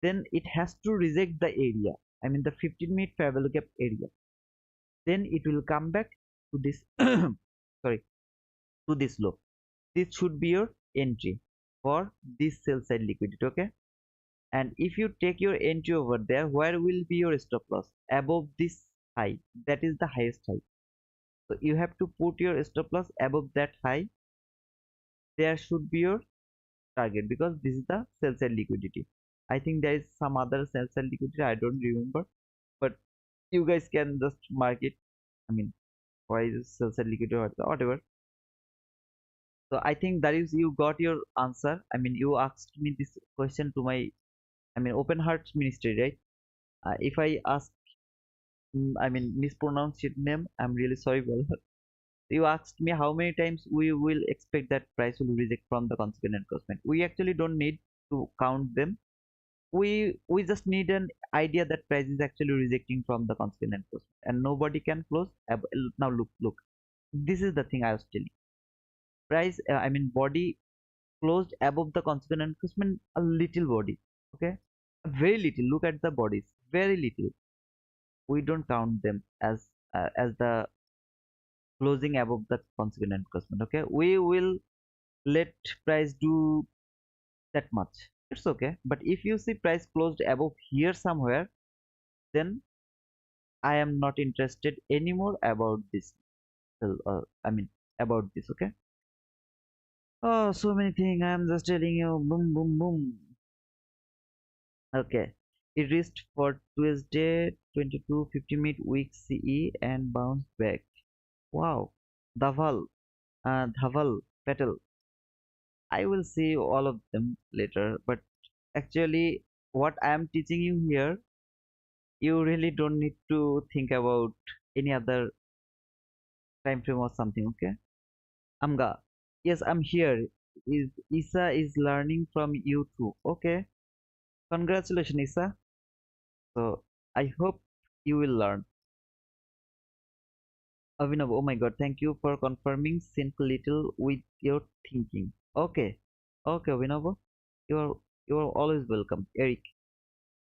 Then it has to reject the area. The 15-minute fair value gap area. Then it will come back to this. Sorry, to this low. This should be your entry for this sell side liquidity. Okay. And if you take your entry over there, where will be your stop loss? Above this high. That is the highest high. So you have to put your stop loss above that high. There should be your target because this is the sell side liquidity. I think there is some other sell side liquidity. I don't remember, but you guys can just mark it. Why is sell side liquidity or whatever. So I think that is you got your answer. You asked me this question to my open heart ministry, right? If I ask mispronounce your name, I'm really sorry, brother. You asked me how many times we will expect that price will reject from the consequent encroachment. We actually don't need to count them. We just need an idea that price is actually rejecting from the consequent encroachment, and nobody can close. Now look. This is the thing I was telling. Price, body closed above the consequent encroachment, a little body. Okay, very little. Look at the bodies, very little. we don't count them as the closing above the consequent encroachment. Okay, we will let price do that much. It's okay. But if you see price closed above here somewhere, then I am not interested anymore about this. I mean about this. Okay. Oh, so many things. I am just telling you. Boom, boom, boom. Okay. It reached for Tuesday 22:50 week CE and bounced back. Wow. Dhaval, Dhaval, Petal. I will see all of them later, but actually, what I am teaching you here, you really don't need to think about any other time frame or something. Okay. Amga. Yes, I'm here. Is Isa is learning from you too. Okay. Congratulations, Isa. So I hope you will learn. Avinav, oh my god, thank you for confirming simple little with your thinking. Okay. Okay, Avinav. You are always welcome. Eric,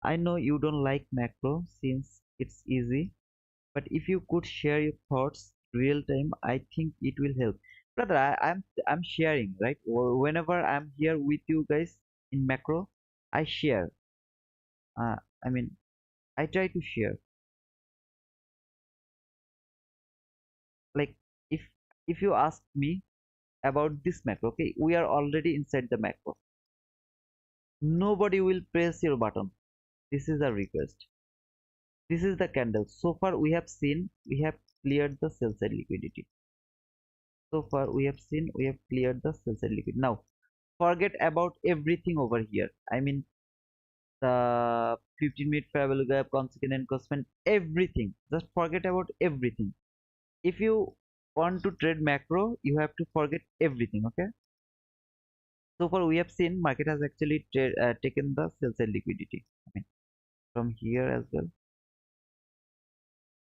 I know you don't like macro since it's easy, but if you could share your thoughts real time, I think it will help. Brother, I'm sharing, right? Whenever I'm here with you guys in macro, I share. Uh, I mean, I try to share. Like if if you ask me about this macro, okay, we are already inside the macro. Nobody will press your button. This is a request. This is the candle. So far we have cleared the sell side liquidity. So far we have cleared the sell side liquidity. Now forget about everything over here. I mean the 15-minute fair value gap, consequent encroachment, everything. Just forget about everything. If you want to trade macro, you have to forget everything. Okay. So far we have seen market has actually taken the sell side liquidity. I mean from here as well,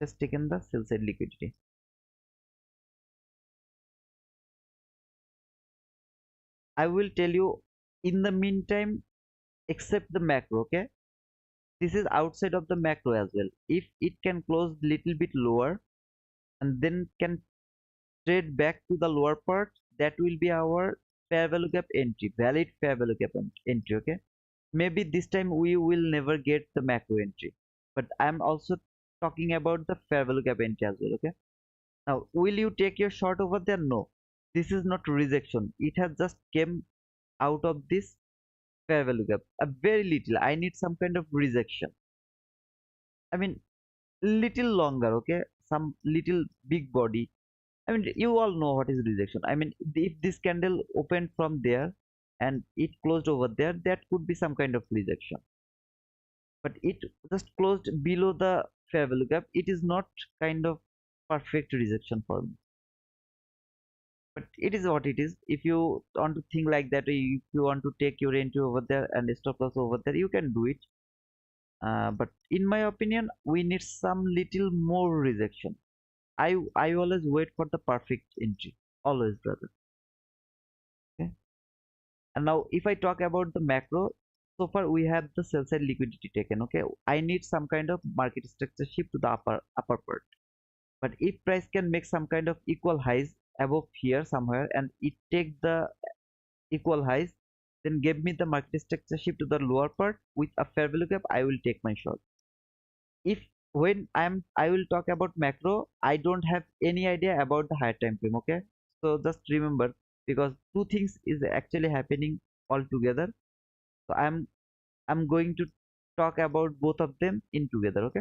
has taken the sell side liquidity. I will tell you in the meantime, except the macro. Okay, this is outside of the macro as well. If it can close little bit lower and then can trade back to the lower part, that will be our fair value gap entry, valid fair value gap entry. Okay, maybe this time we will never get the macro entry, but I'm also talking about the fair value gap entry as well. Okay, now will you take your short over there? No, this is not rejection. It has just came out of this fair value gap a very little. I need some kind of rejection. I mean little longer. Okay, some little big body. I mean you all know what is rejection. I mean if this candle opened from there and it closed over there, that could be some kind of rejection, but it just closed below the fair value gap. It is not kind of perfect rejection for me, but it is what it is. If you want to think like that, if you want to take your entry over there and stop loss over there, you can do it. But in my opinion, we need some little more rejection. I always wait for the perfect entry, always, brother. Okay. And now, if I talk about the macro, so far we have the sell side liquidity taken. Okay, I need some kind of market structure shift to the upper part. But if price can make some kind of equal highs above here somewhere, and it take the equal highs, then give me the market structure shift to the lower part with a fair value gap, I will take my short. If when I will talk about macro, I don't have any idea about the higher time frame. Okay, so just remember, because two things is actually happening all together. So I'm going to talk about both of them in together. Okay.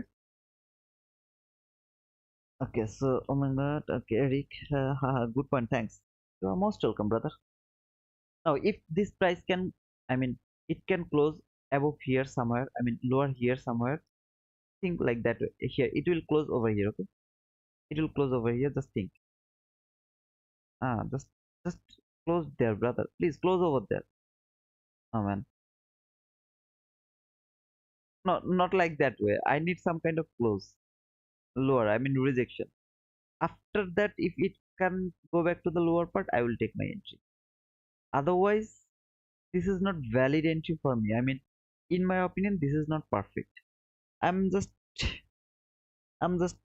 Okay, so oh my god. Okay, Eric, good point, thanks. You are most welcome, brother. Now if this price can, I mean it can close above here somewhere, I mean lower here somewhere, think like that. Here it will close over here. Okay, it will close over here. Just think. Just close there, brother. Please close over there. Oh man, not like that way. I need some kind of close lower. I mean rejection. After that, if it can go back to the lower part, I will take my entry. Otherwise, this is not valid entry for me. I mean, in my opinion, this is not perfect. I'm just I'm just,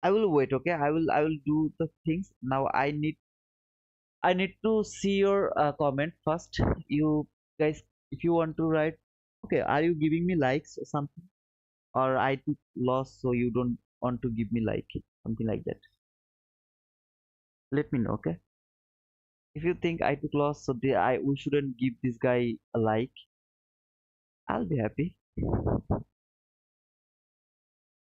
I will wait, okay? I will do the things. Now I need to see your comment first. You guys, if you want to write, okay, are you giving me likes or something? Or I took loss so you don't want to give me like, something like that. Let me know, okay? If you think I took loss, so I we shouldn't give this guy a like, I'll be happy.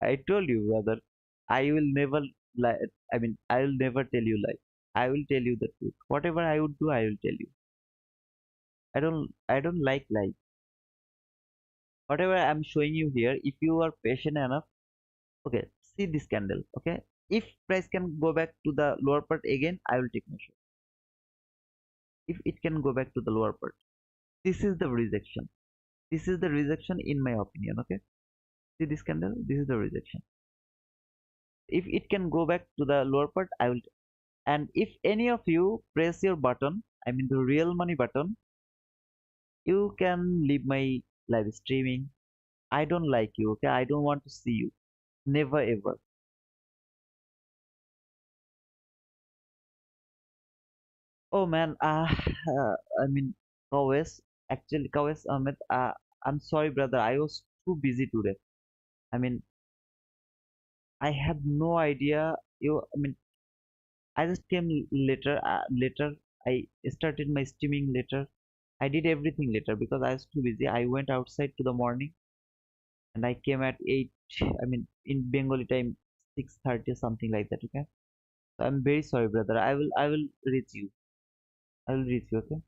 I told you, brother, I will never lie. I mean, I will never tell you lie. I will tell you the truth. Whatever I would do, I will tell you. I don't like lies. Whatever I'm showing you here, if you are patient enough, okay, see this candle, okay? If price can go back to the lower part again, I will take my shot. If it can go back to the lower part, this is the rejection. This is the rejection in my opinion, okay? See this candle? This is the rejection. If it can go back to the lower part, I will. And if any of you press your button, I mean the real money button, you can leave my live streaming. I don't like you, okay? I don't want to see you. Never ever. Oh man, I mean, Kawes, actually, Kawes Ahmed, I'm sorry, brother. I was too busy today. I mean, I have no idea. I mean, I just came later. Later, I started my streaming later. I did everything later because I was too busy. I went outside to the morning and I came at 8. I mean, in Bengali time, 6:30 or something like that. Okay. So I'm very sorry, brother. I will reach you. I will reach you. Okay.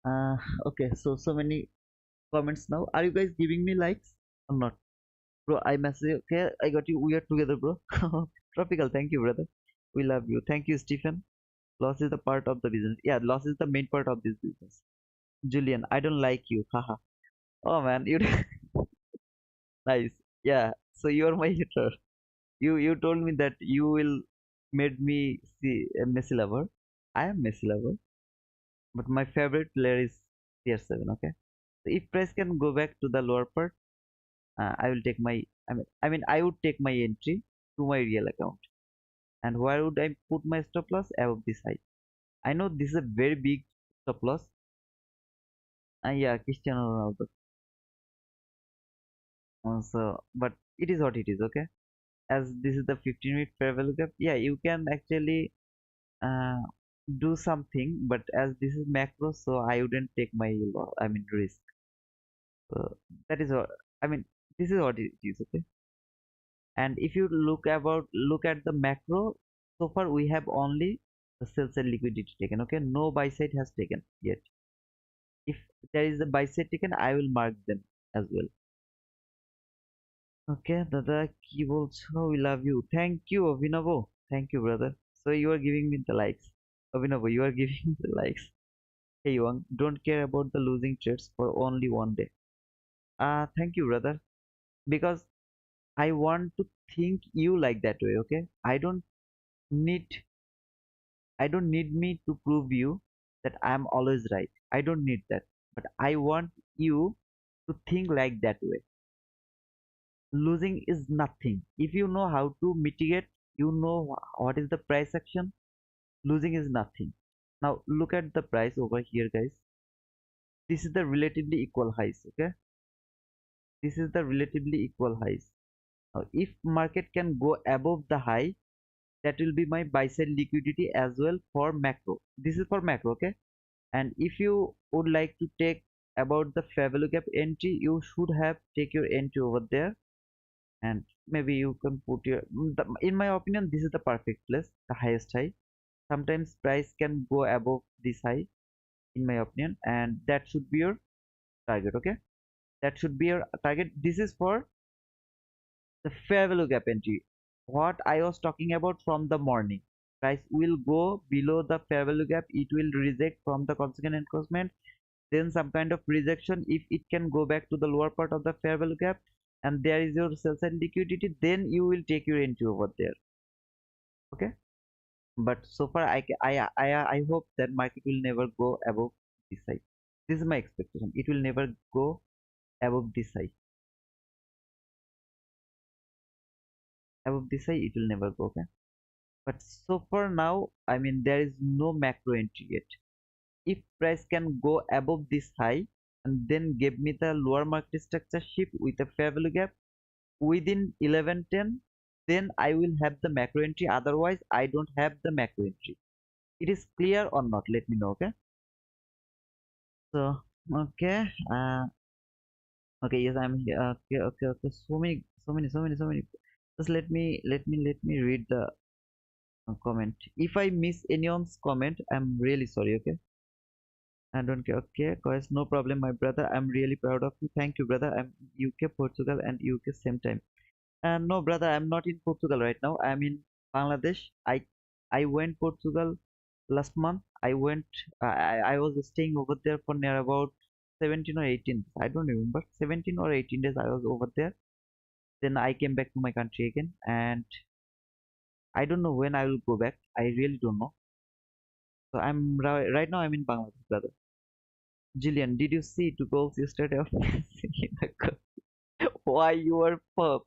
Uh, okay. So many comments now. Are you guys giving me likes or not? Bro, I message. Okay, I got you. We are together, bro. Tropical, thank you, brother. We love you. Thank you, Stephen. Loss is the part of the business. Yeah, loss is the main part of this business. Julian, I don't like you. Haha. Oh man, you nice. Yeah. So you're my hater. You told me that you will made me see a Messi lover. I am Messi lover, but my favorite player is CR7. Okay. So if price can go back to the lower part, I will take my. I mean, I would take my entry to my real account. And where would I put my stop loss? Above this height. I know this is a very big stop loss. Yeah, Cristiano Ronaldo. But it is what it is, okay? As this is the 15-minute fair value gap, yeah, you can actually uh, do something, but as this is macro, so I wouldn't take my I mean risk. So that is what I mean. This is what it is, okay? And if you look at the macro, so far we have only the sell side liquidity taken, okay? No buy side has taken yet. If there is a buy side taken, I will mark them as well. Okay, দাদা কি বলছো? We love you. Thank you, Abhinavo. Thank you, brother. So you are giving me the likes. Abhinavo, you are giving me the likes. Hey, Young, don't care about the losing trades for only one day. Thank you, brother. Because I want to think you like that way, okay? Need I don't need me to prove you that I'm always right. I don't need that. But I want you to think like that way. Losing is nothing. If you know how to mitigate, you know what is the price action, losing is nothing. Now look at the price over here, guys. This is the relatively equal highs, okay? This is the relatively equal highs. Now if market can go above the high, that will be my buy side liquidity as well for macro. This is for macro, okay? And if you would like to take about the fair value gap entry, you should have take your entry over there, and maybe you can put your in my opinion, this is the perfect place, the highest high. Sometimes price can go above this high in my opinion, and that should be your target, okay? That should be your target. This is for the fair value gap entry, what I was talking about from the morning. Price will go below the fair value gap, it will reject from the consequent encroachment, then some kind of rejection. If it can go back to the lower part of the fair value gap and there is your sell side liquidity, then you will take your entry over there, okay? But so far I hope that market will never go above this side. This is my expectation, it will never go above this side. above this high it will never go, okay. But so far now, I mean, there is no macro entry yet. If price can go above this high and then give me the lower market structure shift with a fair value gap within 1110, then I will have the macro entry. Otherwise I don't have the macro entry. It is clear or not? Let me know, okay. So okay, okay, yes, I'm here. Okay, okay, okay, so many. Just let me read the comment. If I miss anyone's comment, I'm really sorry, okay. I don't care. Okay, guys, no problem, my brother. I'm really proud of you. Thank you, brother. I'm UK, Portugal, and UK same time. And no, brother, I'm not in Portugal right now. I'm in Bangladesh. I went Portugal last month. I was staying over there for near about 17 or 18. I don't remember. 17 or 18 days I was over there. Then I came back to my country again, and I don't know when I will go back. I really don't know. So right now I'm in Bangladesh, brother. Jillian, did you see two goals yesterday of Messi in the cup? Why you are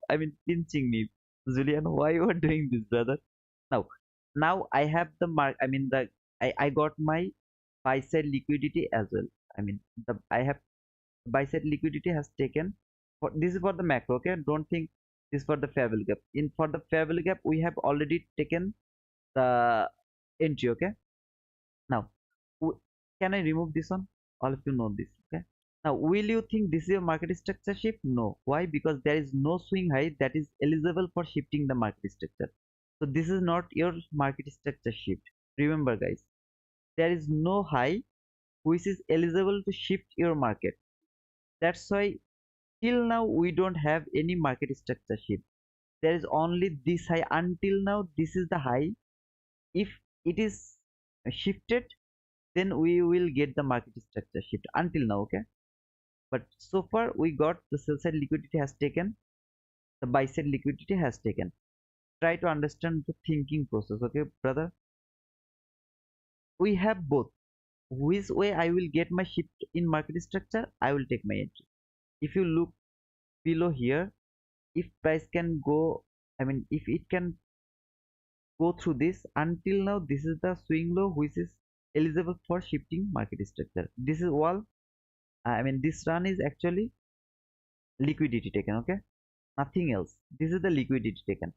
I mean pinching me, Julian? Why you are doing this, brother? Now, now I have the mark. I mean I got my buy side liquidity as well. I mean the I have buy side liquidity has taken for this is for the macro. Okay, don't think this is for the fair value gap. In for the fair value gap, we have already taken the entry. Okay, now can I remove this one? All of you know this. Okay. Now, will you think this is your market structure shift? No. Why? Because there is no swing high that is eligible for shifting the market structure. So this is not your market structure shift. Remember, guys, there is no high which is eligible to shift your market. That's why till now we don't have any market structure shift. There is only this high until now. This is the high. If it is shifted, then we will get the market structure shift until now. Okay. But so far we got the sell side liquidity has taken, the buy side liquidity has taken. Try to understand the thinking process, okay, brother. We have both. Which way I will get my shift in market structure, I will take my entry. If you look below here, if price can go, I mean if it can go through this, until now this is the swing low which is eligible for shifting market structure. This is all, I mean this run is actually liquidity taken, okay, nothing else. This is the liquidity taken.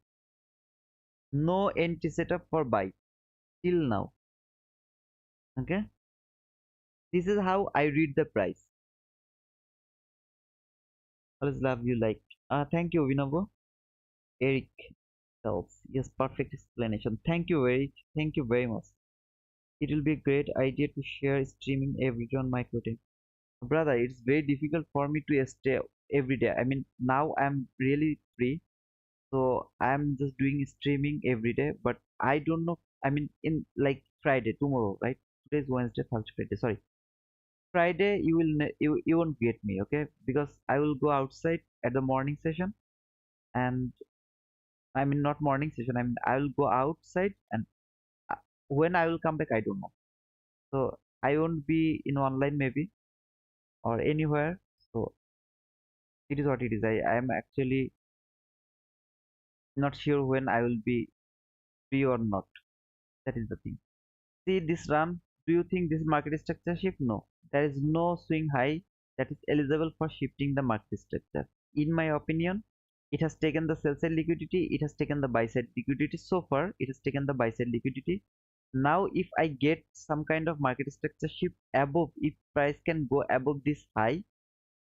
No entry setup for buy till now, okay. This is how I read the price. Always love you, like, thank you, Vinovo. Eric tells, yes, perfect explanation. Thank you very much. It will be a great idea to share streaming every day on my content, brother. It's very difficult for me to stay every day. I mean now I'm really free, so I'm just doing streaming every day, but I don't know. I mean in like Friday, tomorrow, right? Today's Wednesday, Thursday, Friday, sorry, Friday you will you won't get me, okay? Because I will go outside at the morning session, and I mean not morning session. I mean I will go outside, and uh, when I will come back, I don't know. So I won't be in online maybe or anywhere. So it is what it is. I am actually not sure when I will be free or not. That is the thing. See this run. Do you think this market structure shift? No. There is no swing high that is eligible for shifting the market structure. In my opinion, it has taken the sell side liquidity, it has taken the buy side liquidity. So far, it has taken the buy side liquidity. Now, if I get some kind of market structure shift above, if price can go above this high,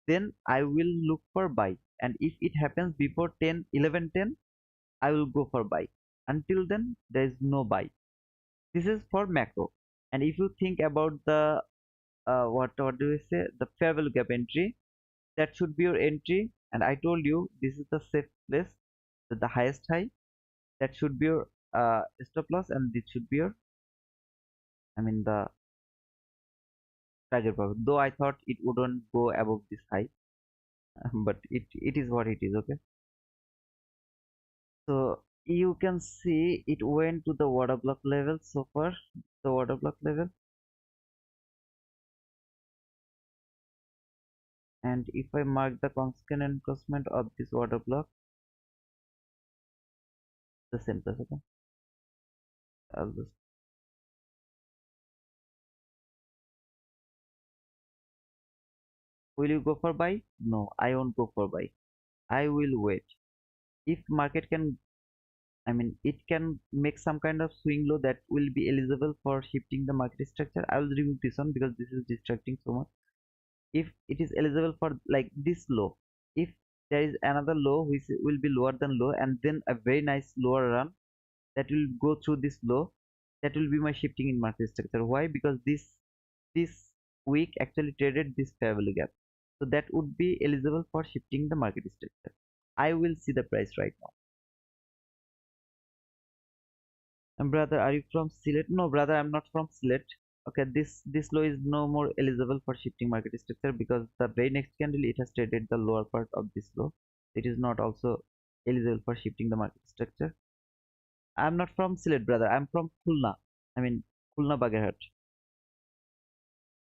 then I will look for buy. And if it happens before 10, 11, 10, I will go for buy. Until then, there is no buy. This is for macro. And if you think about the what do we say, the fair value gap entry, that should be your entry. And I told you this is the safe place, the highest high. That should be your stop loss, and this should be your, I mean the target profit. Though I thought it wouldn't go above this high, but it is what it is, okay. So you can see it went to the water block level so far, the water block level. And if I mark the consequent encroachment of this water block, the same price. Okay, I'll just, will you go for buy? No, I won't go for buy. I will wait. If market can, I mean, it can make some kind of swing low that will be eligible for shifting the market structure, I will remove this one because this is distracting so much. If it is eligible for like this low, if there is another low which will be lower than low and then a very nice lower run that will go through this low, that will be my shifting in market structure. Why? Because this week actually traded this fair value gap, so that would be eligible for shifting the market structure. I will see the price right now. And brother, are you from Sylhet? No brother, I'm not from Sylhet. Okay, this low is no more eligible for shifting market structure because the very next candle it has traded the lower part of this low. It is not also eligible for shifting the market structure. I'm not from Sylhet, brother. I'm from Khulna. I mean, Khulna Bagerhat.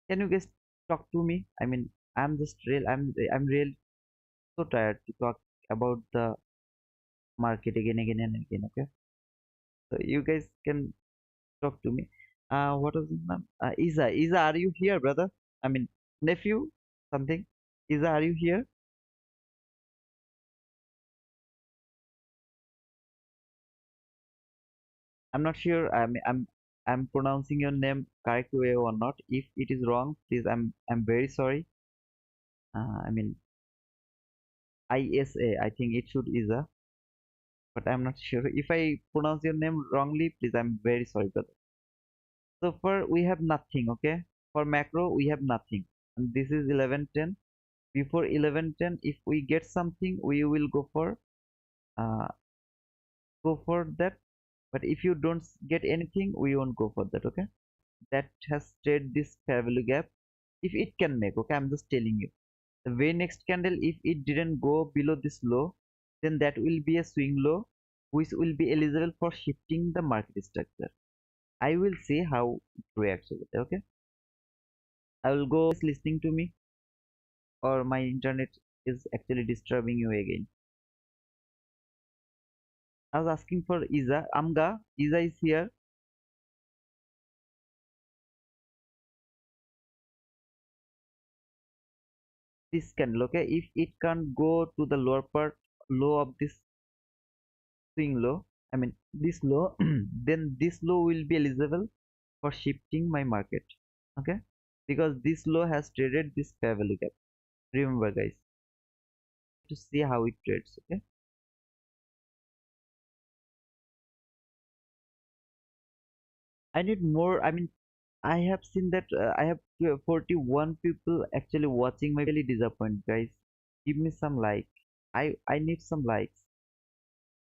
Can you guys talk to me? I mean, I'm real so tired to talk about the market again and again. Okay, so you guys can talk to me. What was his name? Isa, are you here, brother? I mean, nephew, something. Isa, are you here? I'm not sure. I'm pronouncing your name correct way or not. If it is wrong, please, I'm very sorry. I mean, ISA. I think it should Isa, but I'm not sure. If I pronounce your name wrongly, please, I'm very sorry, brother. So for we have nothing. Okay, for macro we have nothing, and this is 11:10. Before 11:10, if we get something, we will uh, go for that. But if you don't get anything, we won't go for that. Okay, that has trade this fair value gap. If it can make, okay, I'm just telling you, the very next candle, if it didn't go below this low, then that will be a swing low which will be eligible for shifting the market structure. I will see how it reacts over there. Okay, I will go listening to me, or my internet is actually disturbing you again. I was asking for Isa. Amga, Isa is here. This candle, okay, if it can't go to the lower part, low of this swing low, I mean this low, then this low will be eligible for shifting my market. Okay, because this low has traded this fair value gap. Remember guys, to see how it trades. Okay, I need more. I mean, I have seen that I have 41 people actually watching. My really disappointed guys. Give me some like. I need some likes.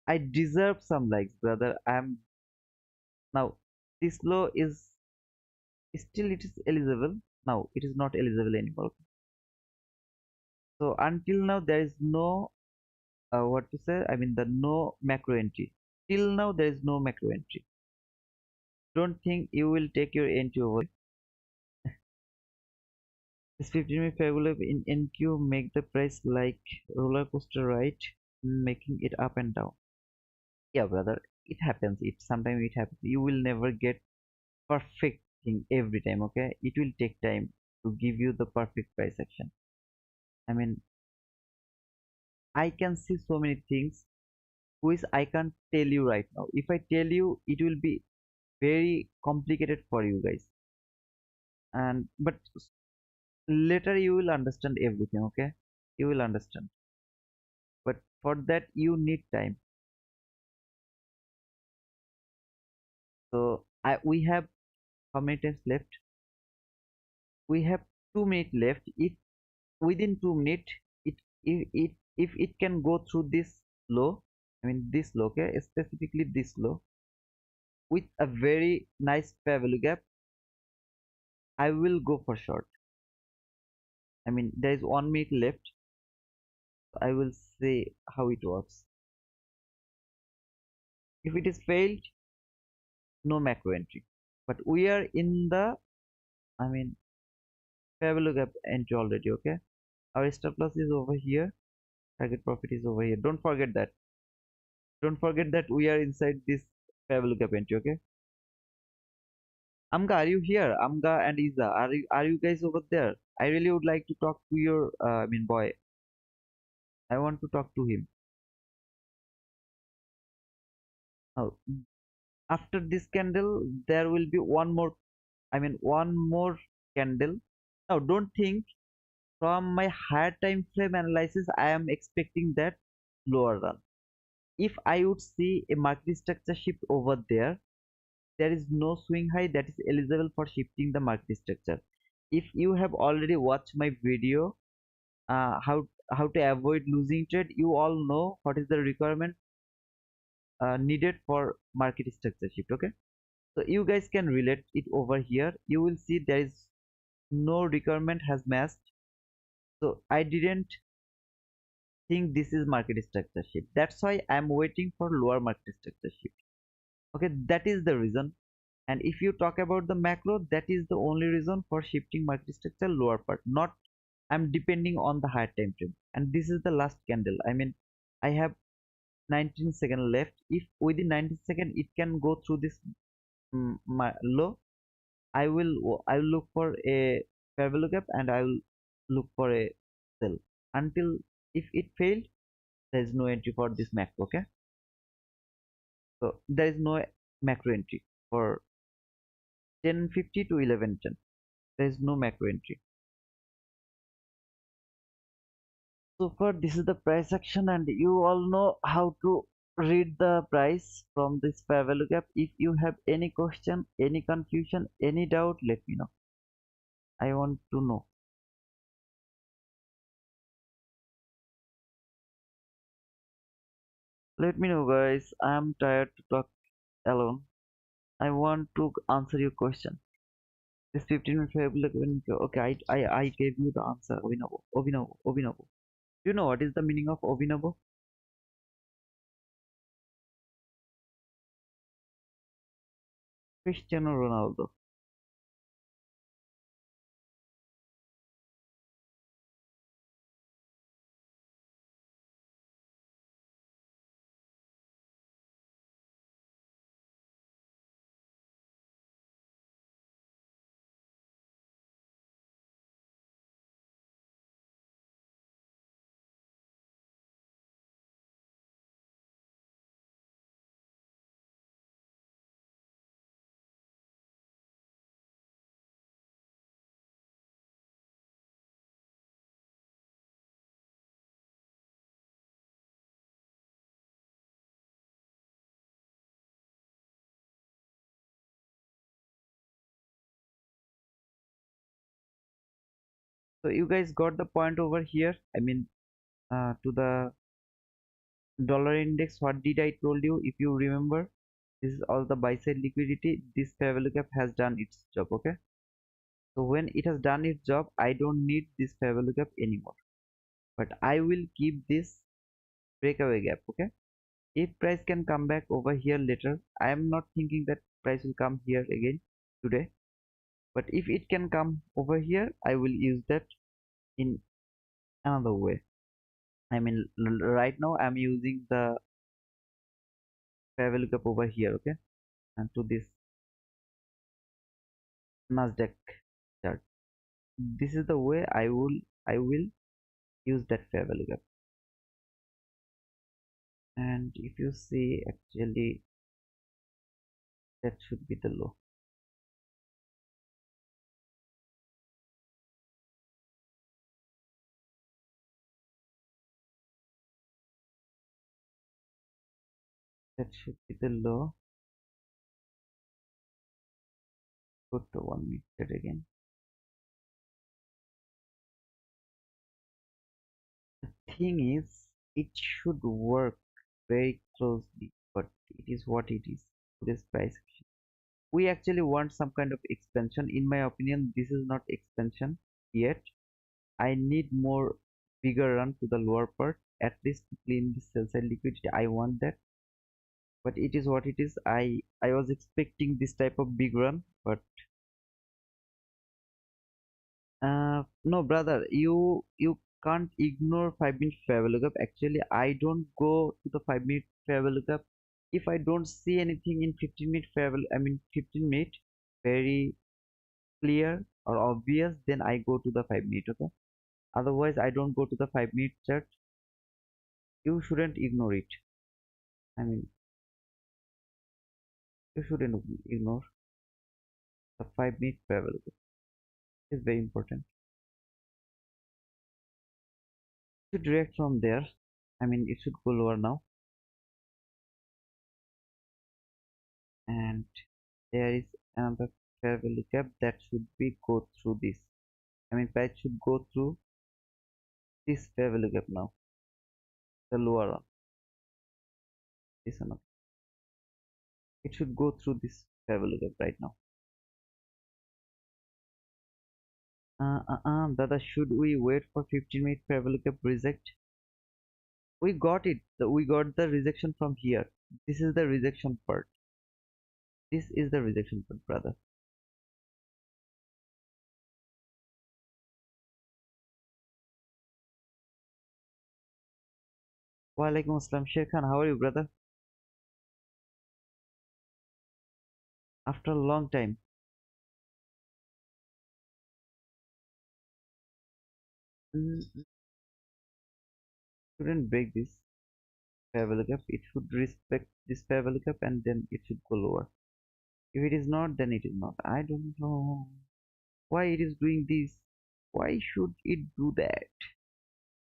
I deserve some likes, brother. I'm now, this law is still it is eligible. Now it is not eligible anymore. So until now there is no what to say, I mean the no macro entry. Till now there is no macro entry. Don't think you will take your entry over. This 15-minute fabulous in NQ make the price like roller coaster ride, making it up and down. Yeah, brother, it happens. It sometimes it happens. You will never get perfect thing every time. Okay, it will take time to give you the perfect price action. I mean, I can see so many things which I can't tell you right now. If I tell you, it will be very complicated for you guys. And but later you will understand everything. Okay, you will understand. But for that you need time. So we have how many times left? We have 2 minutes left. If within 2 minutes, if it can go through this low, I mean this low, okay, specifically this low with a very nice fair value gap, I will go for short. I mean, there is 1 minute left. I will say how it works. If it is failed, no macro entry. But we are in the, I mean, fair value gap entry already. Okay, our stop loss is over here. Target profit is over here. Don't forget that. Don't forget that we are inside this Traveloka entry, okay? Amga, are you here? Amga and Iza, are you guys over there? I really would like to talk to your boy. I want to talk to him. Oh, after this candle, there will be one more candle. Now, don't think from my higher time frame analysis, I am expecting that lower run. If I would see a market structure shift over there, there is no swing high that is eligible for shifting the market structure. If you have already watched my video, how to avoid losing trade, you all know what is the requirement needed for market structure shift. Okay, so you guys can relate it over here. You will see there is no requirement has matched, so I didn't think this is market structure shift. That's why I'm waiting for lower market structure shift. Okay, that is the reason. And if you talk about the macro, that is the only reason for shifting market structure lower part. Not I'm depending on the higher time frame. And this is the last candle. I have 19 seconds left. If within 90 seconds it can go through this my low, I will look for a fair value gap and I will look for a sell until if it failed, there is no entry for this macro. Okay, so there is no macro entry for 10:50 to 11:10. There is no macro entry. So far, this is the price action, and you all know how to read the price from this fair value gap. If you have any question, any confusion, any doubt, let me know. I want to know. Let me know, guys. I am tired to talk alone. I want to answer your question. This 15-minute fair value gap. Okay, I gave you the answer. Obinabo, Obinabo, Obinabo. Do you know what is the meaning of Obinabo? Cristiano Ronaldo. So you guys got the point over here. To the dollar index, what did I told you? If you remember, this is all the buy side liquidity. This fair value gap has done its job. Okay, so when it has done its job, I don't need this fair value gap anymore, but I will keep this breakaway gap. Okay, if price can come back over here later, I am not thinking that price will come here again today, but if it can come over here, I will use that in another way. Right now I'm using the fair value gap over here. Okay, and to this Nasdaq chart. This is the way I will use that fair value gap. And if you see, actually that should be the low. That should be the low. Go to 1 minute again. The thing is, it should work very closely, but it is what it is. Today's price action. We actually want some kind of expansion. In my opinion, this is not expansion yet. I need more bigger run to the lower part, at least to clean the sell side liquidity. I want that, but it is what it is. I was expecting this type of big run, but no, brother, you can't ignore 5 minute fair value gap. Actually, I don't go to the 5 minute fair value gap. If I don't see anything in 15 minute fair value, I mean 15 minute, very clear or obvious, then I go to the 5 minute. Okay. Otherwise, I don't go to the 5 minute chart. You shouldn't ignore it. I mean, you shouldn't ignore the 5 minute fair value gap. It's very important. To direct from there, I mean, it should go lower now, and there is another fair value gap that should be go through this. I mean, price should go through this fair value gap now, the lower one, this one. It should go through this fair value gap right now. Dada, should we wait for 15 minute fair value gap reject? We got it. We got the rejection from here. This is the rejection part. This is the rejection part, brother. Walaikum Assalam, Sher Khan. How are you, brother? After a long time. Mm, shouldn't break this fair value gap. It should respect this fair value gap and then it should go lower. If it is not, then it is not. I don't know why it is doing this. Why should it do that?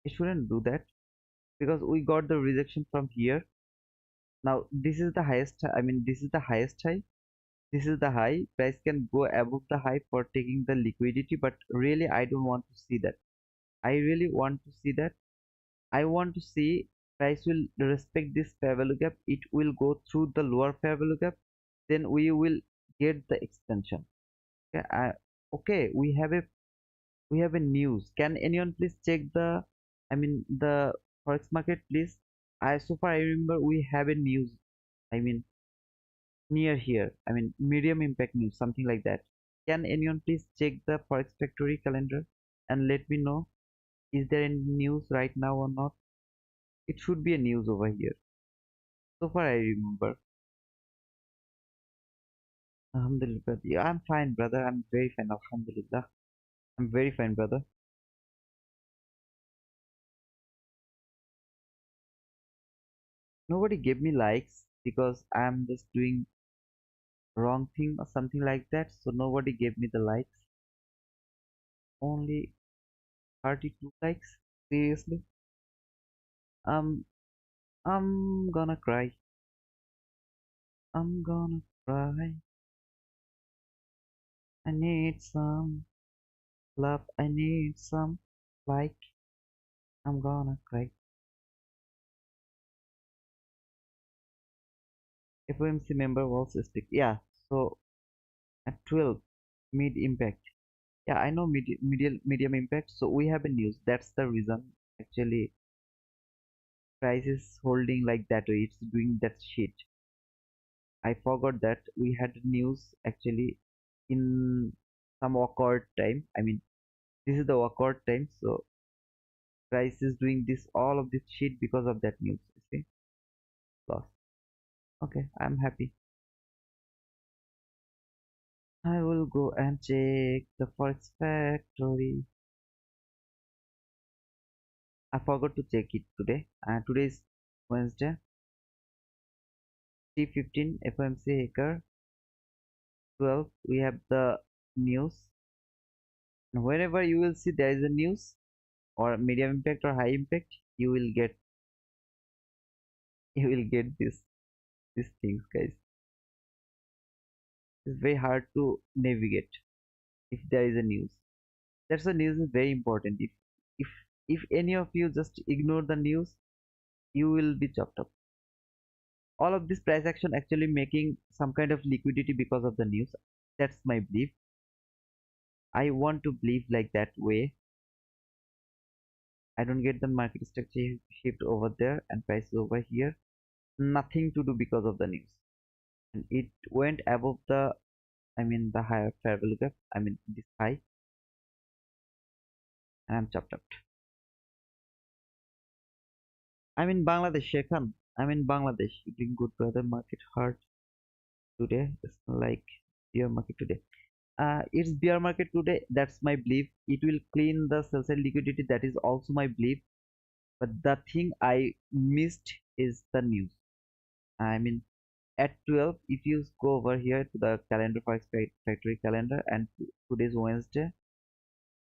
It shouldn't do that because we got the rejection from here. Now this is the highest. I mean, this is the highest high. This is the high. Price can go above the high for taking the liquidity, but really I don't want to see that. I really want to see that. I want to see price will respect this fair value gap. It will go through the lower fair value gap. Then we will get the extension. Okay, okay. We have a news. Can anyone please check the, I mean the forex market, please? So far I remember we have a news. I mean near here. I mean medium impact news, something like that. Can anyone please check the forex factory calendar and let me know, is there any news right now or not? It should be a news over here. So far I remember. Alhamdulillah, brother. Yeah, I'm fine, brother. I'm very fine. Alhamdulillah. I'm very fine, brother. Nobody gave me likes because I'm just doing wrong thing or something like that. So nobody gave me the likes. Only 32 likes. Seriously? Um, I'm gonna cry. I'm gonna cry. I need some love. I need some like. I'm gonna cry. FOMC member was stick. Yeah. So at 12, mid impact. Yeah, I know medium impact. So we have a news. That's the reason. Actually, price is holding like that way. It's doing that shit. I forgot that we had news actually in some awkward time. I mean, this is the awkward time. So price is doing this all of this shit because of that news. You see, lost. Okay, I'm happy. I will go and check the forex factory. I forgot to check it today. Today is Wednesday. 3:15 FOMC hacker 12. We have the news. And whenever you will see there is a news or medium impact or high impact, you will get these things, guys. It's very hard to navigate if there is a news. That's the news is very important. If if any of you just ignore the news, you will be chopped up. All of this price action actually making some kind of liquidity because of the news. That's my belief. I want to believe like that way. I don't get the market structure shift over there and prices over here. Nothing to do because of the news. And it went above the, I mean the higher fair value gap. I mean this high, and I'm chopped up. I'm in Bangladesh, Shekhan. I'm in Bangladesh. Doing good, brother. Market hard today. It's like bear market today. It's bear market today. That's my belief. It will clean the sell side liquidity. That is also my belief. But the thing I missed is the news. I mean, at 12, if you go over here to the calendar for factory calendar, and today's Wednesday,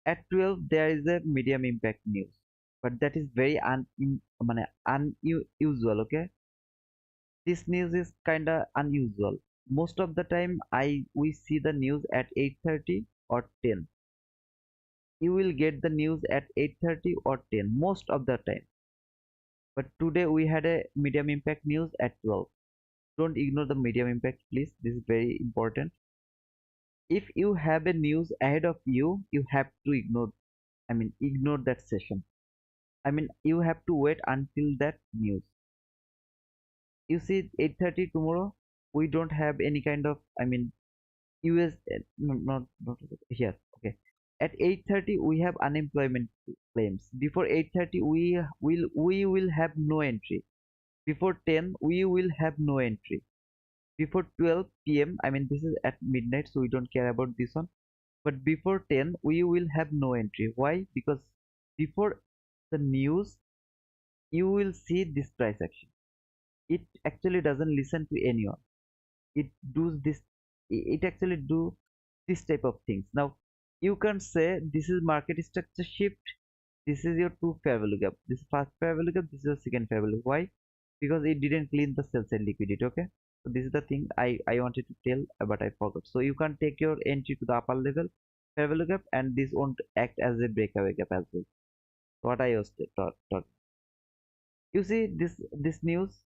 at 12 there is a medium impact news, but that is very unusual. Okay, this news is kind of unusual. Most of the time we see the news at 8:30 or 10. You will get the news at 8:30 or 10 most of the time, but today we had a medium impact news at 12. Don't ignore the medium impact, please. This is very important. If you have a news ahead of you, you have to ignore that session. You have to wait until that news. You see, 8:30 tomorrow, we don't have any kind of, US, no, not here. Okay. At 8:30, we have unemployment claims. Before 8:30, we will have no entry. Before 10, we will have no entry. Before 12 p.m., this is at midnight, so we don't care about this one. But before 10, we will have no entry. Why? Because before the news, you will see this price action. It actually doesn't listen to anyone. It does this. It actually do this type of things. Now you can say this is market structure shift. This is your two fair value gap. This is first fair value gap. This is the second fair value. Why? Because it didn't clean the sell side liquidity. Okay. So this is the thing I wanted to tell, but I forgot. So you can take your entry to the upper level fair value gap, and this won't act as a breakaway gap as well. What I was taught. You see this news,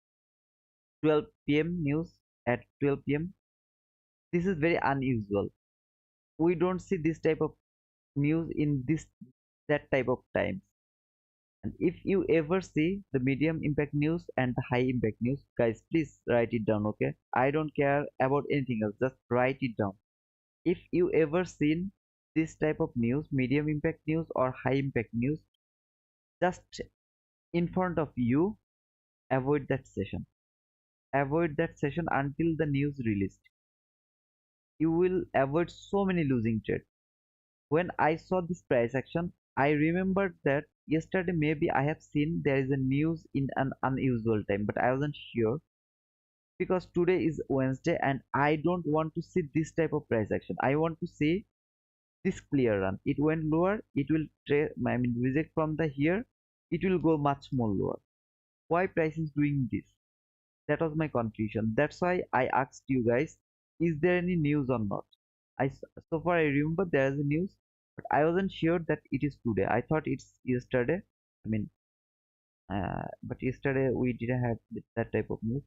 12 p.m. news at 12 p.m. This is very unusual. We don't see this type of news in this that type of times. And if you ever see the medium impact news and the high impact news, guys, please write it down. Okay, I don't care about anything else, just write it down. If you ever seen this type of news, medium impact news or high impact news, just in front of you, avoid that session. Avoid that session until the news released. You will avoid so many losing trades. When I saw this price action, I remembered that yesterday maybe I have seen there is a news in an unusual time, but I wasn't sure because today is Wednesday and I don't want to see this type of price action. I want to see this clear run. It went lower, it will reject from the here, it will go much more lower. Why price is doing this? That was my confusion. That's why I asked you guys, is there any news or not? So far I remember there is a news, but I wasn't sure that it is today. I thought it's yesterday. I mean, but yesterday we didn't have that type of news.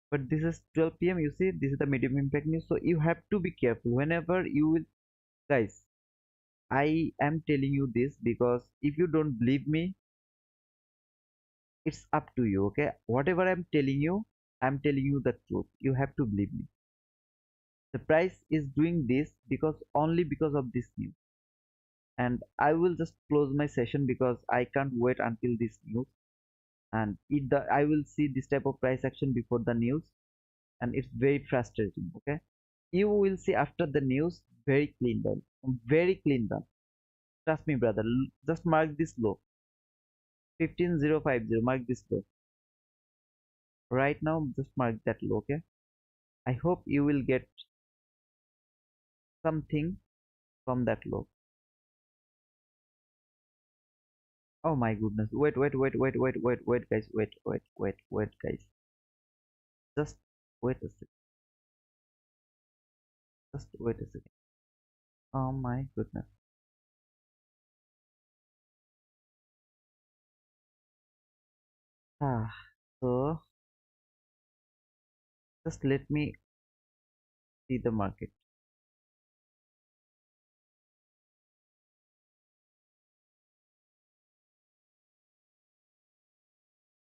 But this is 12 p.m. You see, this is the medium impact news. So you have to be careful whenever you will, guys. I am telling you this because if you don't believe me, it's up to you. Okay, whatever I'm telling you the truth. You have to believe me. The price is doing this because only because of this news. And I will just close my session because I can't wait until this news. And I will see this type of price action before the news, and it's very frustrating. Okay, you will see after the news very clean down, very clean down. Trust me, brother. Just mark this low, 15050. Mark this low right now. Just mark that low. Okay. I hope you will get something from that low. Oh my goodness. Wait, guys. Wait, guys. Just wait a second. Just wait a second. Oh my goodness. Ah, so just let me see the market.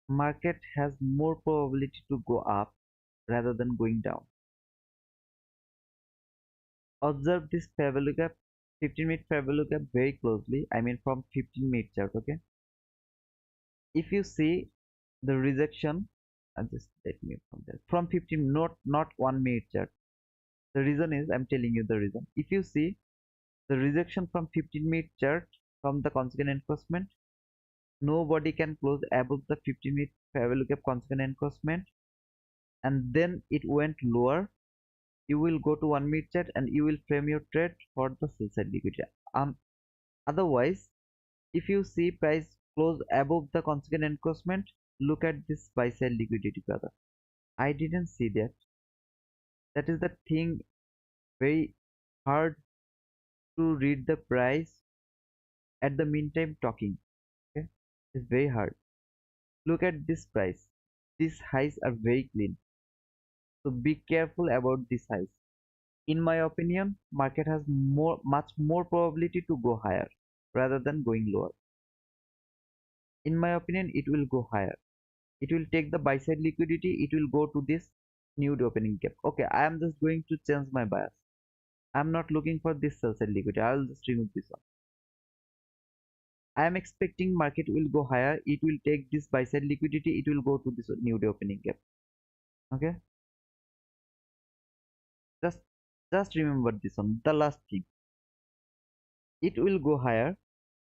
Market has more probability to go up rather than going down. Observe this fair value gap, 15-minute fair value gap very closely. I mean from 15 minute chart. Okay. If you see the rejection, just let me from there from 15, not 1 minute chart. The reason is, I'm telling you the reason. If you see the rejection from 15-minute chart from the consequent encroachment, nobody can close above the 15-minute fair value gap consequent encroachment, and then it went lower. You will go to 1 minute chart and you will frame your trade for the sell side liquidity. Otherwise, if you see price close above the consequent encroachment, look at this buy side liquidity, brother. I didn't see that. That is the thing, very hard to read the price at the meantime talking. Okay, it's very hard. Look at this price. These highs are very clean, so be careful about these highs. In my opinion, market has much more probability to go higher rather than going lower. In my opinion, it will go higher. It will take the buy side liquidity. It will go to this new opening gap. Okay, I am just going to change my bias. I'm not looking for this sell side liquidity. I will just remove this one. I am expecting market will go higher. It will take this buy side liquidity. It will go to this new opening gap. Okay, just just remember this one. The last thing, it will go higher.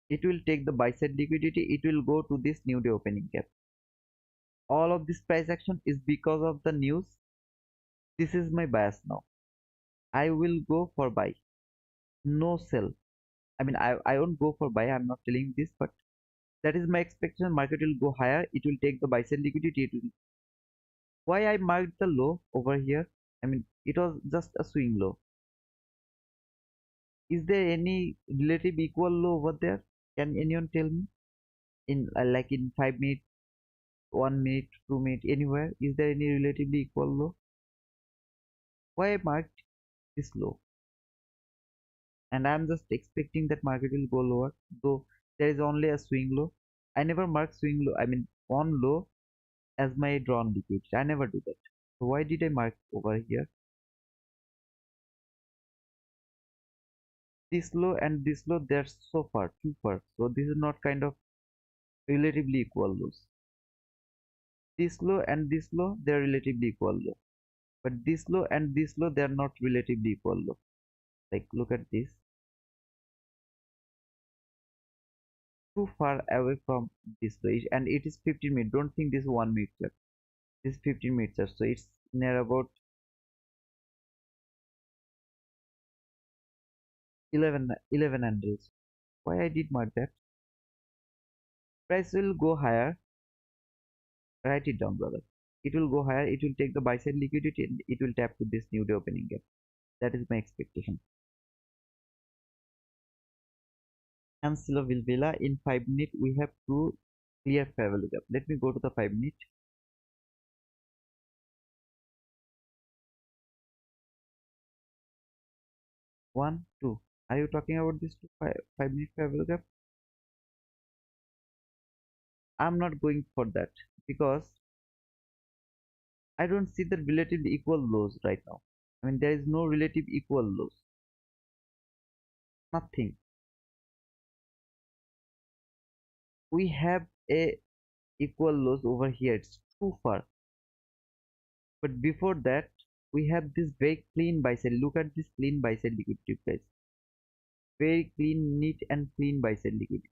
It will take the buy side liquidity. It will go to this new day opening gap. All of this price action is because of the news. This is my bias now. I will go for buy, no sell. I mean, I won't go for buy. I'm not telling this, but that is my expectation. Market will go higher. It will take the buy side liquidity. It will. Why I marked the low over here? I mean, it was just a swing low. Is there any relative equal low over there? Can anyone tell me? In like in 5 minutes, 1 minute, 2 minutes, anywhere? Is there any relatively equal low? Why I marked this low? And I'm just expecting that market will go lower, though there is only a swing low. I never mark swing low, I mean on low, as my drawn liquidity. I never do that. So why did I mark over here? This low and this low, they're so far, too far. So this is not kind of relatively equal lows. This low and this low, they're relatively equal low. But this low and this low, they're not relatively equal low. Like look at this. Too far away from this low, and it is 15 minutes. Don't think this is 1 minute left. This 15 minutes, so it's near about 11 handles. Why I did mark that? Price will go higher. Write it down, brother. It will go higher. It will take the buy side liquidity and it will tap to this new day opening gap. That is my expectation. Ancilla Villa in 5 minutes. We have to clear fair value gap. Let me go to the 5 minute. One, two. Are you talking about this 5 minute fair value gap? I'm not going for that because I don't see the relative equal lows right now. I mean, there is no relative equal lows. Nothing. We have a equal lows over here. It's too far. But before that, we have this very clean buy side. Look at this clean buy side liquidity, guys. Very clean, neat, and clean buy side liquidity.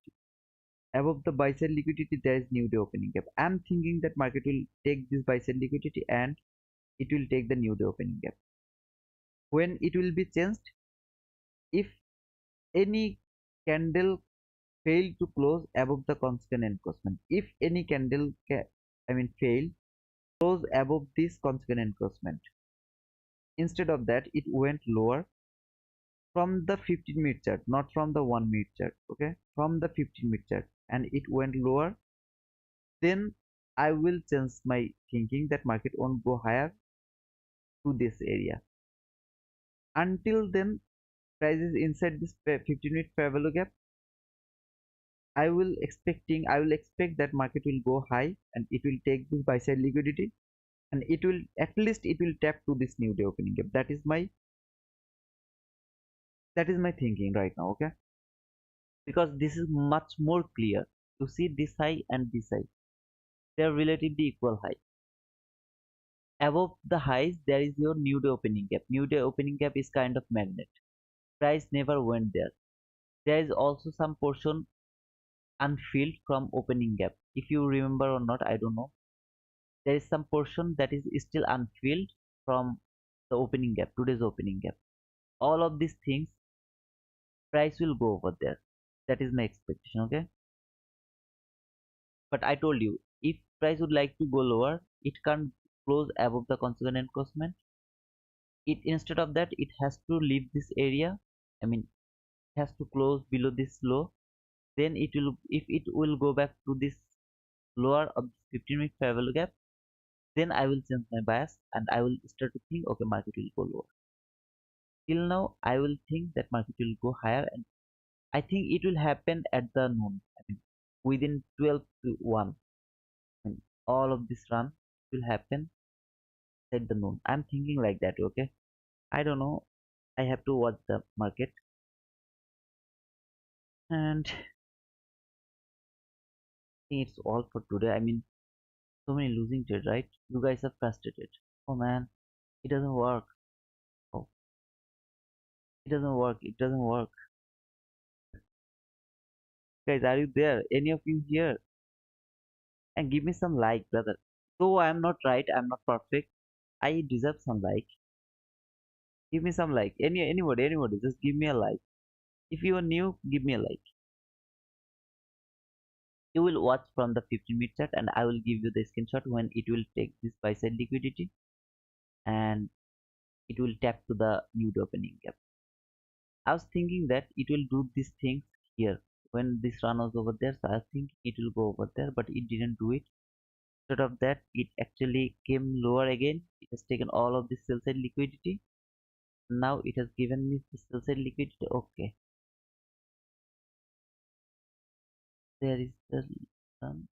Above the buy side liquidity, there is new day opening gap. I'm thinking that market will take this buy side liquidity and it will take the new day opening gap. When it will be changed, if any candle fail to close above the constant encroachment, if any candle fail close above this constant encroachment, instead of that it went lower from the 15-minute chart, not from the 1 minute chart. Okay, from the 15-minute chart, and it went lower, then I will change my thinking that market won't go higher to this area. Until then, price is inside this 15-minute fair value gap. I will expect that market will go high and it will take this buy side liquidity, and it will at least it will tap to this new day opening gap. That is my thinking right now. Okay, because this is much more clear to see this high and this high. They're relatively equal high. Above the highs, there is your new day opening gap. New day opening gap is kind of magnet. Price never went there. There is also some portion unfilled from opening gap. If you remember or not, I don't know. There is some portion that is still unfilled from the opening gap, today's opening gap. All of these things, price will go over there. That is my expectation, okay? But I told you, if price would like to go lower, it can't close above the consequent encroachment. It instead of that, it has to leave this area. I mean, it has to close below this low. Then it will, if it will go back to this lower of the 15-minute fair value gap, then I will change my bias and I will start to think, okay, market will go lower. Till now, I will think that market will go higher, and I think it will happen at the noon. I mean, within 12 to 1. I mean, all of this run will happen at the noon. I'm thinking like that, okay? I don't know. I have to watch the market. And I think it's all for today. I mean, so many losing trade, right? You guys are frustrated. Oh man, it doesn't work. Oh, it doesn't work. It doesn't work. Guys, are you there? Any of you here? And give me some like, brother. Though I'm not right, I'm not perfect. I deserve some like. Give me some like. Anybody, just give me a like. If you are new, give me a like. You will watch from the 15-minute chart, and I will give you the screenshot when it will take this buy side liquidity, and it will tap to the new opening gap. I was thinking that it will do these things here when this run was over there, so I think it will go over there, but it didn't do it. Instead of that, it actually came lower again. It has taken all of this sell side liquidity. Now it has given me the sell side liquidity. Okay, there is the um,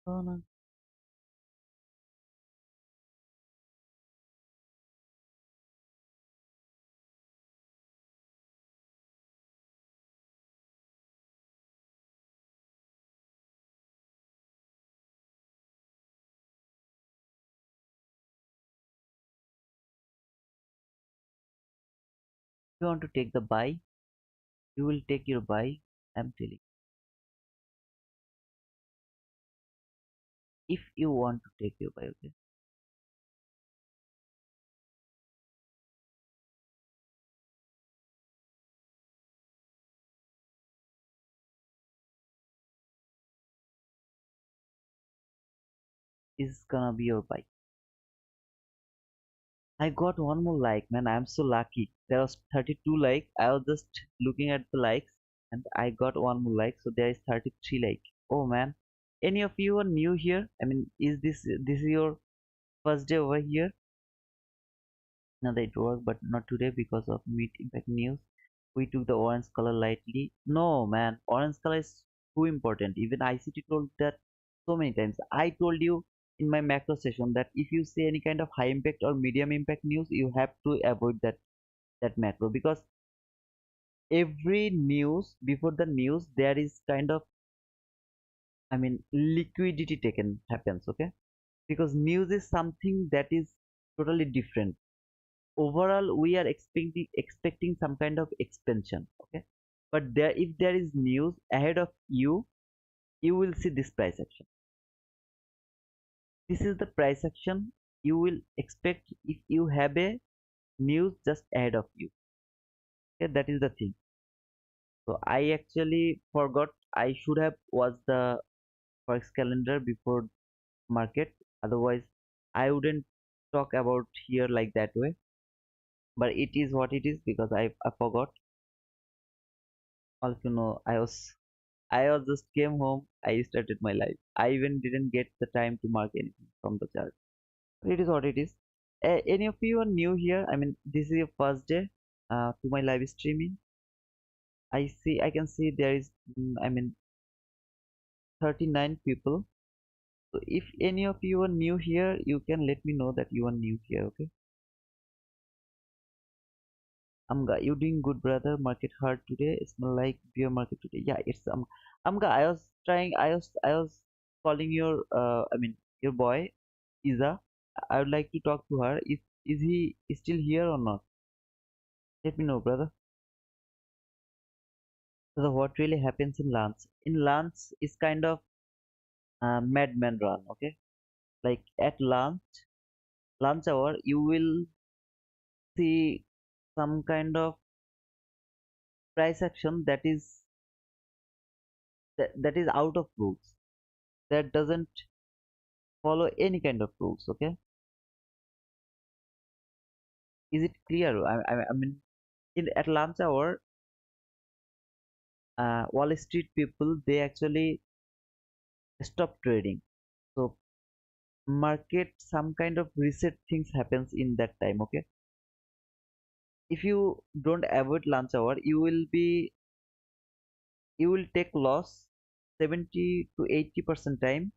oh no. If you want to take the buy, you will take your buy. I'm telling. If you want to take your buy, okay. This is gonna be your buy. I got one more like, man. I'm so lucky. There was 32 like. I was just looking at the likes, and I got one more like. So there is 33 like. Oh man. Any of you are new here? I mean, is this is your first day over here? No, it worked, but not today because of Meet Impact News. We took the orange color lightly. No, man, orange color is too important. Even ICT told that so many times. I told you in my macro session that if you see any kind of high impact or medium impact news, you have to avoid that macro, because every news, before the news, there is kind of, I mean, liquidity taken happens, okay? Because news is something that is totally different. Overall, we are expecting some kind of expansion, okay? But there, if there is news ahead of you, you will see this price action. This is the price action you will expect if you have a news just ahead of you. Okay, that is the thing. So I actually forgot, I should have watched the forex calendar before market. Otherwise, I wouldn't talk about here like that way. But it is what it is because I forgot. Also, know, I was just came home. I started my life. I even didn't get the time to mark anything from the chart. It is what it is. Any of you are new here? I mean, this is your first day to my live streaming. I can see there is, I mean, 39 people. So if any of you are new here, you can let me know that you are new here. Okay. Amga, you doing good, brother? Market hard today. It smell like beer market today. Yeah, it's Amga. I was calling your your boy Iza. I would like to talk to her. Is he still here or not? Let me know, brother. So what really happens in lunch? In lunch is kind of madman run. Okay, like at lunch hour, you will see some kind of price action that is out of rules, that doesn't follow any kind of rules. Okay, is it clear? I mean, in at lunch hour, Wall Street people, they actually stop trading. So market, some kind of reset things happens in that time. Okay, if you don't avoid lunch hour, you will take loss 70 to 80% time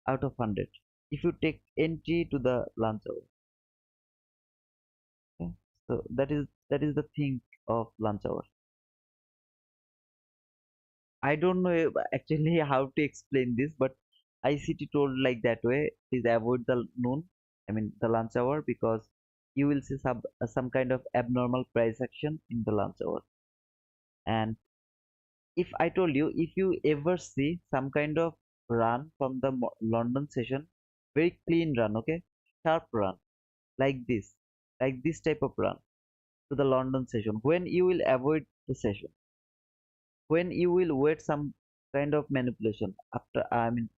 out of 100 if you take entry to the lunch hour. Okay? So that is the thing of lunch hour. I don't know actually how to explain this, but ICT told like that way. Please avoid the noon, I mean the lunch hour, because you will see some kind of abnormal price action in the lunch hour. And if I told you, if you ever see some kind of run from the London session, very clean run, okay, sharp run, like this type of run to the London session, when you will avoid the session, when you will wait some kind of manipulation after, I mean,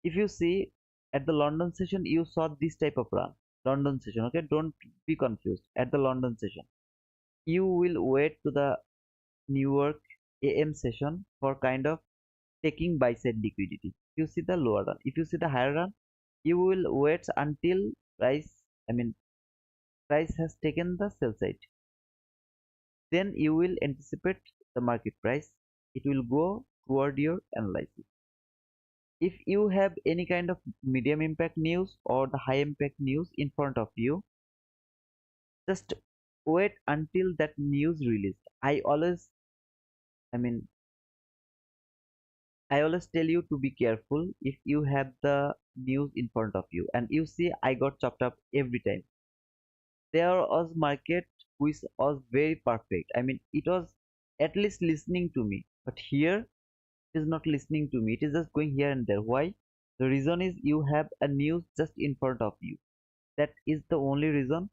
if you see at the London session, you saw this type of run, London session, okay, don't be confused. At the London session, you will wait to the New York AM session for kind of taking buy side liquidity. You see the lower run. If you see the higher run, you will wait until price, I mean, price has taken the sell side. Then you will anticipate the market price. It will go toward your analysis. If you have any kind of medium impact news or the high impact news in front of you, just wait until that news released. I mean, I always tell you to be careful if you have the news in front of you. And you see, I got chopped up every time. There was market which was very perfect. I mean, it was at least listening to me. But here, it is not listening to me. It is just going here and there. Why? The reason is you have a news just in front of you. That is the only reason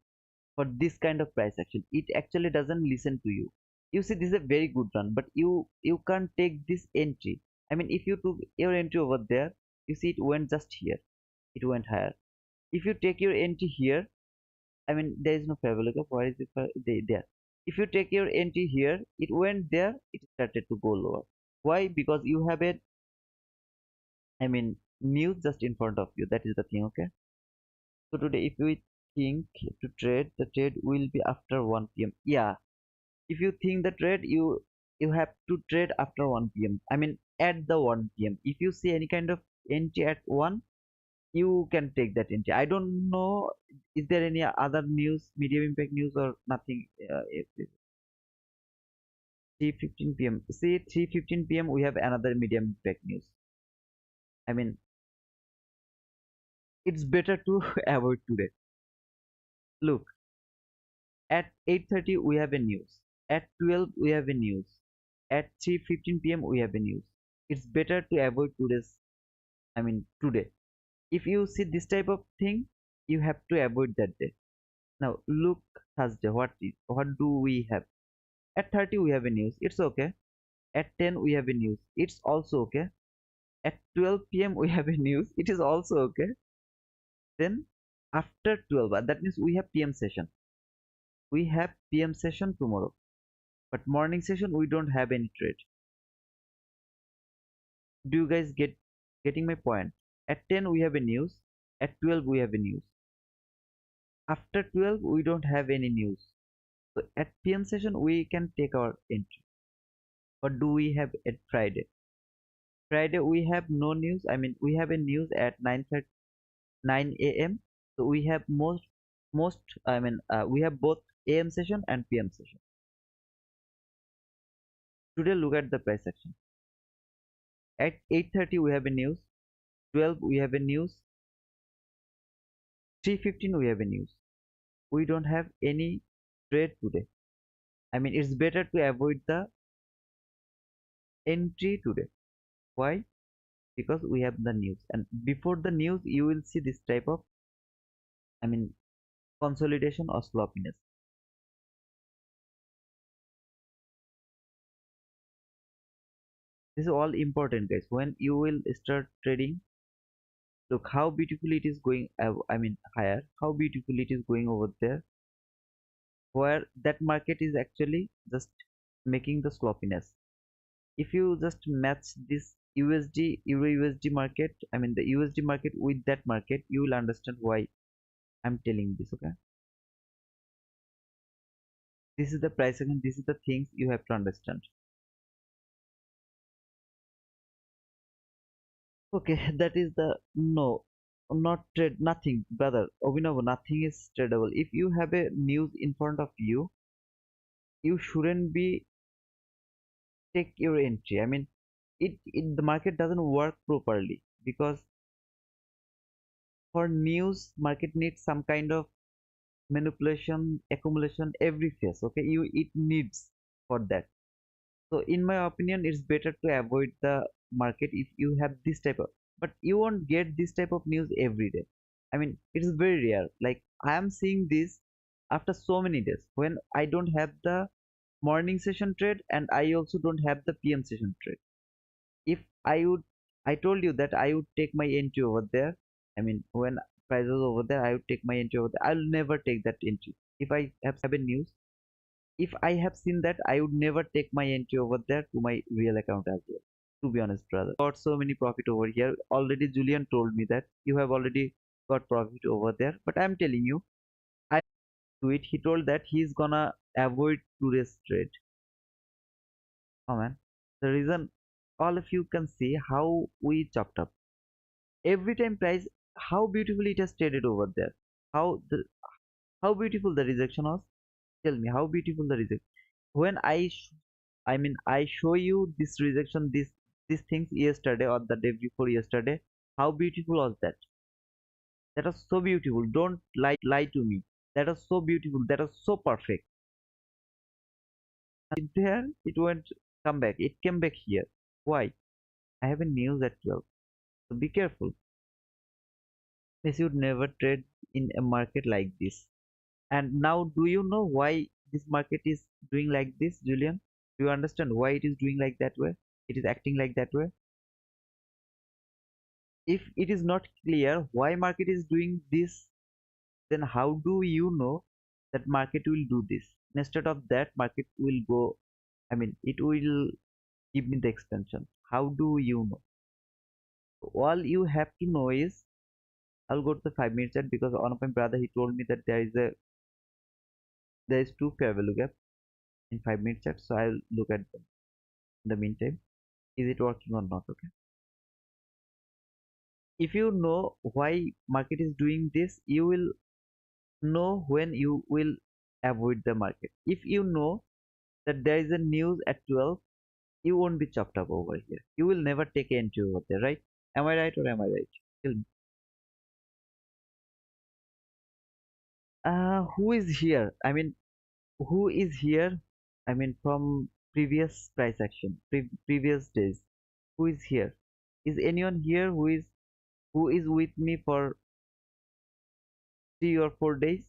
for this kind of price action. It actually doesn't listen to you. You see, this is a very good run, but you can't take this entry. I mean, if you took your entry over there, you see it went just here, it went higher. If you take your entry here, I mean, there is no parabolic. Why is it there? If you take your entry here, it went there, it started to go lower. Why? Because you have a, I mean, news just in front of you. That is the thing. Okay, so today if we think to trade, the trade will be after 1 p.m. Yeah, if you think the trade, you have to trade after 1 p.m. I mean at the 1 p.m. If you see any kind of entry at 1, you can take that entry. I don't know, is there any other news, medium impact news or nothing? 3:15 p.m. See, 3:15 p.m. we have another medium impact news. I mean, it's better to avoid today. Look, at 8:30 we have a news. At 12 we have a news. At 3:15 p.m. we have a news. It's better to avoid today's, I mean today. If you see this type of thing, you have to avoid that day. Now look Thursday, what do we have? At 30 we have a news. It's okay. At 10 we have a news. It's also okay. At 12 p.m. we have a news. It is also okay. Then after 12, that means we have PM session. We have PM session tomorrow. But morning session we don't have any trade. Do you guys getting my point? At 10 we have a news. At 12 we have a news. After 12 we don't have any news. So at PM session we can take our entry. What do we have at Friday? Friday we have no news. I mean, we have a news at 9:39 a.m. So we have most. I mean, we have both AM session and PM session. Today, look at the price action. At 8:30 we have a news. 12 we have a news. 3:15 we have a news. We don't have any trade today. I mean, it's better to avoid the entry today. Why? Because we have the news, and before the news you will see this type of, I mean, consolidation or sloppiness. This is all important, guys. When you will start trading, look how beautiful it is going. I mean, higher, how beautiful it is going over there, where that market is actually just making the sloppiness. If you just match this USD Euro USD market, I mean the USD market with that market, you will understand why I'm telling this. Okay, this is the price again. This is the things you have to understand. Okay, that is the no, not trade, nothing, brother. Obinav, nothing is tradable. If you have a news in front of you, you shouldn't be take your entry. I mean, it the market doesn't work properly because for news, market needs some kind of manipulation, accumulation every phase. Okay, you it needs for that. So in my opinion, it's better to avoid the market if you have this type of, but you won't get this type of news every day. I mean, it is very rare. Like I am seeing this after so many days when I don't have the morning session trade and I also don't have the PM session trade. If I would, I told you that I would take my entry over there. I mean, when price was over there, I would take my entry over there. I'll never take that entry. If I have a news, if I have seen that, I would never take my entry over there to my real account as well. To be honest, brother, got so many profit over here. Already, Julian told me that you have already got profit over there. But I'm telling you, I do it. He told that he's gonna avoid today's trade. Oh man, the reason all of you can see how we chopped up every time price, how beautifully it has traded over there. How the how beautiful the rejection was. Tell me how beautiful the rejection. When I mean I show you this rejection, these things yesterday or the day before yesterday. How beautiful was that? That was so beautiful. Don't lie to me. That was so beautiful. That was so perfect. And there it went come back. It came back here. Why? I have a news at 12. So be careful. You should never trade in a market like this. And now, do you know why this market is doing like this, Julian? Do you understand why it is doing like that way? It is acting like that way. If it is not clear why market is doing this, then how do you know that market will do this? Instead of that, market will go. I mean, it will give me the expansion. How do you know? All you have to know is I'll go to the 5 minute chart because one of my brother he told me that there is two fair value gap in 5 minute chart, so I'll look at them. In the meantime, is it working or not? Okay, if you know why market is doing this, you will know when you will avoid the market. If you know that there is a news at 12, you won't be chopped up over here. You will never take entry over there, right? Am I right or am I right? Tell me. Who is here? I mean, who is here? I mean, from previous price action, previous days. Who is here? Is anyone here who is with me for 3 or 4 days?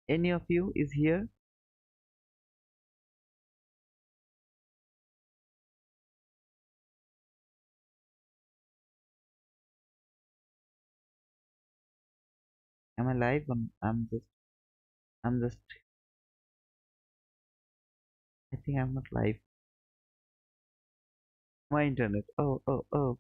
Any of you is here? Am I live? I'm just, I think I'm not live. My internet. Oh, oh, oh.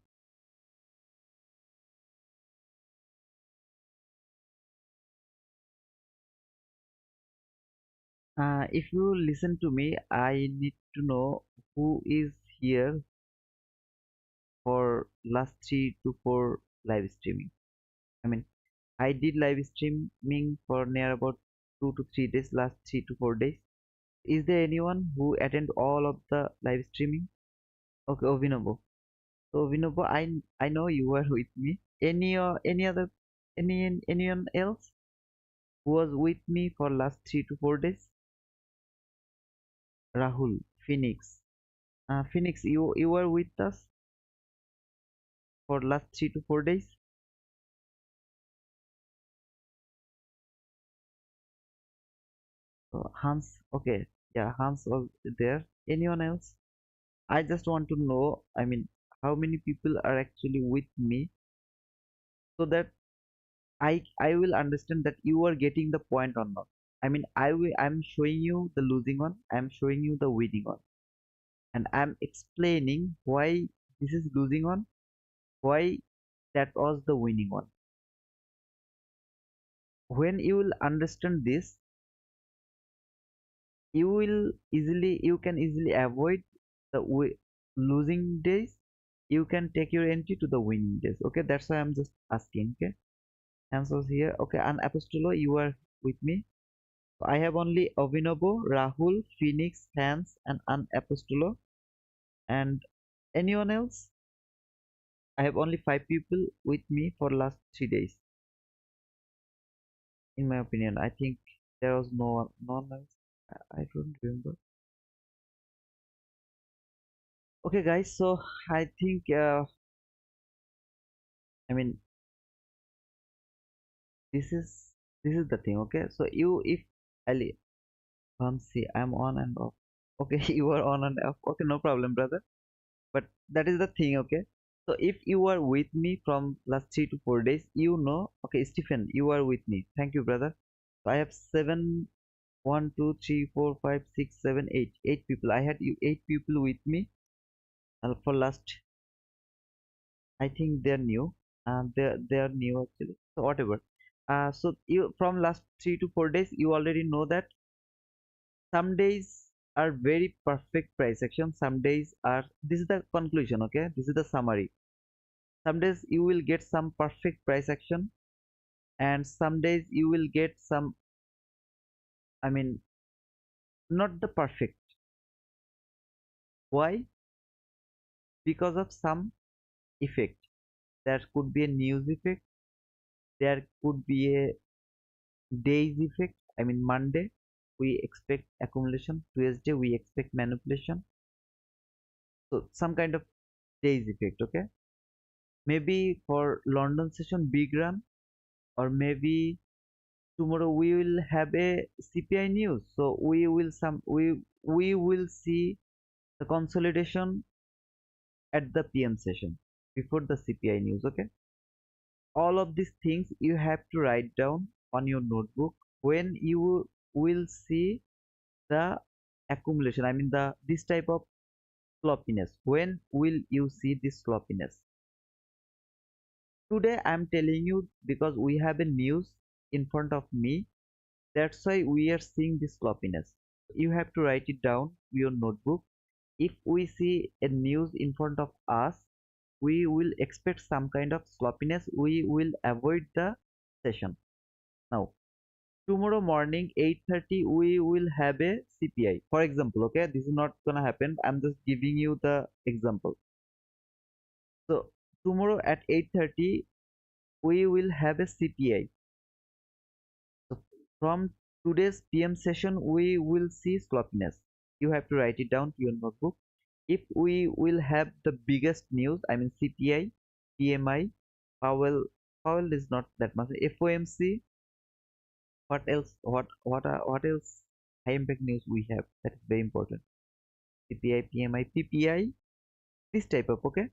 If you listen to me, I need to know who is here last 3 to 4 live streaming. I mean, I did live streaming for near about 2 to 3 days, last 3 to 4 days. Is there anyone who attend all of the live streaming? Okay, Ovinobo. So Vinobo, I know you were with me. Any other anyone else who was with me for last 3 to 4 days? Rahul, Phoenix. Phoenix, you were with us for last 3 to 4 days. So Hans, okay, yeah, Hans was there. Anyone else? I just want to know. I mean, how many people are actually with me so that I will understand that you are getting the point or not. I mean, I'm showing you the losing one. I'm showing you the winning one, and I'm explaining why this is losing one, why that was the winning one. When you will understand this, you can easily avoid the losing days. You can take your entry to the winning days. Okay, that's why I'm just asking. Okay, answers here. Okay, and Apostolo, you are with me. I have only Avinobo, Rahul, Phoenix, Hans, and an Apostolo. And anyone else? I have only 5 people with me for last 3 days. In my opinion, I think there was no one else. I don't remember. Okay, guys. So I think I mean this is this is the thing. Okay, so you if Ali, see, I'm on and off. Okay, you are on and off. Okay, no problem, brother. But that is the thing. Okay, so if you are with me from last 3 to 4 days, you know. Okay, Stephen, you are with me. Thank you, brother. So I have seven, 1 2 3 4 5 6 7 8 people. I had 8 people with me for last. I think they're new. They are new actually. So whatever. So you from last 3 to 4 days, you already know that some days are very perfect price action. Some days are. This is the conclusion. Okay, this is the summary. Some days you will get some perfect price action, and some days you will get some. I mean, not the perfect. Why? Because of some effect. There could be a news effect. There could be a days effect. I mean, Monday we expect accumulation. Tuesday we expect manipulation. So some kind of days effect. Okay. Maybe for London session big run, or maybe tomorrow we will have a CPI news. So we will see the consolidation at the PM session before the CPI news. Okay. All of these things you have to write down on your notebook when you will see the accumulation. I mean the this type of sloppiness. When will you see this sloppiness? Today I'm telling you because we have a news in front of me. That's why we are seeing this sloppiness. You have to write it down in your notebook. If we see a news in front of us, we will expect some kind of sloppiness. We will avoid the session. Now, tomorrow morning 8:30 we will have a CPI. For example, okay, this is not gonna happen. I'm just giving you the example. So tomorrow at 8:30 we will have a CPI. So from today's PM session we will see sloppiness. You have to write it down to your notebook. If we will have the biggest news, I mean CPI, PMI, Powell is not that much. FOMC, what else? What else? High impact news we have that is very important. CPI, PMI, PPI, this type of okay.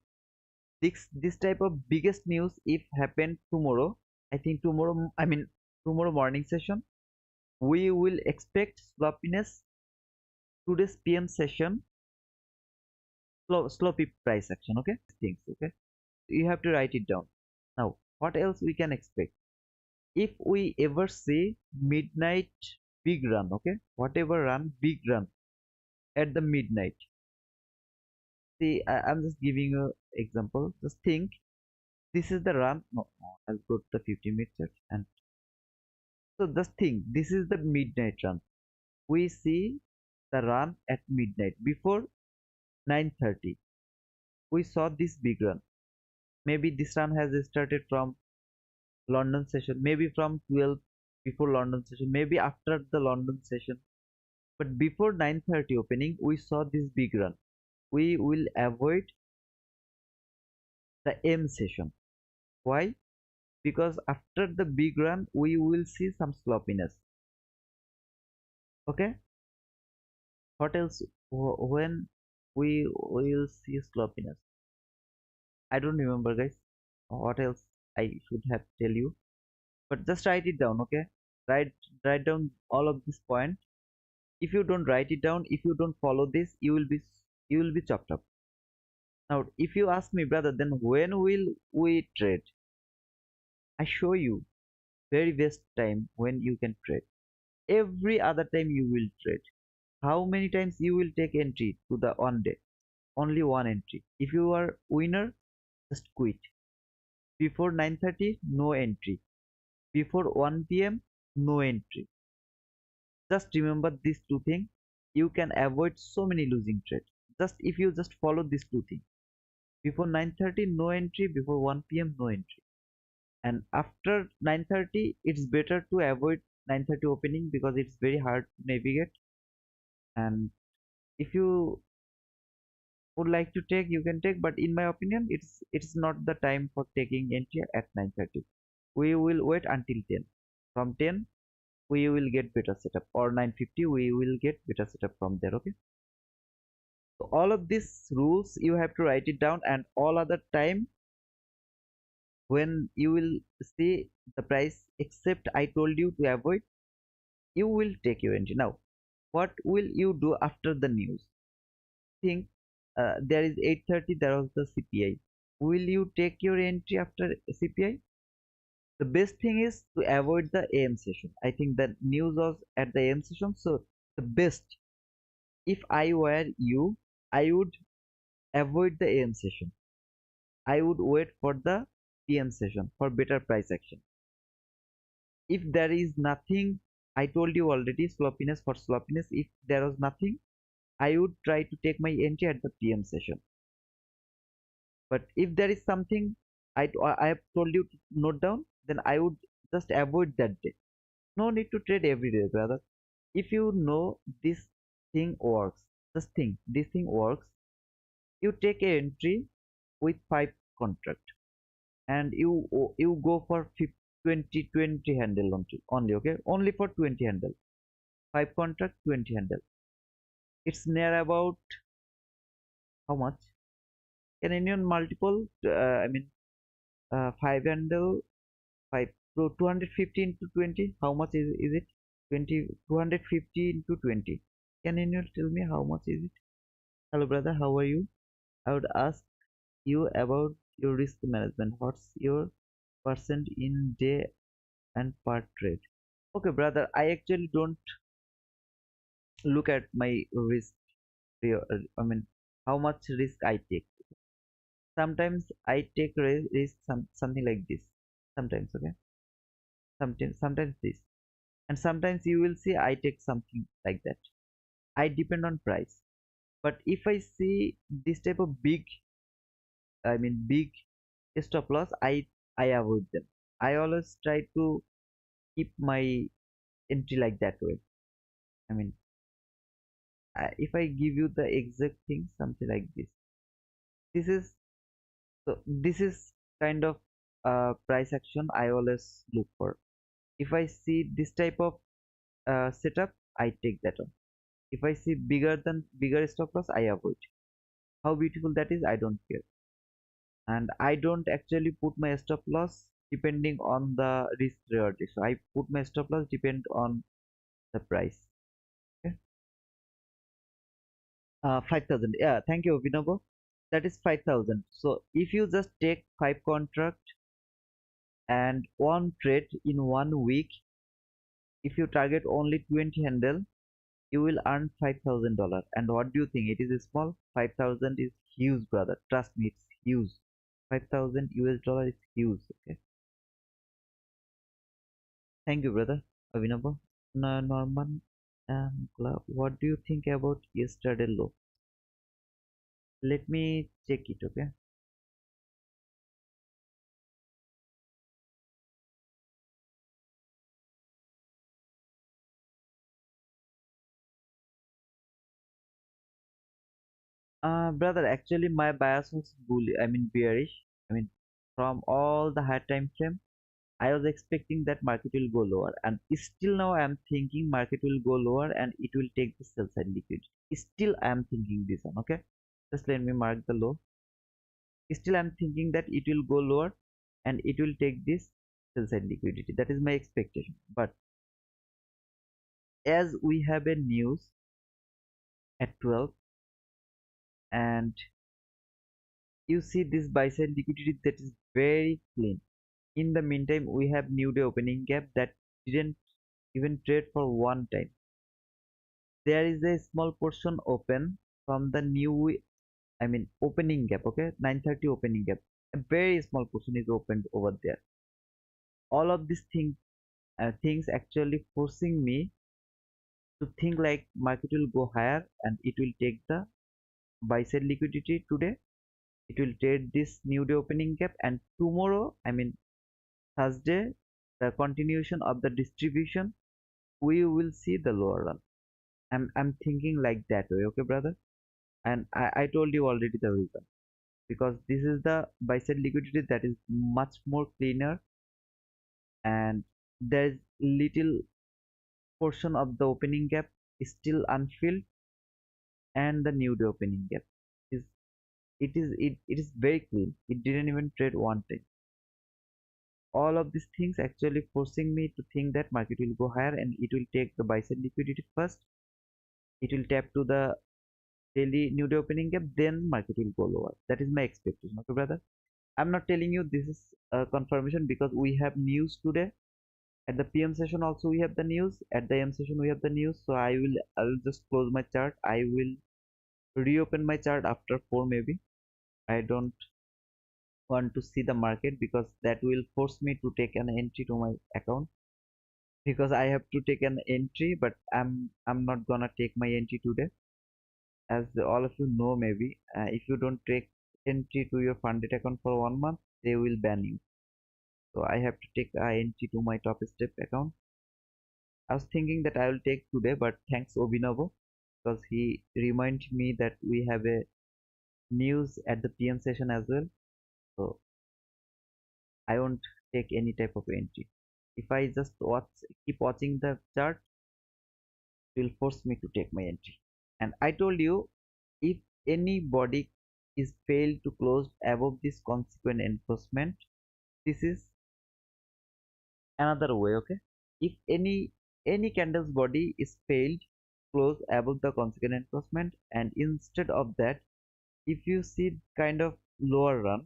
This type of biggest news if happened tomorrow. I think tomorrow. I mean tomorrow morning session. We will expect sloppiness today's PM session. Sloppy price action. Okay, things. Okay, you have to write it down. Now, what else we can expect? If we ever say midnight big run, okay, whatever run, big run at the midnight. See, I'm just giving you example. Just think, this is the run. No, no, I'll go to the 50-minute chart. And so just think, this is the midnight run. We see the run at midnight before 9:30. We saw this big run. Maybe this run has started from London session, maybe from 12 before London session, maybe after the London session. But before 9:30 opening, we saw this big run. We will avoid the M session. Why? Because after the big run, we will see some sloppiness. Okay? What else? When we will see sloppiness? I don't remember, guys. What else I should have tell you? But just write it down, okay? Write down all of this point. If you don't write it down, if you don't follow this, you will be chopped up. Now, if you ask me, brother, then when will we trade? I show you very best time when you can trade. Every other time you will trade. How many times you will take entry to the one day? Only one entry. If you are winner, just quit. Before 9:30, no entry. Before 1 p.m., no entry. Just remember these two things. You can avoid so many losing trades. Just if you just follow these two things. Before 9:30, no entry. Before 1 p.m., no entry. And after 9:30, it's better to avoid 9:30 opening because it's very hard to navigate. And if you would like to take, you can take, but in my opinion, it's not the time for taking entry at 9:30. We will wait until 10. From 10 we will get better setup, or 9:50 we will get better setup from there. Okay, so all of these rules you have to write it down, and all other time when you will see the price except I told you to avoid, you will take your entry. Now what will you do after the news? Think, there is 8:30, there was the CPI. Will you take your entry after CPI? The best thing is to avoid the AM session. I think that news was at the AM session, so the best, if I were you, I would avoid the AM session. I would wait for the PM session for better price action. If there is nothing, I told you already, sloppiness for sloppiness. If there was nothing, I would try to take my entry at the PM session. But if there is something, I have told you to note down, then I would just avoid that day. No need to trade every day, brother. If you know this thing works, just think this thing works. You take a entry with 5 contract, and you go for 50, 20 handle only, okay, only for 20 handle, 5 contract, 20 handle. It's near about how much? Can anyone multiple? I mean, 5 handle, 5, so 250 into 20. How much is it? 20, 250 into 20. Can anyone tell me how much is it? Hello, brother. How are you? I would ask you about your risk management. What's your percent in day and per trade? Okay, brother. I actually don't look at my risk. I mean, how much risk I take. Sometimes I take risk something like this. Sometimes, okay. Sometimes this, and sometimes you will see I take something like that. I depend on price. But if I see this type of big, I mean big stop loss, I avoid them. I always try to keep my entry like that way. I mean, if I give you the exact thing, something like this. This is this is kind of price action I always look for. If I see this type of setup, I take that one. If I see bigger stop loss, I avoid. How beautiful that is, I don't care. And I don't actually put my stop loss depending on the risk reward ratio. I put my stop loss depend on the price. Okay. 5,000. Yeah, thank you, Vinobo. That is 5,000. So if you just take 5 contract and one trade in 1 week, if you target only 20 handle, you will earn $5,000. And what do you think? It is small. 5,000 is huge, brother. Trust me, it's huge. 5,000 US dollar is huge. Okay. Thank you, brother. Abhinav. Norman and what do you think about yesterday low? Let me check it, okay? Brother, actually my bias was bullish, I mean bearish. I mean, from all the high time frame, I was expecting that market will go lower, and still now I am thinking market will go lower and it will take the sell side liquidity. Still I am thinking this one, okay? Just let me mark the low. Still I am thinking that it will go lower and it will take this sell side liquidity. That is my expectation. But as we have a news at 12, and you see this buy side liquidity that is very clean. In the meantime, we have new day opening gap that didn't even trade for one time. There is a small portion open from the new, I mean opening gap, okay, 9:30 opening gap. A very small portion is opened over there. All of these things actually forcing me to think like market will go higher and it will take the buy side liquidity today. It will trade this new day opening gap, and tomorrow, I mean Thursday, the continuation of the distribution, we will see the lower run. I'm thinking like that way, okay, brother? And I told you already the reason. Because this is the buy side liquidity that is much more cleaner, and there's little portion of the opening gap is still unfilled, and the new day opening gap is it is very clean. It didn't even trade one time. All of these things actually forcing me to think that market will go higher and it will take the buy side liquidity first. It will tap to the daily new day opening gap, then market will go lower. That is my expectation, okay, brother? I'm not telling you this is a confirmation because we have news today. At the PM session also we have the news. At the AM session we have the news. So I will just close my chart. I will reopen my chart after 4 maybe. I don't want to see the market because that will force me to take an entry to my account, because I have to take an entry, but I'm not gonna take my entry today. As all of you know, maybe if you don't take entry to your funded account for 1 month, they will ban you. So I have to take entry to my top step account. I was thinking that I will take today, but thanks Obinabo, because he reminded me that we have a news at the PM session as well. So I won't take any type of entry. If I just keep watching the chart, it will force me to take my entry. And I told you, if anybody is failed to close above this consequent enforcement, this is another way, okay? If any candle's body is failed close above the consequent enforcement, and instead of that, if you see kind of lower run,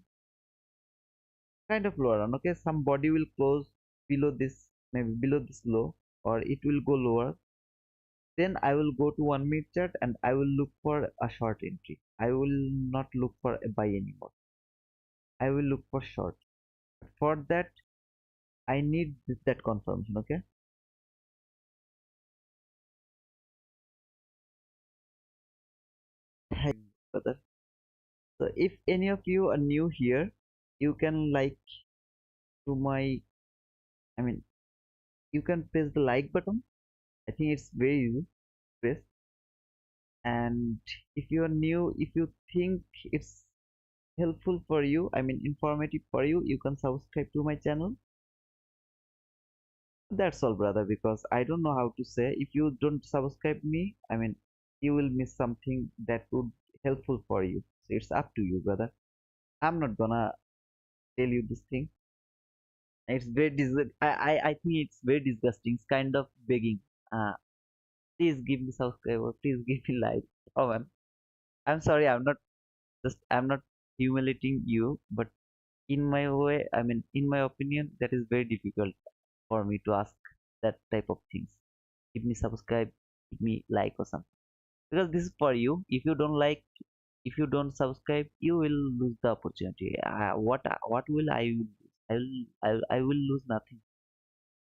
okay, some body will close below this, maybe below this low, or it will go lower, then I will go to 1 minute chart and I will look for a short entry. I will not look for a buy anymore. I will look for short. For that, I need that confirmation, okay? Thank you, brother. So if any of you are new here, you can like to my, I mean, you can press the like button. I think it's very easy to press. And if you are new, if you think it's helpful for you, I mean informative for you, you can subscribe to my channel. That's all, brother, because I don't know how to say. If you don't subscribe me, I mean, you will miss something that would helpful for you. So it's up to you, brother. I'm not gonna tell you this thing. It's very I think it's very disgusting. It's kind of begging. Uh, please give me subscriber. Please give me like. Oh man, I'm sorry. I'm not humiliating you, but in my way, I mean, in my opinion, that is very difficult for me to ask that type of things. Give me subscribe, give me like or something, because this is for you. If you don't like, If you don't subscribe, you will lose the opportunity. What will I lose? I will lose nothing.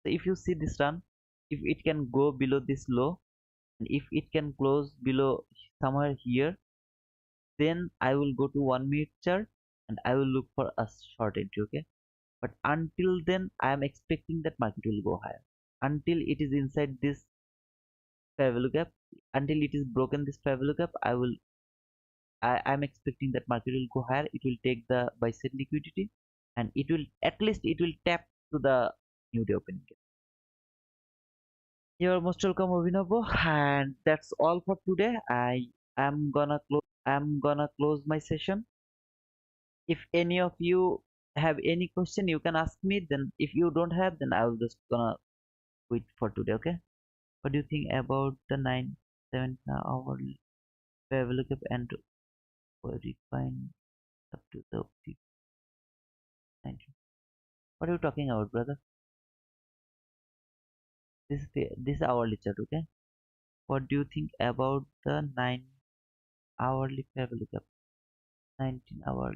So if you see this run, if it can go below this low, and if it can close below somewhere here, then I will go to 1 minute chart and I will look for a short entry. Okay, but until then I am expecting that market will go higher until it is inside this fair value gap. Until it is broken this fair value gap, I'm expecting that market will go higher. It will take the buy side liquidity, and it will at least it will tap to the new day opening gap. You're most welcome, Abhinavo, and that's all for today. I'm gonna close my session. If any of you have any question, you can ask me. Then, if you don't have, then I will just gonna quit for today. Okay? What do you think about the 9 7 hour fair value gap and refine up to the 19? What are you talking about, brother? This hourly chart. Okay? What do you think about the 9 hourly fair value gap? 19 hour.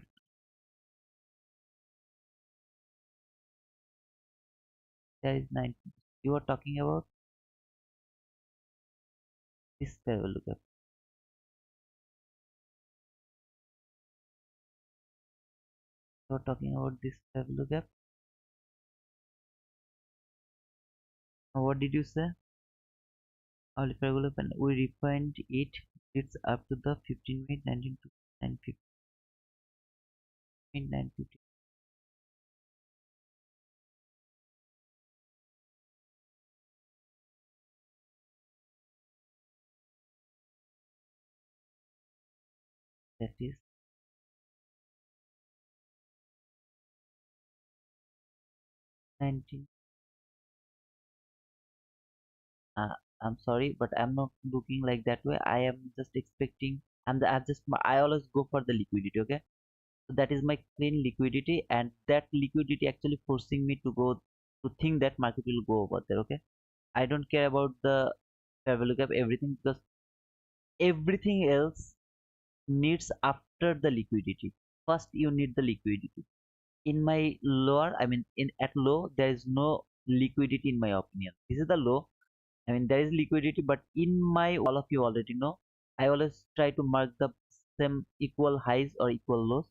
There is 19. You are talking about this fair value gap. You are talking about this fair value gap. What did you say? Hourly fair value gap, and we refined it. It's up to the 15 minute 19 to 950. That is 19. uh, I'm sorry, but I'm not looking like that way. I am just expecting. I always go for the liquidity. Okay, so that is my clean liquidity, and that liquidity actually forcing me to go to think that market will go over there. Okay, I don't care about the fair value gap, everything, because everything else needs after the liquidity. First, you need the liquidity. In my lower, I mean, in at low, there is no liquidity in my opinion. This is the low. I mean, there is liquidity, but in my all of you already know, I always try to mark the same equal highs or equal lows.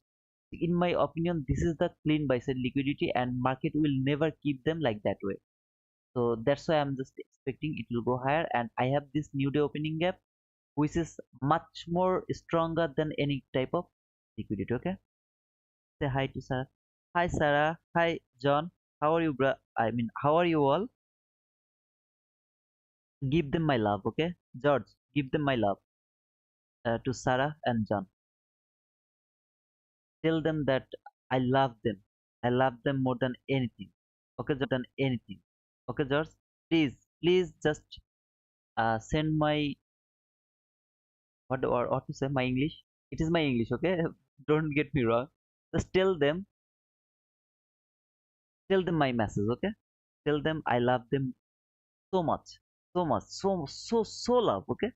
In my opinion, this is the clean buy side liquidity, and market will never keep them like that way. So that's why I'm just expecting it will go higher, and I have this new day opening gap, which is much more stronger than any type of liquidity. Okay, say hi to Sarah. Hi Sarah. Hi John. How are you, bro? I mean, how are you all? Give them my love, okay? George, give them my love, to Sarah and John. Tell them that I love them. I love them more than anything. Okay, than anything. Okay, George, please just send my what to say my English. It is my English, okay? Don't get me wrong. Just tell them my message, okay? Tell them I love them so much, so much, so love, okay?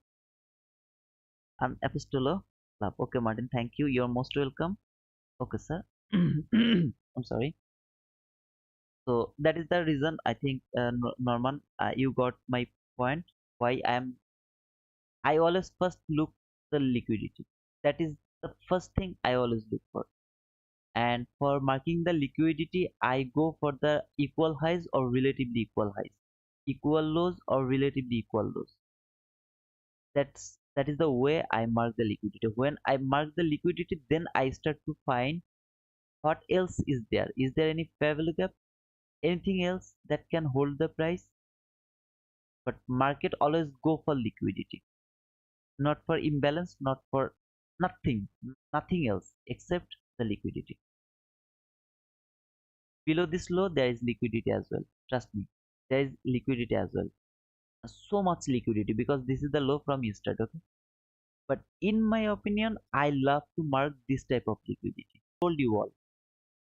I'm Epistolo love. Okay, Martin, thank you. You're most welcome. Okay, sir. I'm sorry. So that is the reason I think, Norman, you got my point. Why I always first look the liquidity. That is the first thing I always look for. And for marking the liquidity, I go for the equal highs or relatively equal highs, equal lows or relatively equal lows. That is the way I mark the liquidity. When I mark the liquidity, then I start to find what else is there. Is there any fair value gap? Anything else that can hold the price? But market always go for liquidity, not for imbalance, not for nothing, nothing else except the liquidity. Below this low, there is liquidity as well. Trust me, there is liquidity as well. So much liquidity because this is the low from yesterday. Okay, but in my opinion, I love to mark this type of liquidity. Told you all,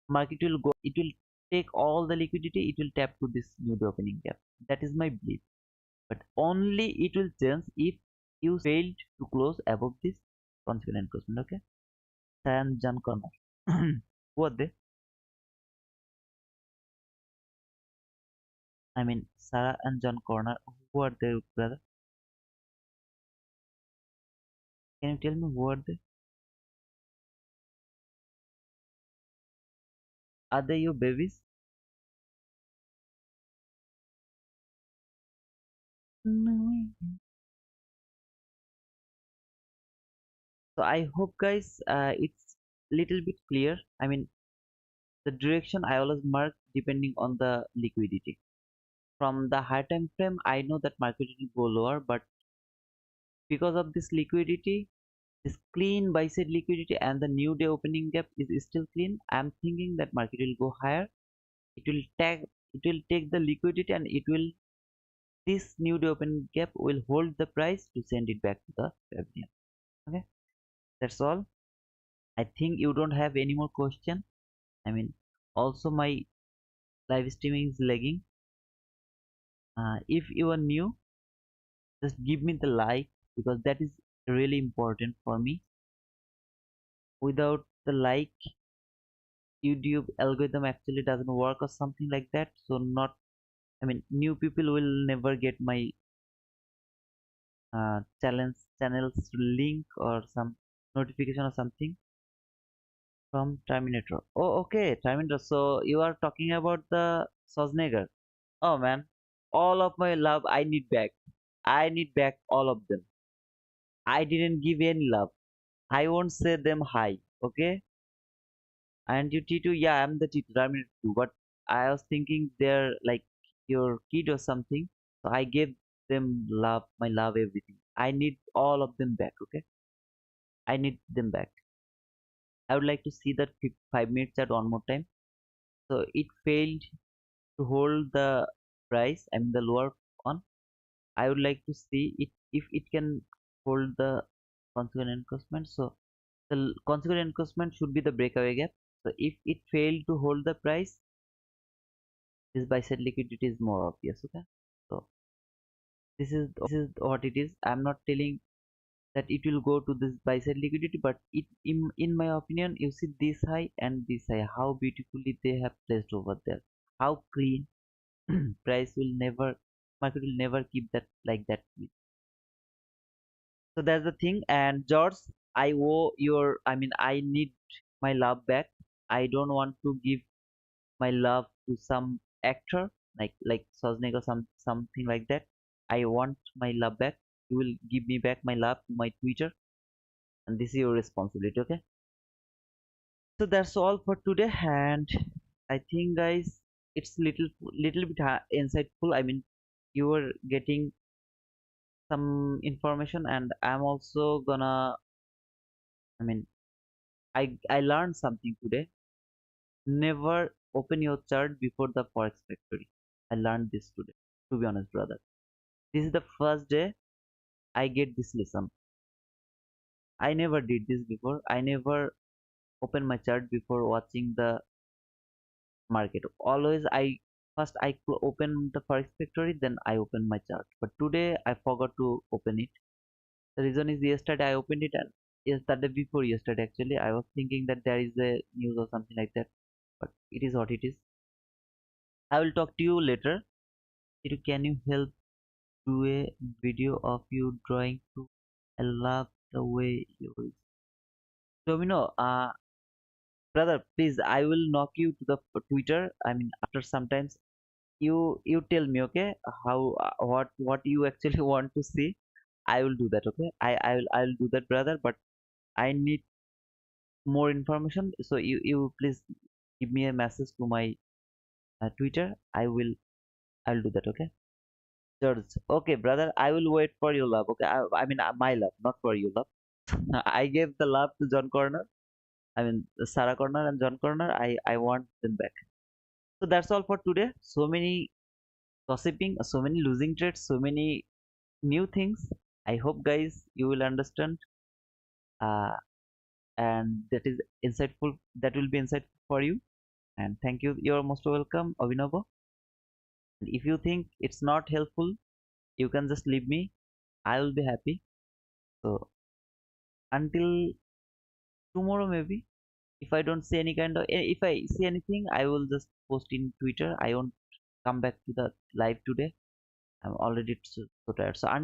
market will go. It will take all the liquidity. It will tap to this new opening gap. That is my belief. But only it will change if you failed to close above this confident closing. Okay, Sarah and John Connor. Who are they? I mean, Sarah and John Connor. Who are they, brother? Can you tell me who are they? Are they your babies? No. So I hope guys, it's little bit clear. I mean, the direction I always mark depending on the liquidity. From the high time frame, I know that market will go lower, but because of this liquidity, this clean buy side liquidity and the new day opening gap is still clean, I'm thinking that market will go higher. It will take the liquidity and it will this new day opening gap will hold the price to send it back to the pavilion. Okay, that's all. I think you don't have any more question. I mean, also my live streaming is lagging. If you are new, just give me the like because that is really important for me. Without the like, YouTube algorithm actually doesn't work or something like that. So not, I mean, new people will never get my channels link or some notification or something from Terminator. Oh, okay, Terminator. So you are talking about the Schwarzenegger. Oh man, all of my love I need back. I need back all of them. I didn't give any love. I won't say them hi. Okay. And you T2, yeah, I'm the T2, Terminator 2. But I was thinking they're like your kid or something. So I gave them love, my love, everything. I need all of them back. Okay. I need them back. I would like to see that 5 minutes at one more time. So it failed to hold the price. I mean the lower one. I would like to see it if it can hold the consequent encroachment. So the consequent encroachment should be the breakaway gap. So if it failed to hold the price, this buy side liquidity is more obvious. Okay, so this is what it is. I'm not telling that it will go to this buy side liquidity, but in my opinion, you see this high and this high, how beautifully they have placed over there, how clean. Price will never, market will never keep that like that. So that's the thing. And George, I owe your, I mean, I need my love back. I don't want to give my love to some actor like Schwarzenegger, something like that. I want my love back. You will give me back my love to my Twitter, and this is your responsibility. Okay. So that's all for today, and I think guys, it's little bit insightful. I mean, you were getting some information, and I'm also gonna. I mean, I learned something today. Never open your chart before the forex factory. I learned this today. To be honest, brother, this is the first day I get this lesson. I never did this before. I never open my chart before watching the market. Always I first I open the forex factory, then I open my chart. But today I forgot to open it. The reason is yesterday I opened it, and yesterday before yesterday actually I was thinking that there is a news or something like that. But it is what it is. I will talk to you later. Can you help do a video of you drawing too? I love the way you. Domino, brother, please, I will knock you to the Twitter. I mean, after sometimes you tell me, okay, how what you actually want to see. I will do that, okay. I will do that, brother. But I need more information, so you please give me a message to my Twitter. I will do that, okay. George, okay, brother. I will wait for your love, okay. I mean, my love, not for your love. I gave the love to John Corner. I mean, Sarah Corner and John Corner. I want them back. So that's all for today. So many gossiping, so many losing trades, so many new things. I hope guys you will understand. Uh, and that is insightful. That will be insightful for you. And thank you. You're most welcome, Abhinava. And if you think it's not helpful, you can just leave me. I will be happy. So until tomorrow maybe. If I don't see any kind of if I see anything, I will just post in Twitter. I won't come back to the live today. I'm already so tired. So